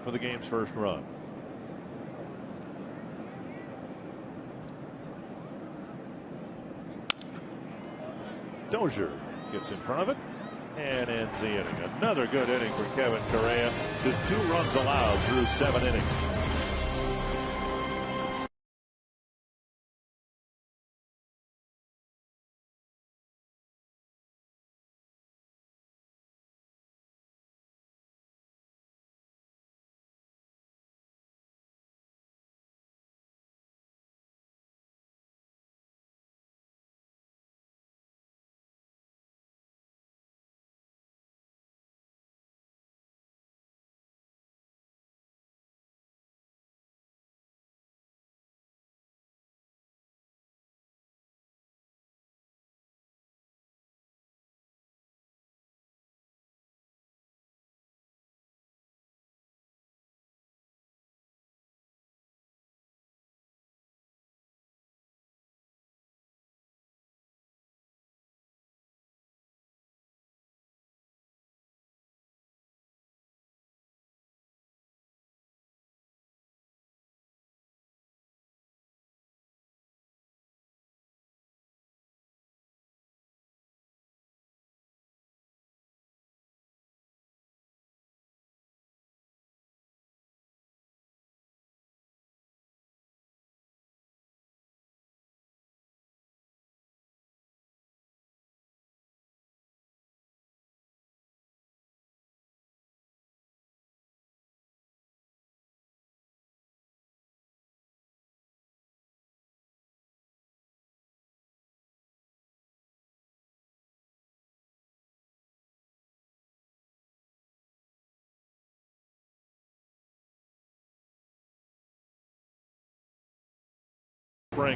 for the game's first run. Dozier gets in front of it and ends the inning. Another good inning for Kevin Correa. Just 2 runs allowed through 7 innings.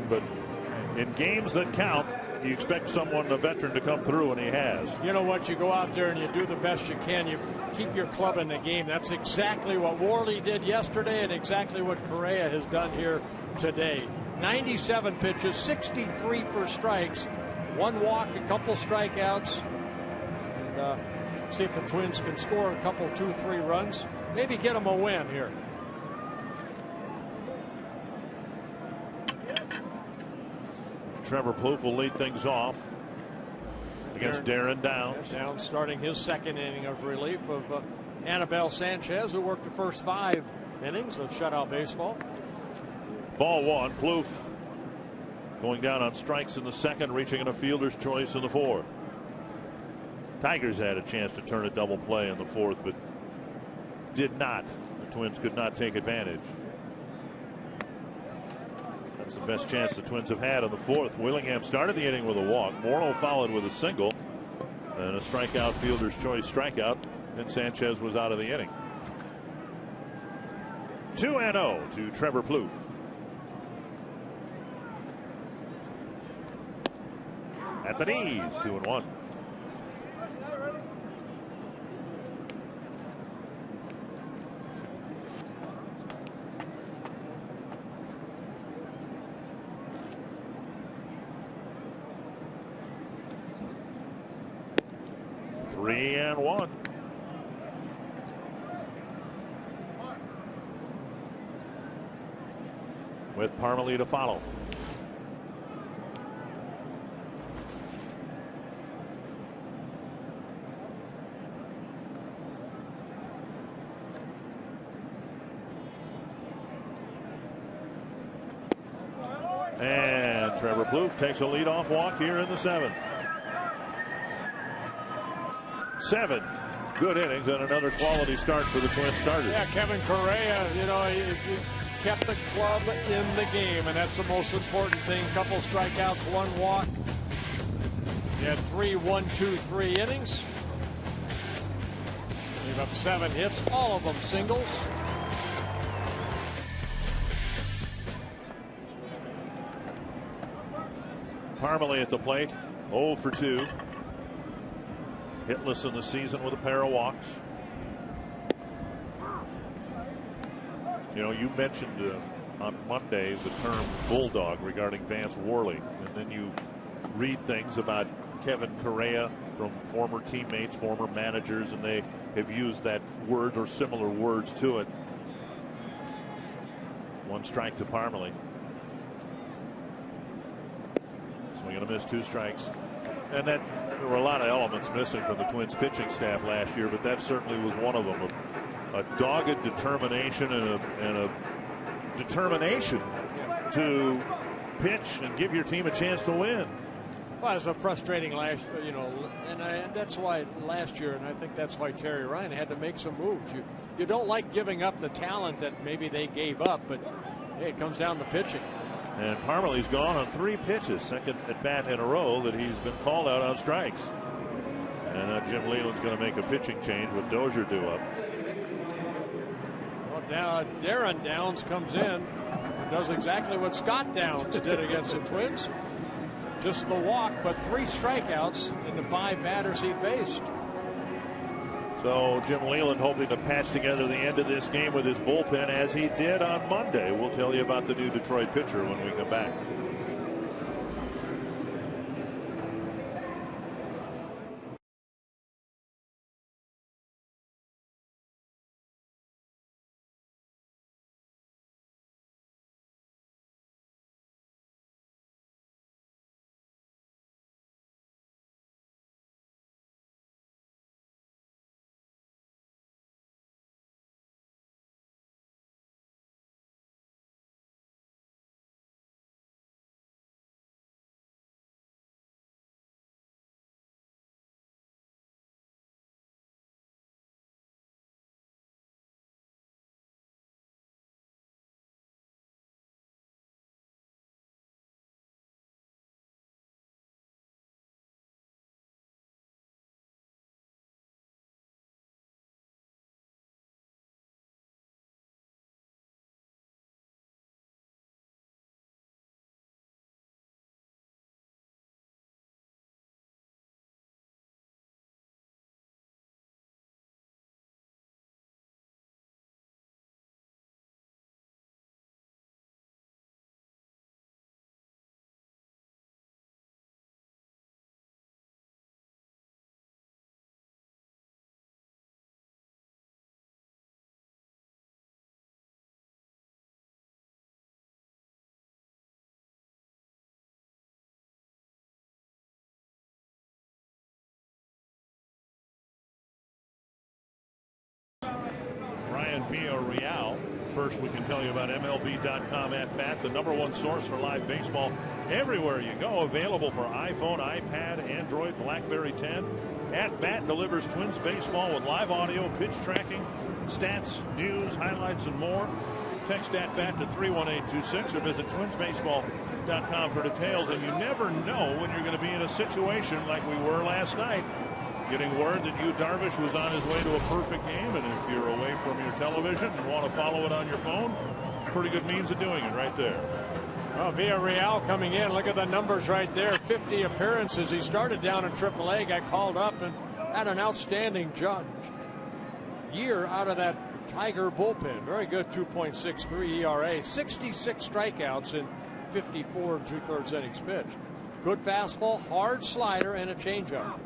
But in games that count, you expect someone, a veteran, to come through, and he has. You know what? You go out there and you do the best you can. You keep your club in the game. That's exactly what Worley did yesterday and exactly what Correa has done here today. 97 pitches, 63 for strikes, 1 walk, a couple strikeouts. And, see if the Twins can score a couple, 2-3 runs. Maybe get them a win here. Trevor Plouffe will lead things off against Darren Downs. Downs starting his second inning of relief of Anibal Sanchez, who worked the first 5 innings of shutout baseball. Ball 1. Plouffe going down on strikes in the second, reaching in a fielder's choice in the fourth. Tigers had a chance to turn a double play in the fourth, but did not. The Twins could not take advantage. That's the best chance the Twins have had in the fourth. Willingham started the inning with a walk. Morrow followed with a single and a strikeout, fielder's choice strikeout, and Sanchez was out of the inning. 2-0 to Trevor Plouffe. At the knees, 2-1. Three and 1. With Parmalee to follow. And Trevor Plouffe takes a leadoff walk here in the 7th. 7 good innings and another quality start for the Twins starters. Yeah, Kevin Correa, you know, he kept the club in the game, and that's the most important thing. Couple strikeouts, 1 walk. He had 3 1-2-3 innings. Gave up 7 hits, all of them singles. Parmalee at the plate, 0 for 2. Hitless in the season with a pair of walks. You know, you mentioned on Monday the term bulldog regarding Vance Worley, and then you read things about Kevin Correa from former teammates, former managers, and they have used that word or similar words to it. 1 strike to Parmalee. Swing and a miss, 2 strikes. And that there were a lot of elements missing from the Twins pitching staff last year, but that certainly was one of them. A dogged determination and a determination to pitch and give your team a chance to win. Well, it's a frustrating and that's why last year, and I think that's why Terry Ryan had to make some moves. You don't like giving up the talent that maybe they gave up, but hey, it comes down to pitching. And Parmalee's gone on 3 pitches, second at bat in a row that he's been called out on strikes. And Jim Leyland's going to make a pitching change with Dozier due up. Well, now Darren Downs comes in and does exactly what Scott Downs did against the Twins. Just the walk, but 3 strikeouts in the 5 batters he faced. So Jim Leyland hoping to patch together the end of this game with his bullpen as he did on Monday. We'll tell you about the new Detroit pitcher when we come back. Ryan Villarreal. First, we can tell you about MLB.com at bat, the #1 source for live baseball everywhere you go. Available for iPhone, iPad, Android, BlackBerry 10. At Bat delivers Twins baseball with live audio, pitch tracking, stats, news, highlights, and more. Text at Bat to 31826 or visit twinsbaseball.com for details. And you never know when you're going to be in a situation like we were last night. Getting word that Yu Darvish was on his way to a perfect game, and if you're away from your television and want to follow it on your phone, pretty good means of doing it right there. Well, Villarreal coming in. Look at the numbers right there. 50 appearances. He started down in AAA, got called up, and had an outstanding year out of that Tiger bullpen. Very good, 2.63 ERA. 66 strikeouts in 54 2/3 innings pitched. Good fastball, hard slider, and a changeup.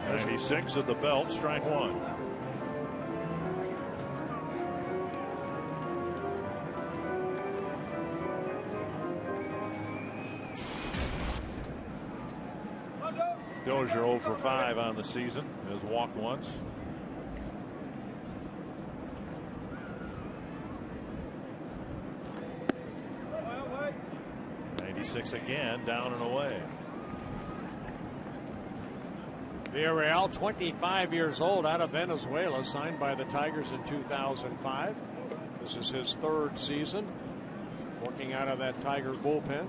96 at the belt, strike 1. Dozier 0 for 5 on the season. Has walked once. Again, down and away. Villarreal, 25 years old, out of Venezuela, signed by the Tigers in 2005. This is his 3rd season working out of that Tiger bullpen.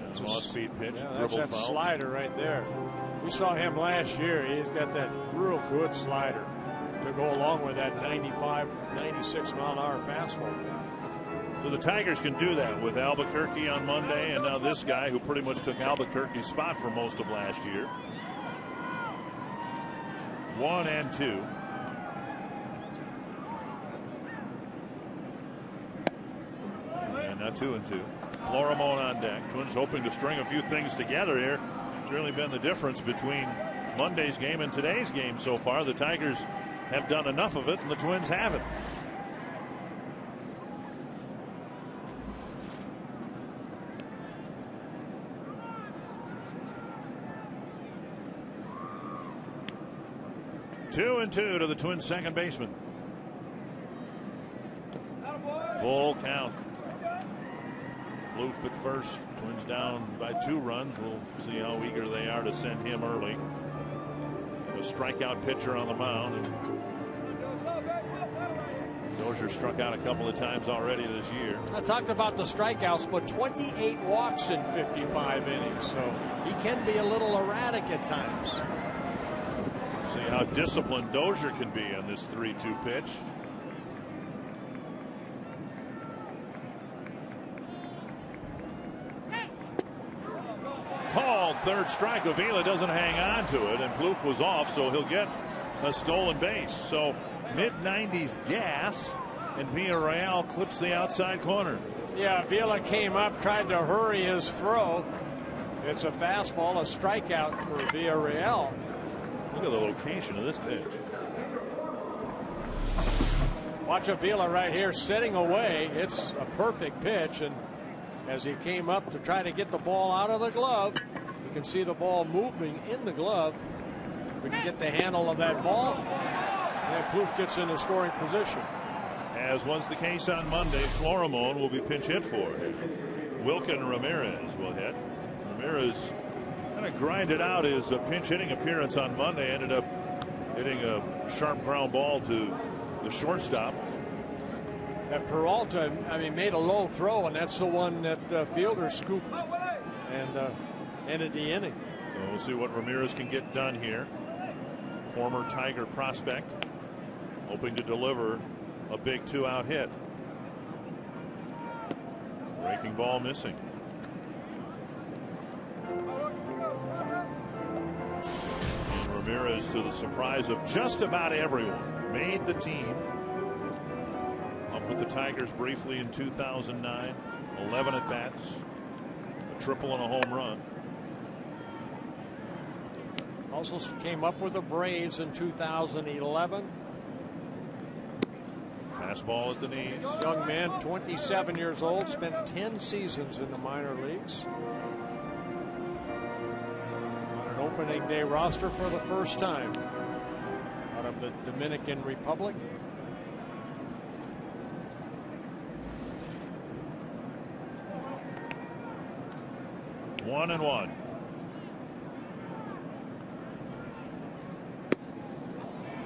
That's an off-speed pitch. Yeah, that's that foul. Slider right there. We saw him last year. He's got that real good slider to go along with that 95, 96 mile-an-hour fastball. So the Tigers can do that with Albuquerque on Monday, and now this guy who pretty much took Albuquerque's spot for most of last year. 1 and 2. 2-2. Florimone on deck. Twins hoping to string a few things together here. It's really been the difference between Monday's game and today's game so far. The Tigers have done enough of it, and the Twins haven't. Two and two to the Twins' second baseman. Full count. Plouffe at first. Twins down by 2 runs. We'll see how eager they are to send him early. A strikeout pitcher on the mound. And Dozier struck out a couple of times already this year. I talked about the strikeouts, but 28 walks in 55 innings, so he can be a little erratic at times. See how disciplined Dozier can be on this 3-2 pitch. Called third strike. Avila doesn't hang on to it, and Plouffe was off, so he'll get a stolen base. So mid-90s gas, and Villarreal clips the outside corner. Yeah, Avila came up, tried to hurry his throw. It's a fastball, a strikeout for Villarreal. Look at the location of this pitch. Watch Avila right here sitting away. It's a perfect pitch, and as he came up to try to get the ball out of the glove, you can see the ball moving in the glove. We can get the handle of that ball, and Plouffe gets in a scoring position. As was the case on Monday, Florimone will be pinch hit for. Wilkin Ramirez will hit. Ramirez kind of grinded out his pinch hitting appearance on Monday. Ended up hitting a sharp ground ball to the shortstop. That Peralta, made a low throw, and that's the one that fielder scooped and ended the inning. So we'll see what Ramirez can get done here. Former Tiger prospect, hoping to deliver a big 2-out hit. Breaking ball missing. And Ramirez, to the surprise of just about everyone, made the team. Up with the Tigers briefly in 2009. 11 at bats, a triple and a home run. Also came up with the Braves in 2011. Fastball at the knees. Young man, 27 years old, spent 10 seasons in the minor leagues. On an opening day roster for the first time out of the Dominican Republic. One and one.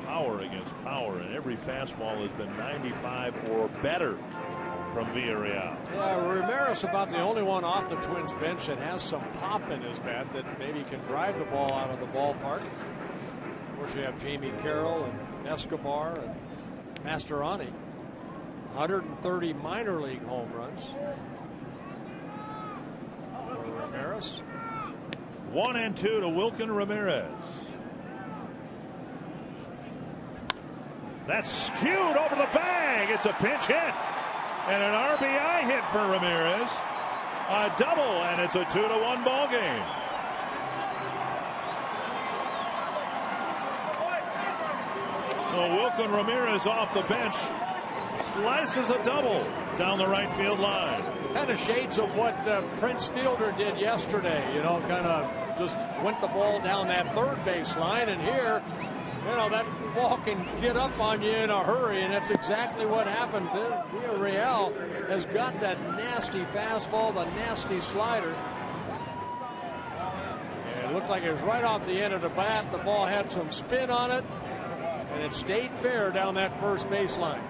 Power against power, and every fastball has been 95 or better from Villarreal. Yeah, Ramirez about the only one off the Twins bench that has some pop in his bat that maybe can drive the ball out of the ballpark. Of course, you have Jamie Carroll and Escobar and Mastroianni. 130 minor league home runs. Ramirez. 1-2 to Wilkin Ramirez. That's skewed over the bag. It's a pinch hit and an RBI hit for Ramirez. A double, and it's a 2-1 ball game. So Wilkin Ramirez off the bench slices a double down the right field line. Kind of shades of what Prince Fielder did yesterday. Kind of just went the ball down that third base line, and here, that ball can get up on you in a hurry, and that's exactly what happened. Villarreal has got that nasty fastball, the nasty slider. And it looked like it was right off the end of the bat. The ball had some spin on it, and it stayed fair down that first baseline.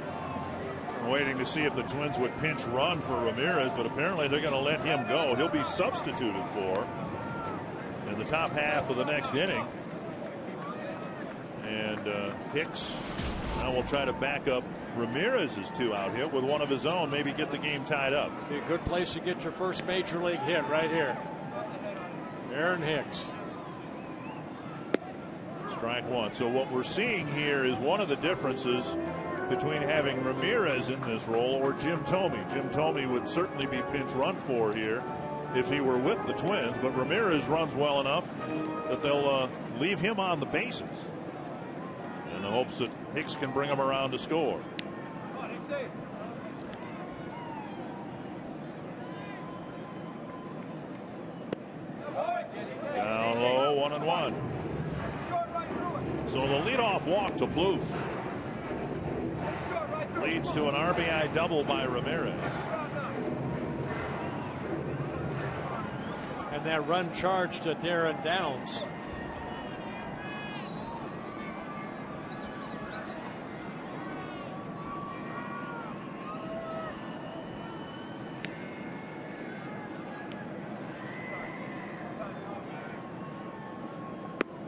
Waiting to see if the Twins would pinch run for Ramirez, but apparently they're going to let him go. He'll be substituted for in the top half of the next inning. And Hicks now will try to back up Ramirez's 2-out hit with one of his own, maybe get the game tied up. Be a good place to get your first major league hit right here. Aaron Hicks. Strike one. So what we're seeing here is one of the differences between having Ramirez in this role or Jim Thome. Jim Thome would certainly be pinch run for here if he were with the Twins, but Ramirez runs well enough that they'll leave him on the bases in the hopes that Hicks can bring him around to score. Down low, 1-1. So the leadoff walk to Plouffe leads to an RBI double by Ramirez. And that run charge to Darren Downs.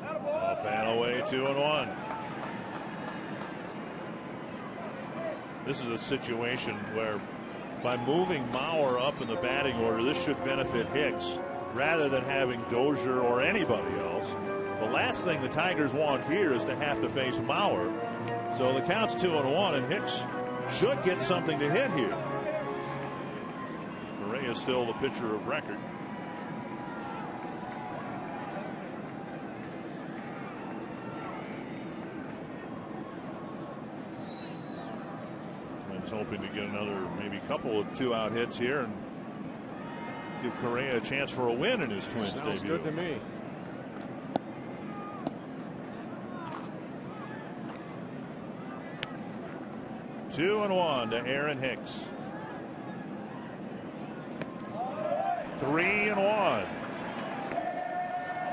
Up and away, 2-1. This is a situation where by moving Mauer up in the batting order, this should benefit Hicks rather than having Dozier or anybody else. The last thing the Tigers want here is to have to face Mauer. So the count's 2-1, and Hicks should get something to hit here. Correa is still the pitcher of record. Twins hoping to get another maybe couple of 2-out hits here and give Correa a chance for a win in his Twins debut. Sounds good to me. Two and one to Aaron Hicks. 3-1.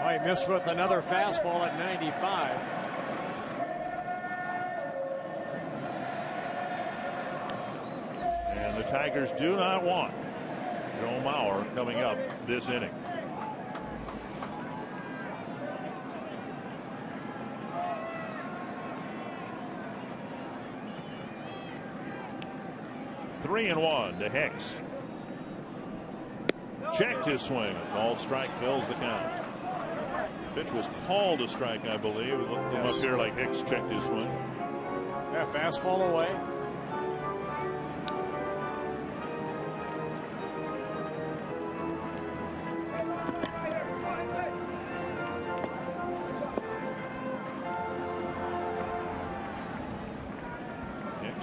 Oh, he missed with another fastball at 95. And the Tigers do not want Joe Mauer coming up this inning. Three and one to Hicks. Checked his swing. A called strike fills the count. Pitch was called a strike, I believe. It looked from up here like Hicks checked his swing. Yeah, fastball away.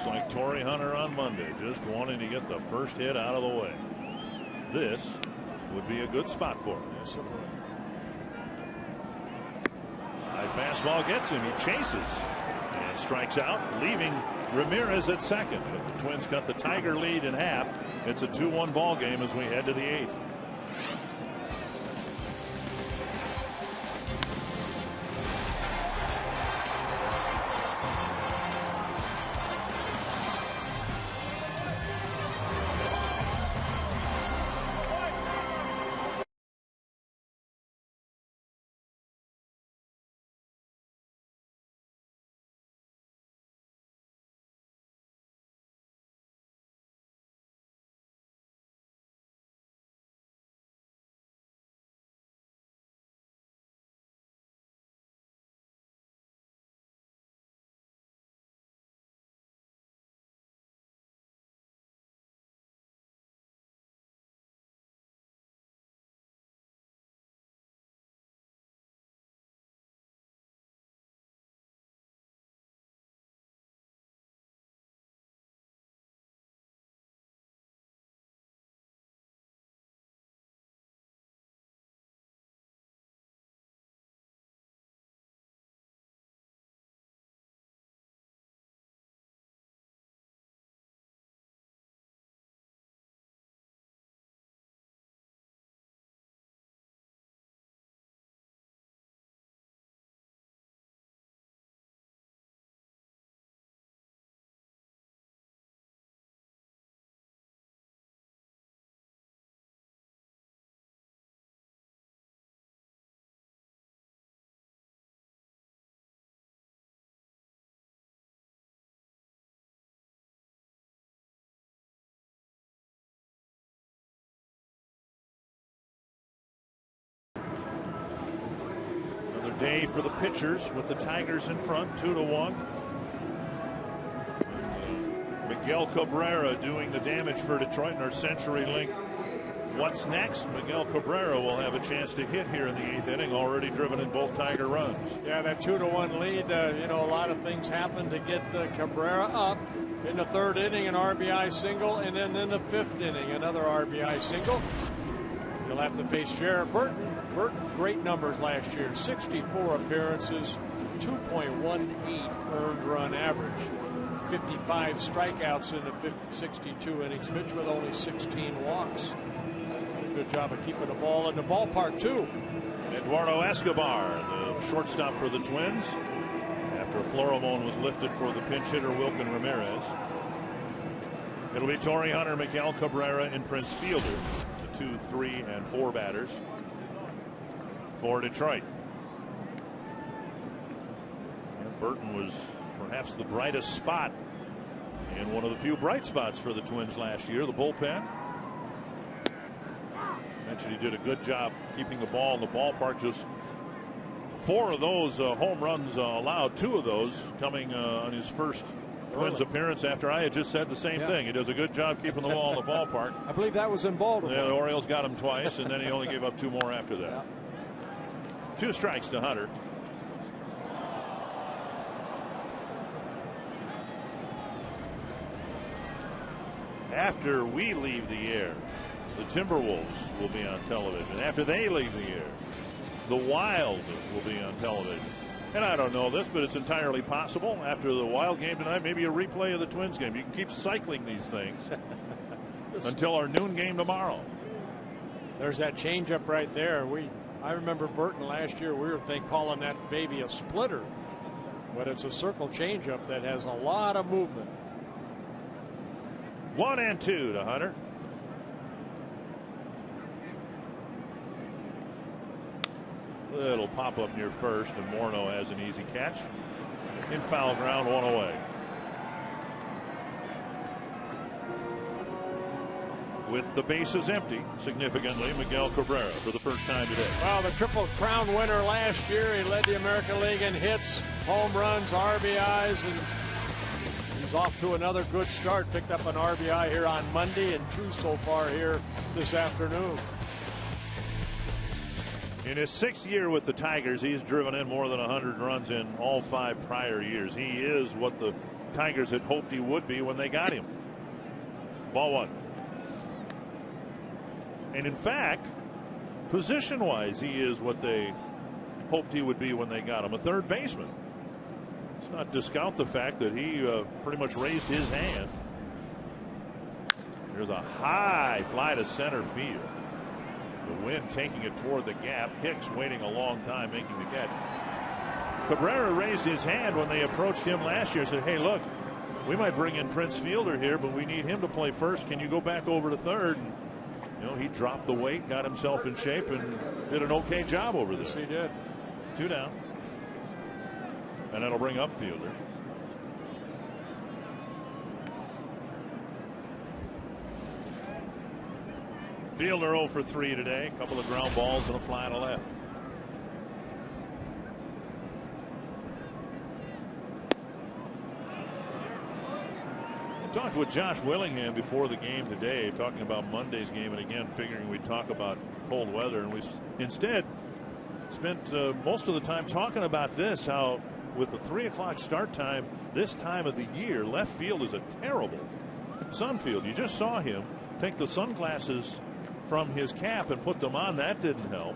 Like Torrey Hunter on Monday, just wanting to get the first hit out of the way. This would be a good spot for him. Yes, it would. High fastball gets him. He chases and strikes out, leaving Ramirez at second. But the Twins cut the Tiger lead in half. It's a 2-1 ball game as we head to the 8th. Day for the pitchers with the Tigers in front, 2-1. Miguel Cabrera doing the damage for Detroit in our CenturyLink. What's next? Miguel Cabrera will have a chance to hit here in the 8th inning, already driven in both Tiger runs. Yeah, that 2-1 lead, a lot of things happened to get Cabrera up. In the 3rd inning, an RBI single, and then in the 5th inning, another RBI single. You'll have to face Jared Burton. Burton, great numbers last year, 64 appearances, 2.18 earned run average, 55 strikeouts in the 62 innings pitched with only 16 walks. Good job of keeping the ball in the ballpark, too. Eduardo Escobar, the shortstop for the Twins, after Florimon was lifted for the pinch hitter Wilkin Ramirez. It'll be Torrey Hunter, Miguel Cabrera, and Prince Fielder, the 2, 3, and 4 batters for Detroit. And Burton was perhaps the brightest spot and one of the few bright spots for the Twins last year. The bullpen. Mentioned he did a good job keeping the ball in the ballpark. Just 4 of those home runs allowed, 2 of those coming on his first Twins appearance after I had just said the same thing. He does a good job keeping the ball in the ballpark. I believe that was in Baltimore. Yeah, the Orioles got him twice, and then he only gave up 2 more after that. 2 strikes to Hunter. After we leave the air, the Timberwolves will be on television. After they leave the air, the Wild will be on television. And I don't know this, but it's entirely possible. After the Wild game tonight, maybe a replay of the Twins game. You can keep cycling these things until our noon game tomorrow. There's that changeup right there. I remember Burton last year. We were calling that baby a splitter, but it's a circle changeup that has a lot of movement. 1-2 to Hunter. Little pop up near first, and Morneau has an easy catch. In foul ground, 1 away. With the bases empty, significantly, Miguel Cabrera for the first time today. Well, the Triple Crown winner last year. He led the American League in hits, home runs, RBIs, and he's off to another good start. Picked up an RBI here on Monday and 2 so far here this afternoon. In his 6th year with the Tigers, he's driven in more than 100 runs in all 5 prior years. He is what the Tigers had hoped he would be when they got him. Ball 1. And in fact, position-wise, he is what they hoped he would be when they got him, a third baseman. Let's not discount the fact that he pretty much raised his hand. There's a high fly to center field. The wind taking it toward the gap. Hicks waiting a long time making the catch. Cabrera raised his hand when they approached him last year. Said, hey, look, we might bring in Prince Fielder here, but we need him to play first. Can you go back over to third? And, he dropped the weight, got himself in shape, and did an okay job over there. Yes, he did. 2 down. And that'll bring up Fielder. Fielder 0 for 3 today. A couple of ground balls and a fly to left. I talked with Josh Willingham before the game today, talking about Monday's game, and again figuring we'd talk about cold weather, and we instead spent most of the time talking about this, how with the 3 o'clock start time this time of the year, left field is a terrible sun field. You just saw him take the sunglasses from his cap and put them on. That didn't help.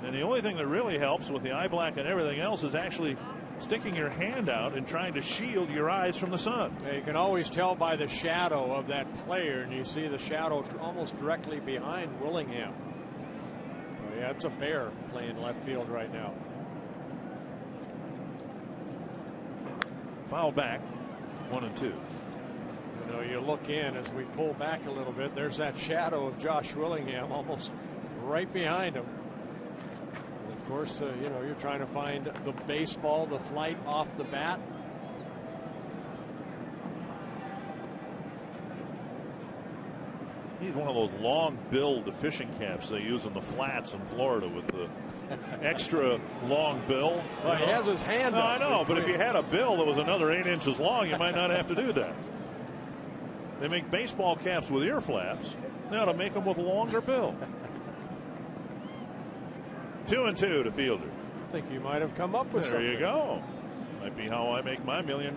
And the only thing that really helps with the eye black and everything else is actually sticking your hand out and trying to shield your eyes from the sun. Yeah, you can always tell by the shadow of that player, and you see the shadow almost directly behind Willingham. So yeah, it's a bear playing left field right now. Foul back, 1-2. You look in as we pull back a little bit. There's that shadow of Josh Willingham almost right behind him. And of course, you're trying to find the baseball, the flight off the bat. He's one of those long-billed fishing caps they use in the flats in Florida with the extra long bill. Well, he has his hand up. I know, but if you had a bill that was another 8 inches long, you might not have to do that. They make baseball caps with ear flaps. Now to make them with a longer bill. 2-2 to Fielder. I think you might have come up with something. There you go. Might be how I make my $1 million.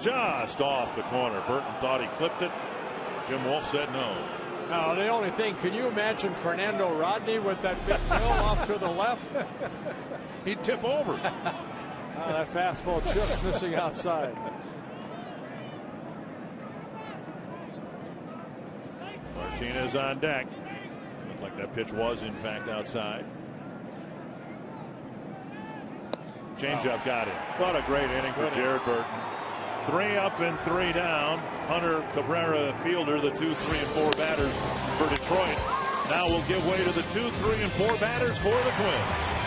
Just off the corner. Burton thought he clipped it. Jim Wolf said no. Now, the only thing, can you imagine Fernando Rodney with that big bill off to the left? He'd tip over. That fastball just missing outside. Martinez on deck. Looked like that pitch was, in fact, outside. Changeup got him. What a great inning for Jared Burton. 3 up and 3 down. Hunter, Cabrera, Fielder, the 2, 3, and 4 batters for Detroit. Now we'll give way to the 2, 3, and 4 batters for the Twins.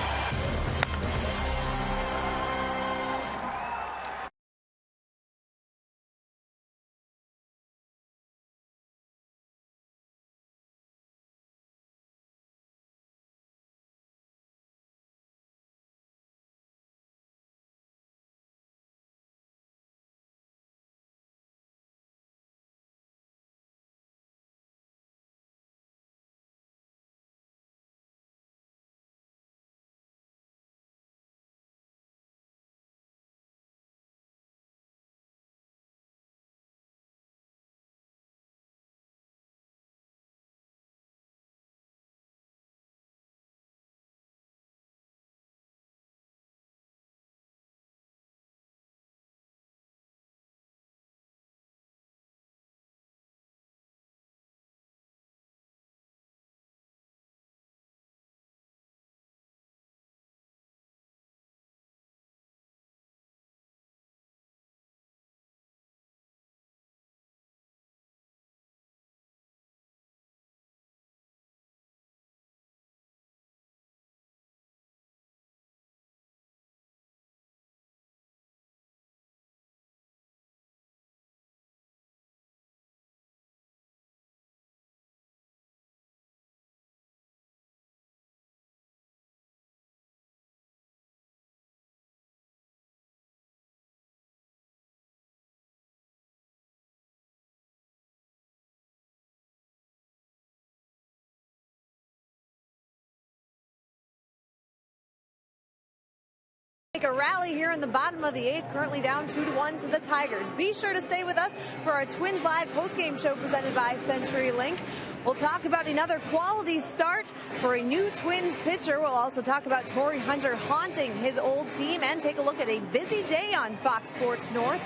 Make a rally here in the bottom of the 8th, currently down 2-1 to the Tigers. Be sure to stay with us for our Twins Live postgame show presented by CenturyLink. We'll talk about another quality start for a new Twins pitcher. We'll also talk about Torrey Hunter haunting his old team and take a look at a busy day on Fox Sports North.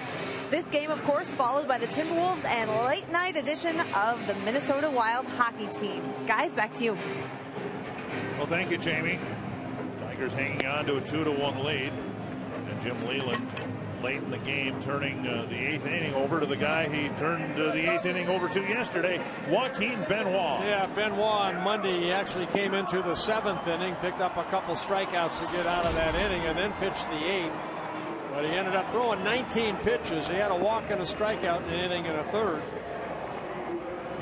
This game, of course, followed by the Timberwolves and late night edition of the Minnesota Wild hockey team. Guys, back to you. Well, thank you, Jamie. Tigers hanging on to a 2-1 lead, and Jim Leyland late in the game turning the 8th inning over to the guy he turned the 8th inning over to yesterday, Joaquin Benoit. Yeah, Benoit on Monday, he actually came into the 7th inning, picked up a couple strikeouts to get out of that inning, and then pitched the 8th. But he ended up throwing 19 pitches. He had a walk and a strikeout in an inning and a third.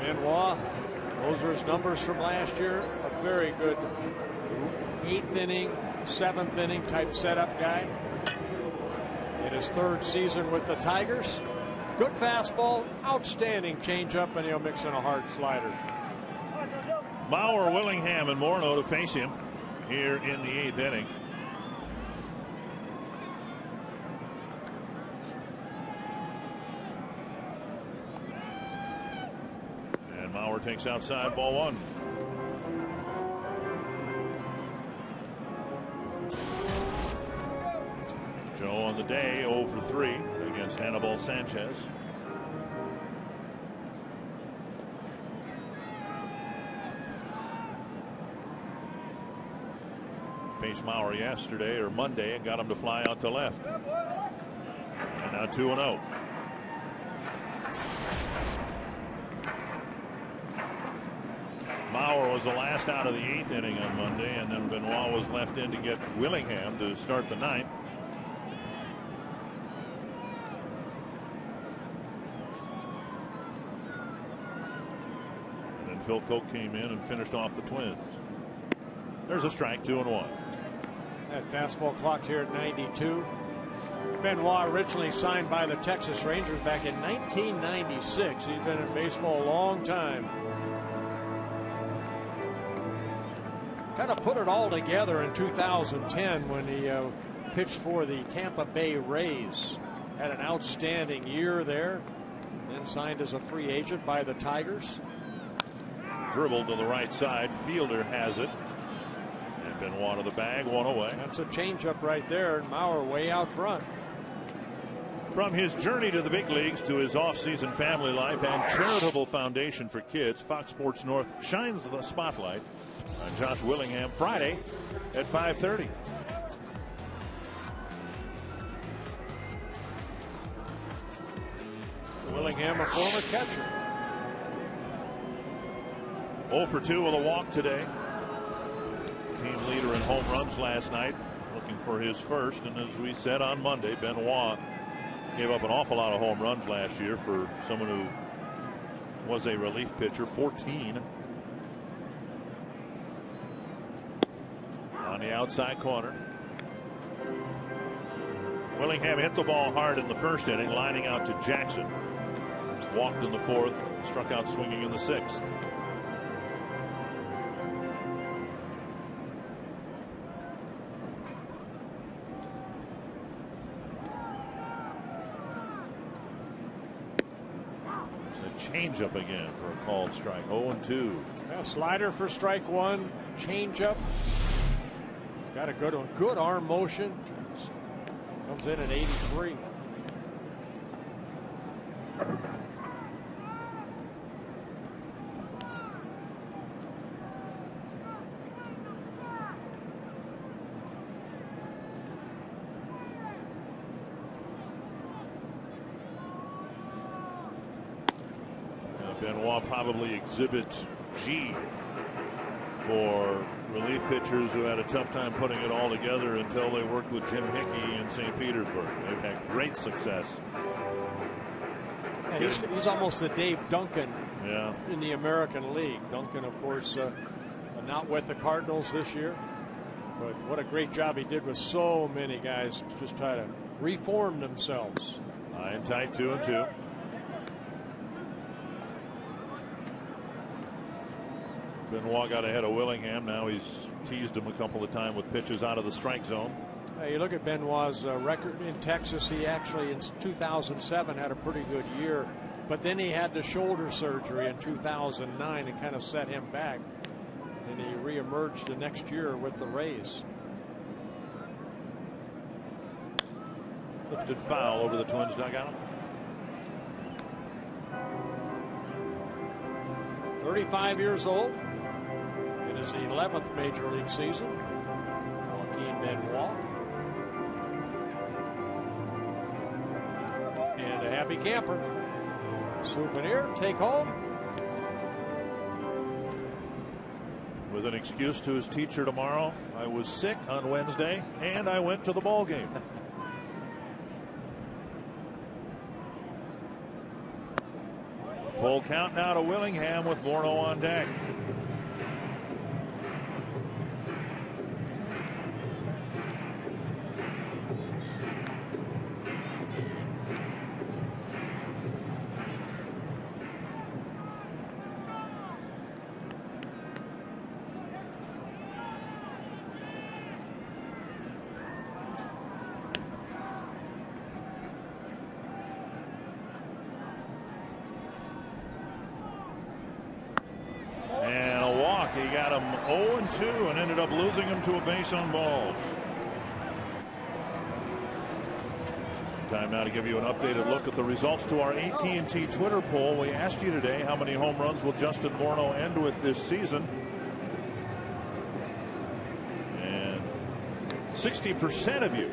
Benoit, those are his numbers from last year. A very good 8th inning, 7th inning type setup guy. In his 3rd season with the Tigers. Good fastball, outstanding changeup, and he'll mix in a hard slider. Bauer, Willingham, and Morneau to face him here in the 8th inning. And Bauer takes outside, ball 1. Joe on the day 0 for 3 against Hannibal Sanchez. Faced Mauer yesterday or Monday and got him to fly out to left. And now 2-0. Mauer was the last out of the 8th inning on Monday, and then Benoit was left in to get Willingham to start the 9th. Phil Koch came in and finished off the Twins. There's a strike, 2-1. That fastball clocked here at 92. Benoit originally signed by the Texas Rangers back in 1996. He's been in baseball a long time. Kind of put it all together in 2010 when he pitched for the Tampa Bay Rays. Had an outstanding year there. Then signed as a free agent by the Tigers. Dribbled to the right side. Fielder has it. And Benoit to the bag, one away. That's a changeup right there. And Mauer way out front. From his journey to the big leagues to his off-season family life and charitable foundation for kids, Fox Sports North shines the spotlight on Josh Willingham Friday at 5:30. Willingham, a former catcher. 0 for 2 with a walk today. Team leader in home runs last night, looking for his first. And as we said on Monday, Benoit gave up an awful lot of home runs last year for someone who was a relief pitcher. 14. On the outside corner. Willingham hit the ball hard in the first inning, lining out to Jackson. Walked in the fourth, struck out swinging in the sixth. Changeup again for a called strike. 0-2. Yeah, slider for strike one. Changeup. He's got a good one. Good arm motion. Comes in at 83. Benoit probably exhibit G for relief pitchers who had a tough time putting it all together until they worked with Jim Hickey in St. Petersburg. They've had great success. He's almost a Dave Duncan in the American League. Duncan, of course, not with the Cardinals this year. But what a great job he did with so many guys to just try to reform themselves. High and tight, 2-2. Benoit got ahead of Willingham. Now he's teased him a couple of times with pitches out of the strike zone. You look at Benoit's record in Texas. He actually in 2007 had a pretty good year, but then he had the shoulder surgery in 2009 and kind of set him back, and he reemerged the next year with the Rays. Lifted foul over the Twins dugout. 35 years old. In his 11th major league season. Joaquin Benoit. And a happy camper. Souvenir, take home. With an excuse to his teacher tomorrow. I was sick on Wednesday and I went to the ball game. Full count now to Willingham with Morneau on deck. He got him 0-2 and ended up losing him to a base on balls. Time now to give you an updated look at the results to our AT&T Twitter poll. We asked you today, how many home runs will Justin Morneau end with this season? And 60% of you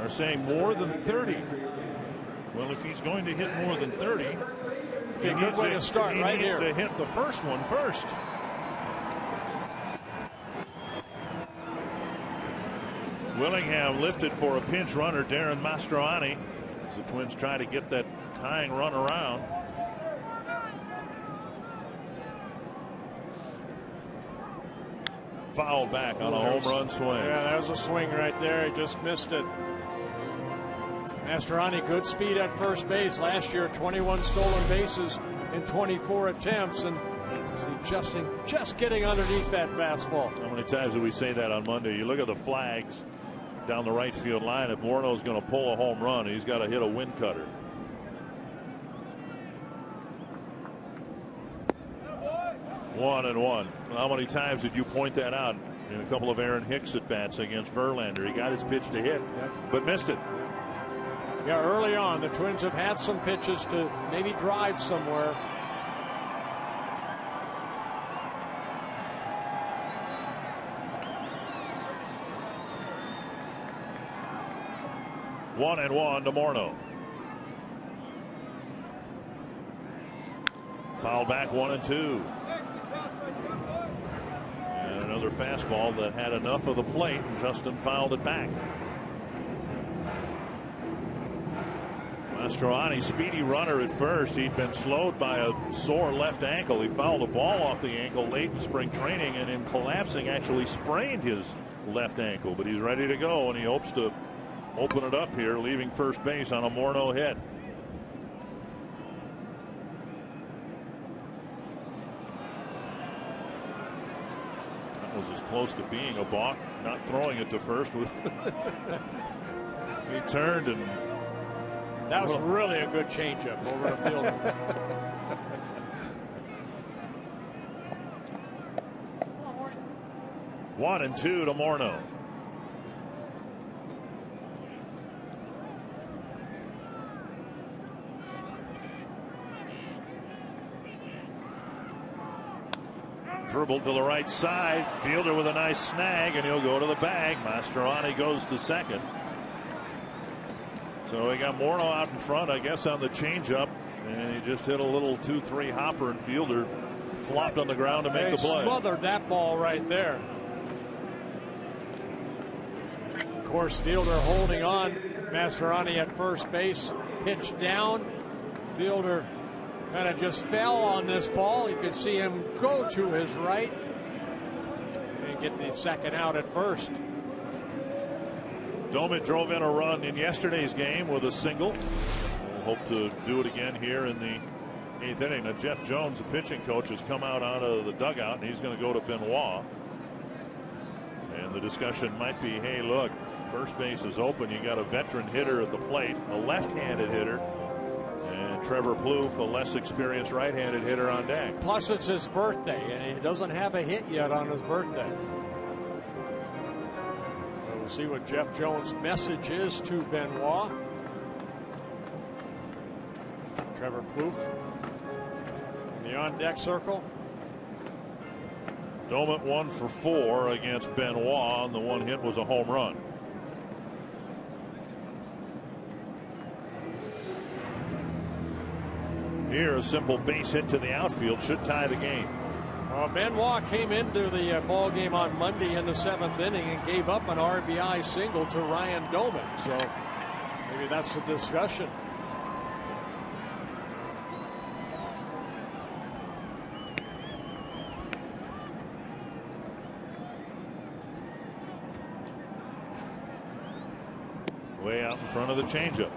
are saying more than 30. Well, if he's going to hit more than 30, be a good way to start right here. He needs to hit the first one first. Willingham lifted for a pinch runner, Darren Mastroianni, as the Twins try to get that tying run around. Fouled back on a home run swing. Yeah, that was a swing right there. He just missed it. Mastroianni, good speed at first base. Last year, 21 stolen bases in 24 attempts, and just getting underneath that fastball. How many times did we say that on Monday? You look at the flags down the right field line. If Morneau's going to pull a home run, he's got to hit a wind cutter. One and one. How many times did you point that out in a couple of Aaron Hicks at bats against Verlander? He got his pitch to hit, but missed it. Yeah, early on, the Twins have had some pitches to maybe drive somewhere. One and one to Morneau. Foul back, 1-2. And another fastball that had enough of the plate, and Justin fouled it back. Mastroianni, speedy runner at first. He'd been slowed by a sore left ankle. He fouled the ball off the ankle late in spring training, and in collapsing actually sprained his left ankle. But he's ready to go, and he hopes to open it up here, leaving first base on a Morneau hit. That was as close to being a balk, not throwing it to first. With he turned, and that was really a good changeup over the field. 1-2 to Morneau. Dribbled to the right side. Fielder with a nice snag, and he'll go to the bag. Mastroianni goes to second. So we got Morneau out in front, I guess, on the changeup, and he just hit a little 2-3 hopper, and Fielder flopped on the ground to make the play. Smothered that ball right there. Of course, Fielder holding on. Mastroianni at first base, pitch down. Fielder kind of just fell on this ball. You could see him go to his right and get the second out at first. Domet drove in a run in yesterday's game with a single. We'll hope to do it again here in the 8th inning. Now, Jeff Jones, the pitching coach, has come out of the dugout, and he's going to go to Benoit. And the discussion might be, hey, look, first base is open. You got a veteran hitter at the plate, a left-handed hitter, and Trevor Plouffe, a less experienced right-handed hitter on deck. Plus, it's his birthday, and he doesn't have a hit yet on his birthday. So we'll see what Jeff Jones' message is to Benoit. Trevor Plouffe in the on-deck circle. Domet 1 for 4 against Benoit, and the one hit was a home run. Here, a simple base hit to the outfield should tie the game. Well, Benoit came into the ball game on Monday in the 7th inning and gave up an RBI single to Ryan Domet. So maybe that's the discussion. Way out in front of the changeup.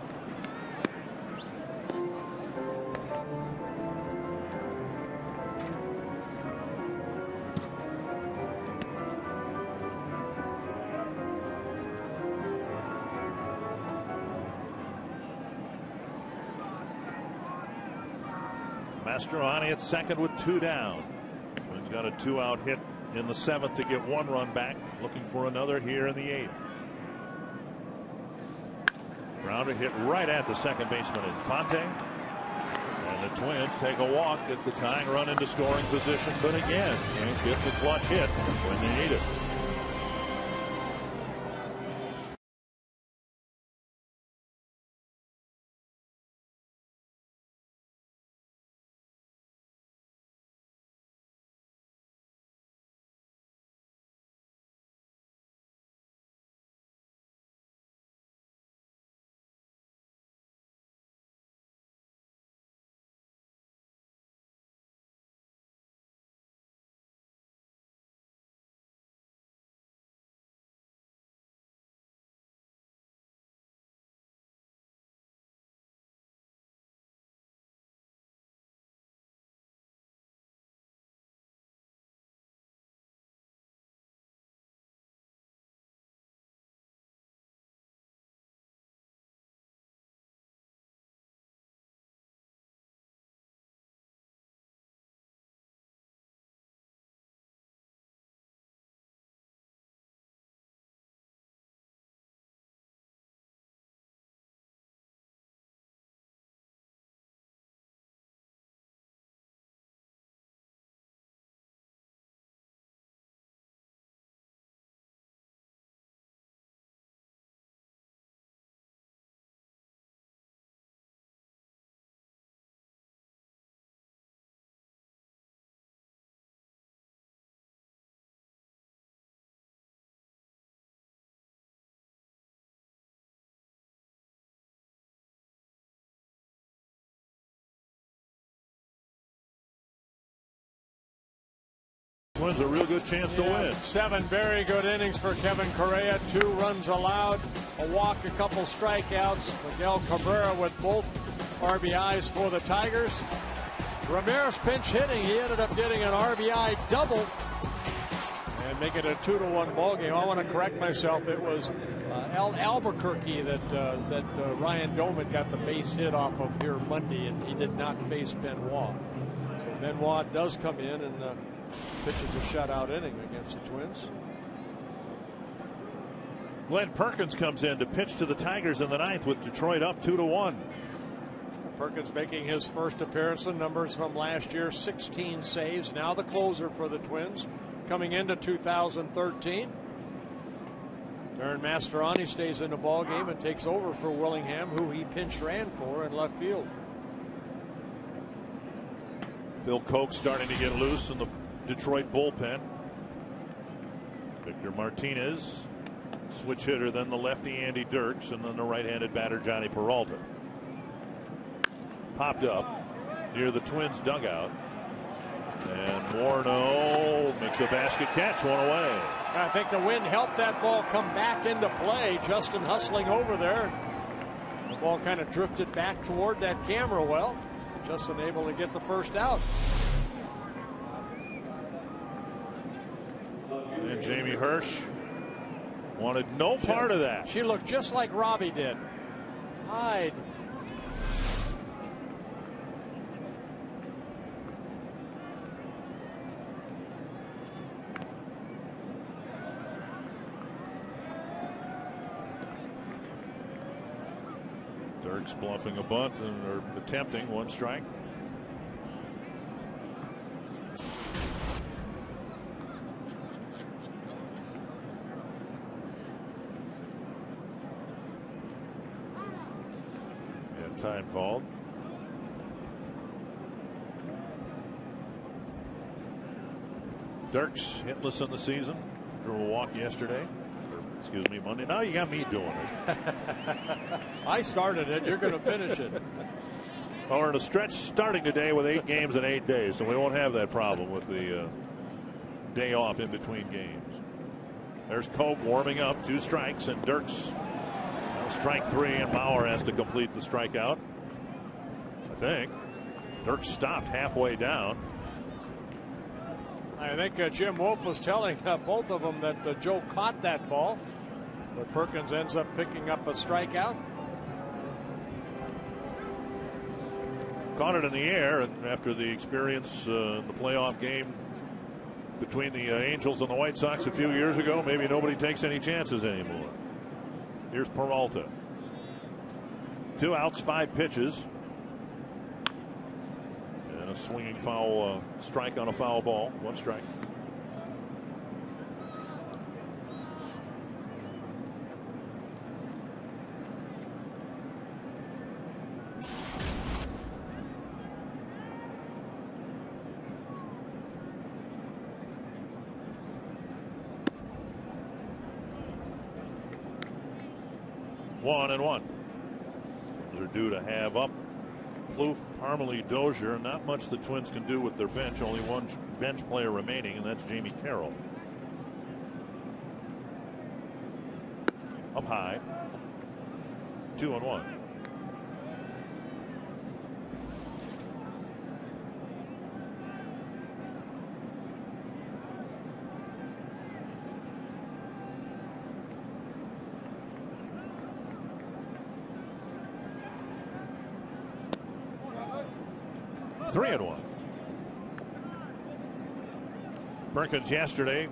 Mastroianni at second with 2 down. Twins got a 2-out hit in the 7th to get 1 run back. Looking for another here in the 8th. Grounder hit right at the second baseman Infante. And the Twins take a walk at the tying run into scoring position, but again can't get the clutch hit when they need it. Twins a real good chance to win. 7 very good innings for Kevin Correa. 2 runs allowed, a walk, a couple strikeouts. Miguel Cabrera with both RBIs for the Tigers. Ramirez pinch hitting. He ended up getting an RBI double and make it a 2-1 ball game. I want to correct myself. It was Albuquerque that Ryan Doman got the base hit off of here Monday, and he did not face Benoit. So Benoit does come in and pitches a shutout inning against the Twins. Glenn Perkins comes in to pitch to the Tigers in the 9th with Detroit up 2-1. Perkins making his first appearance. The numbers from last year, 16 saves. Now the closer for the Twins coming into 2013. Darren Mastroianni stays in the ball game and takes over for Willingham, who he pinch ran for in left field. Phil Koch starting to get loose in the Detroit bullpen. Victor Martinez, switch hitter, then the lefty Andy Dirks, and then the right-handed batter Johnny Peralta. Popped up near the Twins dugout, and Morneau makes a basket catch, one away. I think the wind helped that ball come back into play. Justin hustling over there. The ball kind of drifted back toward that camera well. Justin able to get the first out. And Jamie Hirsch wanted no part of that. She looked just like Robbie did. Hide. Dirks bluffing a bunt or attempting, 1 strike. And time called. Dirks hitless in the season. Drew a walk yesterday. Excuse me, Monday. Now you got me doing it. I started it. You're going to finish it. Well, we're in a stretch starting today with 8 games in 8 days, so we won't have that problem with the day off in between games. There's Koch warming up, 2 strikes, and Dirks strike 3, and Bauer has to complete the strikeout. I think Dirks stopped halfway down. I think Jim Wolf was telling both of them that Joe caught that ball, but Perkins ends up picking up a strikeout. Caught it in the air, and after the experience in the playoff game between the Angels and the White Sox a few years ago, maybe nobody takes any chances anymore. Here's Peralta. 2 outs, 5 pitches. A swinging foul strike on a foul ball. 1 strike. One and one. Twins are due to have up Plouffe, Parmalee, Dozier. Not much the Twins can do with their bench. Only one bench player remaining, and that's Jamie Carroll. Up high. 2-1. Three and 1. Perkins yesterday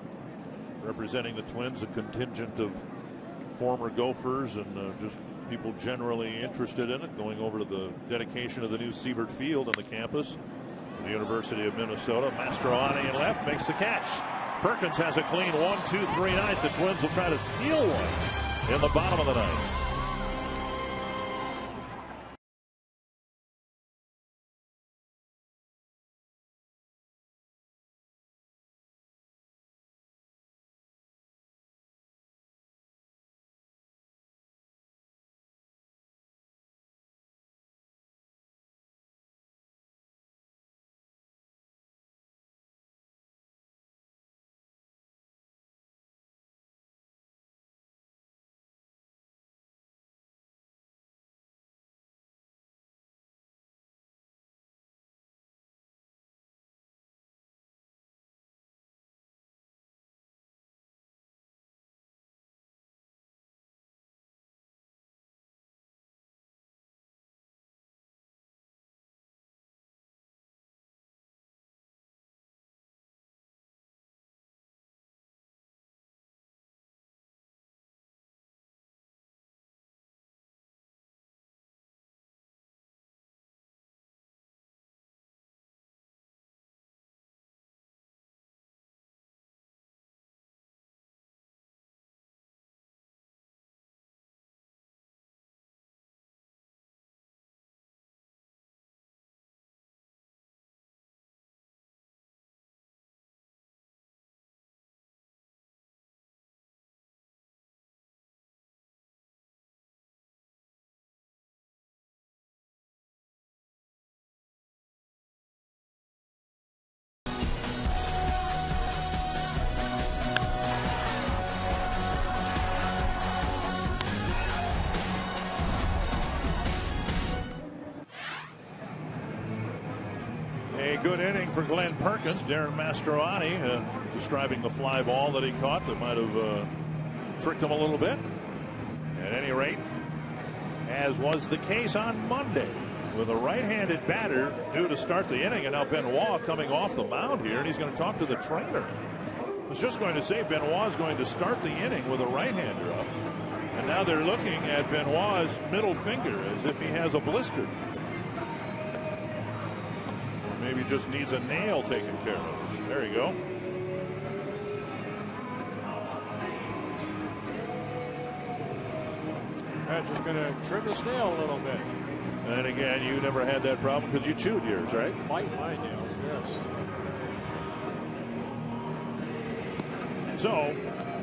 representing the Twins, a contingent of former Gophers and just people generally interested in it, going over to the dedication of the new Siebert Field on the campus of the University of Minnesota. Mastroianni in left makes the catch. Perkins has a clean 1-2-3 ninth. The Twins will try to steal one in the bottom of the ninth. Good inning for Glenn Perkins. Darren Mastroianni describing the fly ball that he caught that might have tricked him a little bit. At any rate, as was the case on Monday, with a right-handed batter due to start the inning, and now Benoit coming off the mound here, and he's going to talk to the trainer. I was just going to say Benoit is going to start the inning with a right-hander up, and now they're looking at Benoit's middle finger as if he has a blister. Maybe just needs a nail taken care of. There you go. That's just going to trim his nail a little bit. And again, you never had that problem because you chewed yours, right? Bite my nails, yes. So,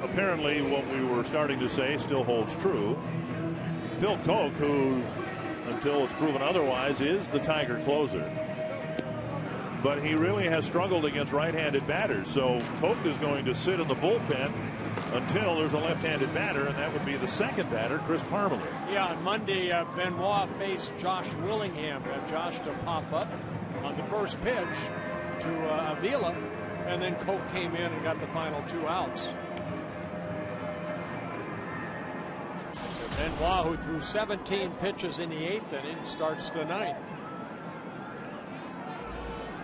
apparently what we were starting to say still holds true. Phil Koch, who, until it's proven otherwise, is the Tiger closer. But he really has struggled against right-handed batters. So Koch is going to sit in the bullpen until there's a left-handed batter, and that would be the second batter, Chris Parmelee. Yeah, on Monday, Benoit faced Josh Willingham. Got Josh to pop up on the first pitch to Avila, and then Koch came in and got the final 2 outs. Benoit, who threw 17 pitches in the 8th inning, starts the 9th.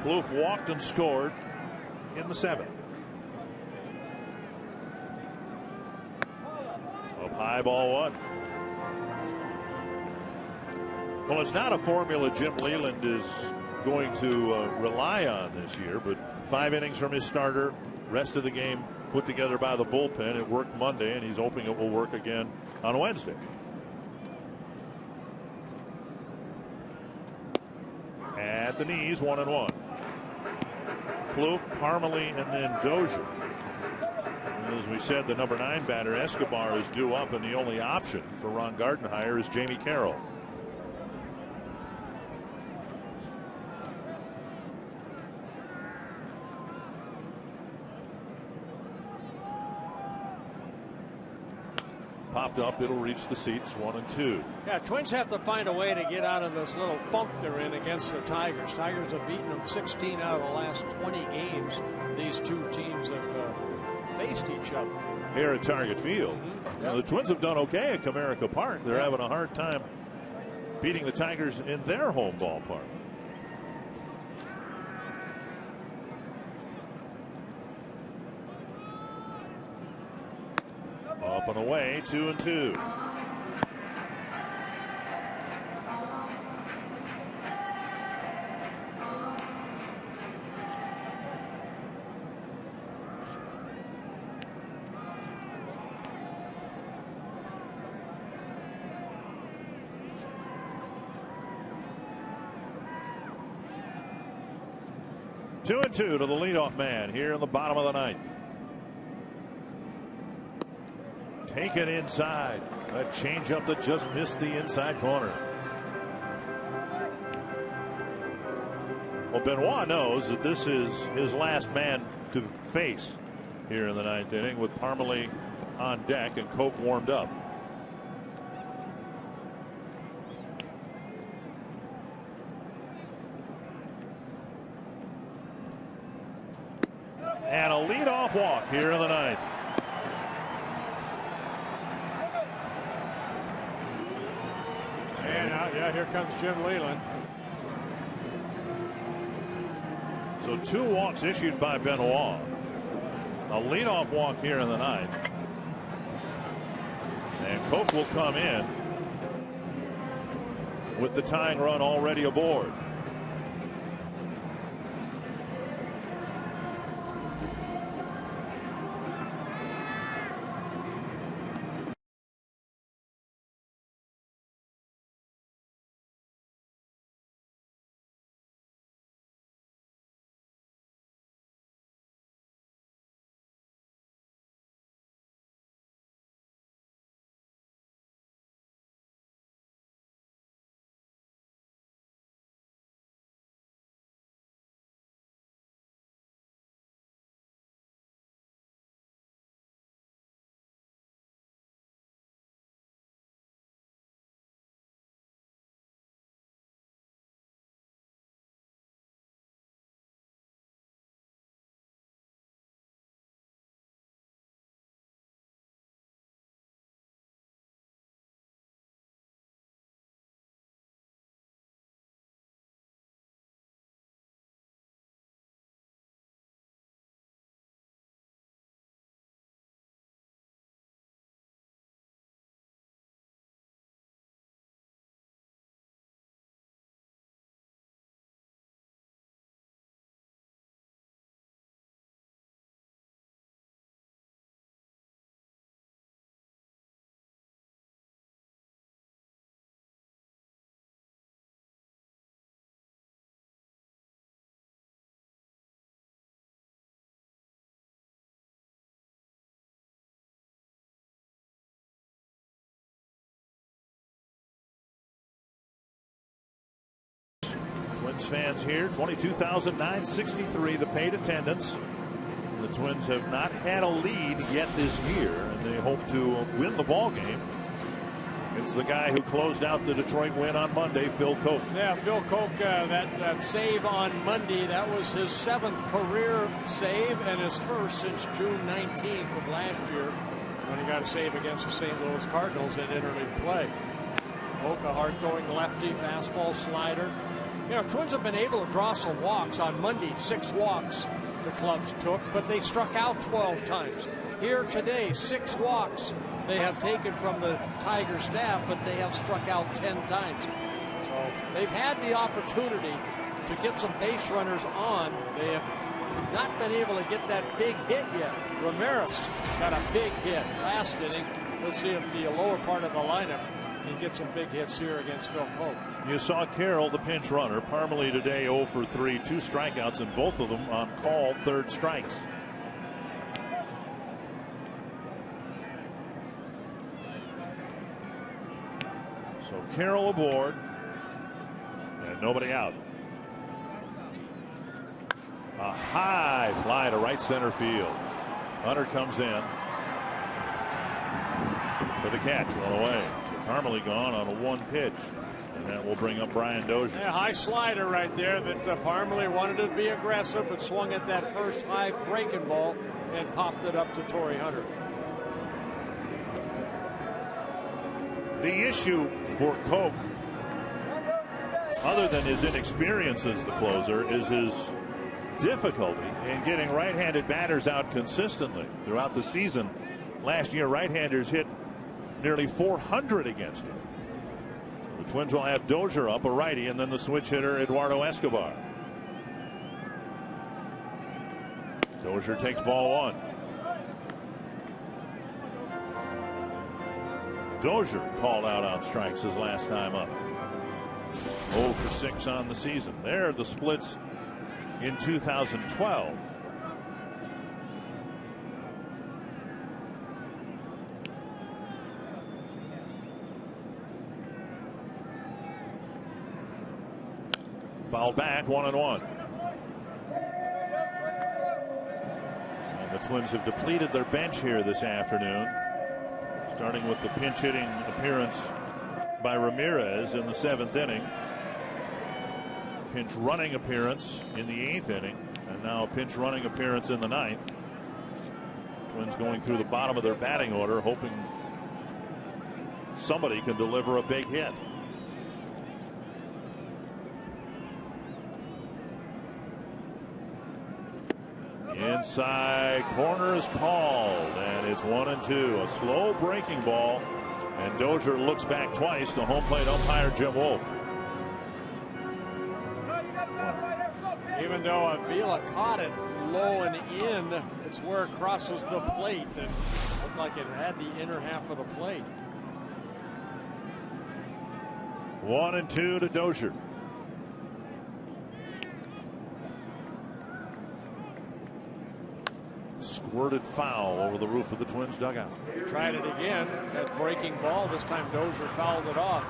Plouffe walked and scored in the 7th. Up high, ball 1. Well, it's not a formula Jim Leyland is going to rely on this year, but 5 innings from his starter, rest of the game put together by the bullpen. It worked Monday, and he's hoping it will work again on Wednesday. At the knees, 1-1. Plouffe, Parmelee, and then Dozier. And as we said, the number 9 batter, Escobar, is due up, and the only option for Ron Gardenhire is Jamie Carroll. Popped up, it'll reach the seats, 1-2. Yeah, Twins have to find a way to get out of this little funk they're in against the Tigers. Tigers have beaten them 16 out of the last 20 games. These two teams have faced each other here at Target Field. Now, the Twins have done okay at Comerica Park. They're having a hard time beating the Tigers in their home ballpark. Up and away, 2-2. Two and two to the leadoff man here in the bottom of the 9th. Taken inside. A changeup that just missed the inside corner. Well, Benoit knows that this is his last man to face here in the 9th inning, with Parmelee on deck and Koch warmed up. And a leadoff walk here in the 9th. Yeah, here comes Jim Leyland. So 2 walks issued by Benoit. A leadoff walk here in the 9th. And Koch will come in with the tying run already aboard. Twins fans here. 22,963 the paid attendance. The Twins have not had a lead yet this year, and they hope to win the ball game. It's the guy who closed out the Detroit win on Monday, Phil Koch. Yeah, Phil Koch, that save on Monday, that was his 7th career save and his first since June 19th of last year when he got a save against the St. Louis Cardinals in interleague play. Koch, a hard-throwing lefty, fastball slider. You know, Twins have been able to draw some walks on Monday, 6 walks the clubs took, but they struck out 12 times. Here today, 6 walks they have taken from the Tiger staff, but they have struck out 10 times. So they've had the opportunity to get some base runners on. They have not been able to get that big hit yet. Ramirez got a big hit last inning. We'll see if the lower part of the lineup can get some big hits here against Phil Koch. You saw Carroll, the pinch runner. Parmalee today 0 for 3, 2 strikeouts, and both of them on call, 3rd strikes. So Carroll aboard, and nobody out. A high fly to right center field. Hunter comes in for the catch, 1 away. So Parmalee gone on a 1 pitch. And that will bring up Brian Dozier. Yeah, high slider right there that Parmalee wanted to be aggressive, but swung at that first high breaking ball and popped it up to Torrey Hunter. The issue for Koch, other than his inexperience as the closer, is his difficulty in getting right-handed batters out consistently throughout the season. Last year, right-handers hit nearly 400 against him. The Twins will have Dozier up, a righty, and then the switch hitter Eduardo Escobar. Dozier takes ball 1. Dozier called out on strikes his last time up. 0 for 6 on the season. There are the splits in 2012. Fouled back, 1-1. And the Twins have depleted their bench here this afternoon, starting with the pinch hitting appearance by Ramirez in the 7th inning. Pinch running appearance in the 8th inning, and now a pinch running appearance in the 9th. Twins going through the bottom of their batting order, hoping somebody can deliver a big hit. Inside corner is called, and it's 1-2. A slow breaking ball, and Dozier looks back twice to home plate umpire Jim Wolf. Even though Avila caught it low and in, it's where it crosses the plate and looked like it had the inner half of the plate. 1-2 to Dozier. Squirted foul over the roof of the Twins dugout. Tried it again. That breaking ball. This time Dozier fouled it off.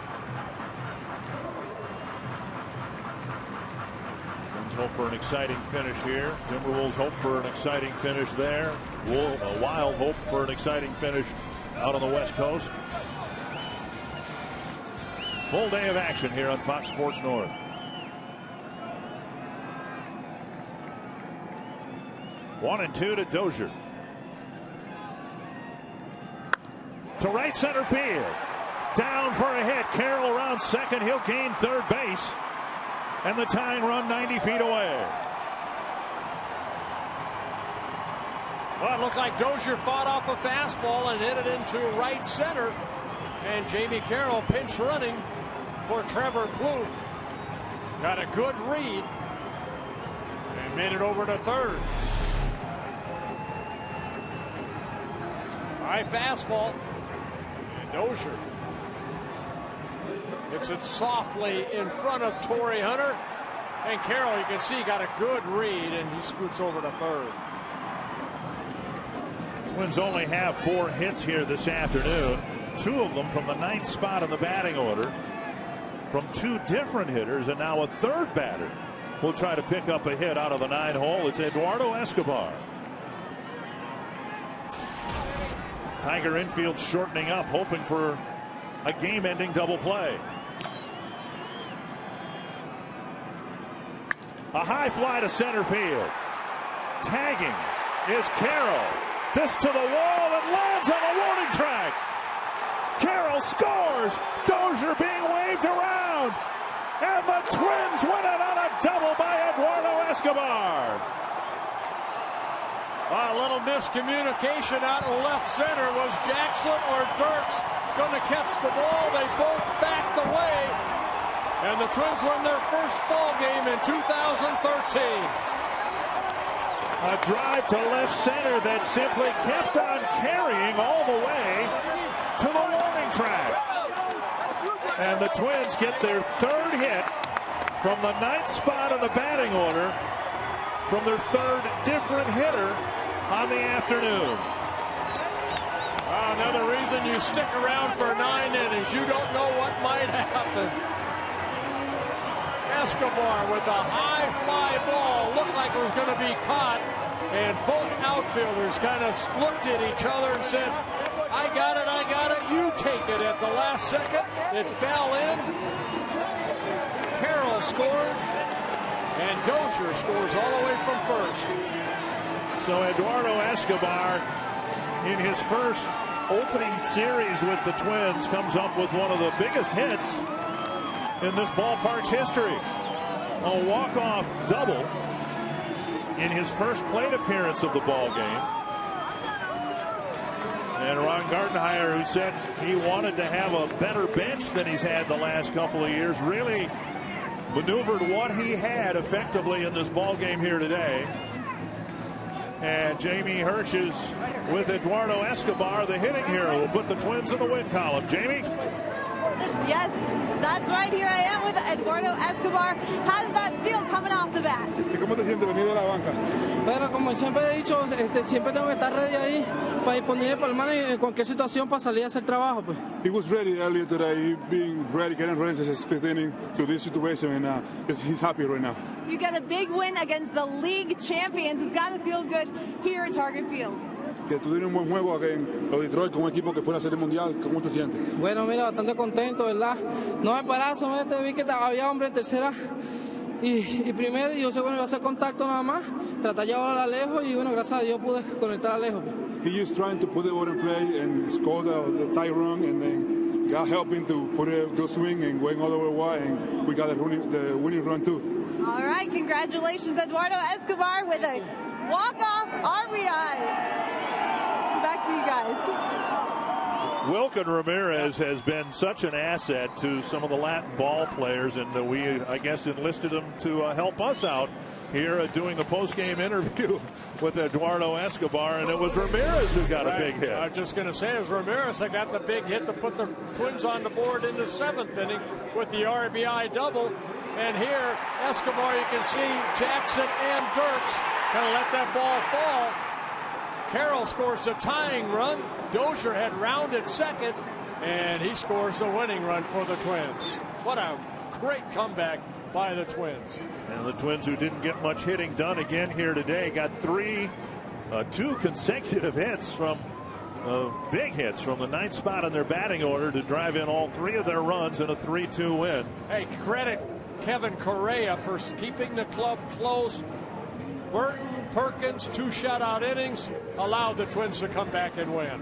Twins hope for an exciting finish here. Timberwolves hope for an exciting finish there. Wild hope for an exciting finish out on the West Coast. Full day of action here on Fox Sports North. One and two to Dozier. To right center field. Down for a hit. Carroll around second. He'll gain third base. And the tying run 90 feet away. Well, it looked like Dozier fought off a fastball and hit it into right center. And Jamie Carroll pinch running for Trevor Plouffe. Got a good read and made it over to third. High fastball. And Dozier hits it softly in front of Torrey Hunter. And Carroll, you can see, got a good read, and he scoots over to third. Twins only have 4 hits here this afternoon. 2 of them from the 9th spot in the batting order. from 2 different hitters, and now a third batter will try to pick up a hit out of the 9-hole. It's Eduardo Escobar. Tiger infield shortening up, hoping for a game-ending double play. A high fly to center field. Tagging is Carroll. This to the wall and lands on the warning track. Carroll scores. Dozier being waved around. And the Twins win it on a double by Eduardo Escobar. A little miscommunication out of left center. Was Jackson or Dirks going to catch the ball? They both backed away. And the Twins won their first ball game in 2013. A drive to left center that simply kept on carrying all the way to the warning track. And the Twins get their 3rd hit from the 9th spot in the batting order from their 3rd different hitter on the afternoon. Another reason you stick around for 9 innings. You don't know what might happen. Escobar with a high fly ball, looked like it was going to be caught, and both outfielders kind of looked at each other and said, I got it, you take it. At the last second, it fell in. Carroll scored, and Dozier scores all the way from first. So Eduardo Escobar, in his first opening series with the Twins, comes up with one of the biggest hits in this ballpark's history. A walk-off double in his first plate appearance of the ball game. And Ron Gardenhire, who said he wanted to have a better bench than he's had the last couple of years, really maneuvered what he had effectively in this ball game here today. And Jamie Hirsch is with Eduardo Escobar, the hitting hero, will put the Twins in the win column. Jamie? Yes, that's right. Here I am with Eduardo Escobar. How did that feel coming off the bat? ¿Cómo te sientes venido a la banca? Bueno, como siempre he dicho, siempre tengo que estar ready ahí para disponer para el mano en cualquier situación para salir a hacer trabajo, pues. He was ready earlier today, being ready, getting ready to his 5th inning to this situation, and he's happy right now. You got a big win against the league champions. It's got to feel good here at Target Field. Que tuvieron un buen juego aquí en los Detroit con un equipo que fue a la Serie Mundial. ¿Cómo te sientes? Bueno, mira, bastante contento, ¿verdad? No me paraba, solamente vi que había hombre en tercera y primero, y yo sé, bueno, iba a hacer contacto nada más, tratar de llevarla lejos y bueno, gracias a Dios pude conectar a lejos. He is trying to put the ball in play and score the tie run, and then God helped him to put a good swing and went all the way wide, and we got the winning run too. All right, congratulations, Eduardo Escobar with a walk-off RBI. Back to you guys. Wilkin Ramirez has been such an asset to some of the Latin ball players, and we, I guess, enlisted him to help us out here doing a post-game interview with Eduardo Escobar, and it was Ramirez who got a big hit. I was just going to say, it was Ramirez that got the big hit to put the Twins on the board in the 7th inning with the RBI double. And here, Escobar, you can see Jackson and Dirks kind of let that ball fall. Carroll scores the tying run. Dozier had rounded second, and he scores the winning run for the Twins. What a great comeback by the Twins. And the Twins, who didn't get much hitting done again here today, got two consecutive hits from big hits from the 9th spot in their batting order to drive in all 3 of their runs in a 3-2 win. Hey, credit Kevin Correa for keeping the club close. Burton, Perkins, 2 shutout innings allowed the Twins to come back and win.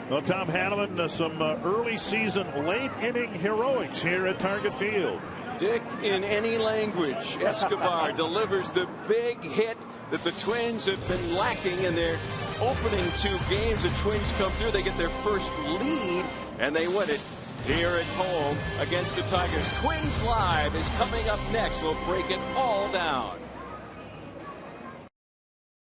Well, Tom Hanneman, some early season late inning heroics here at Target Field. Dick, in any language, Escobar delivers the big hit that the Twins have been lacking in their opening 2 games. The Twins come through, they get their first lead, and they win it here at home against the Tigers. Twins Live is coming up next. We'll break it all down.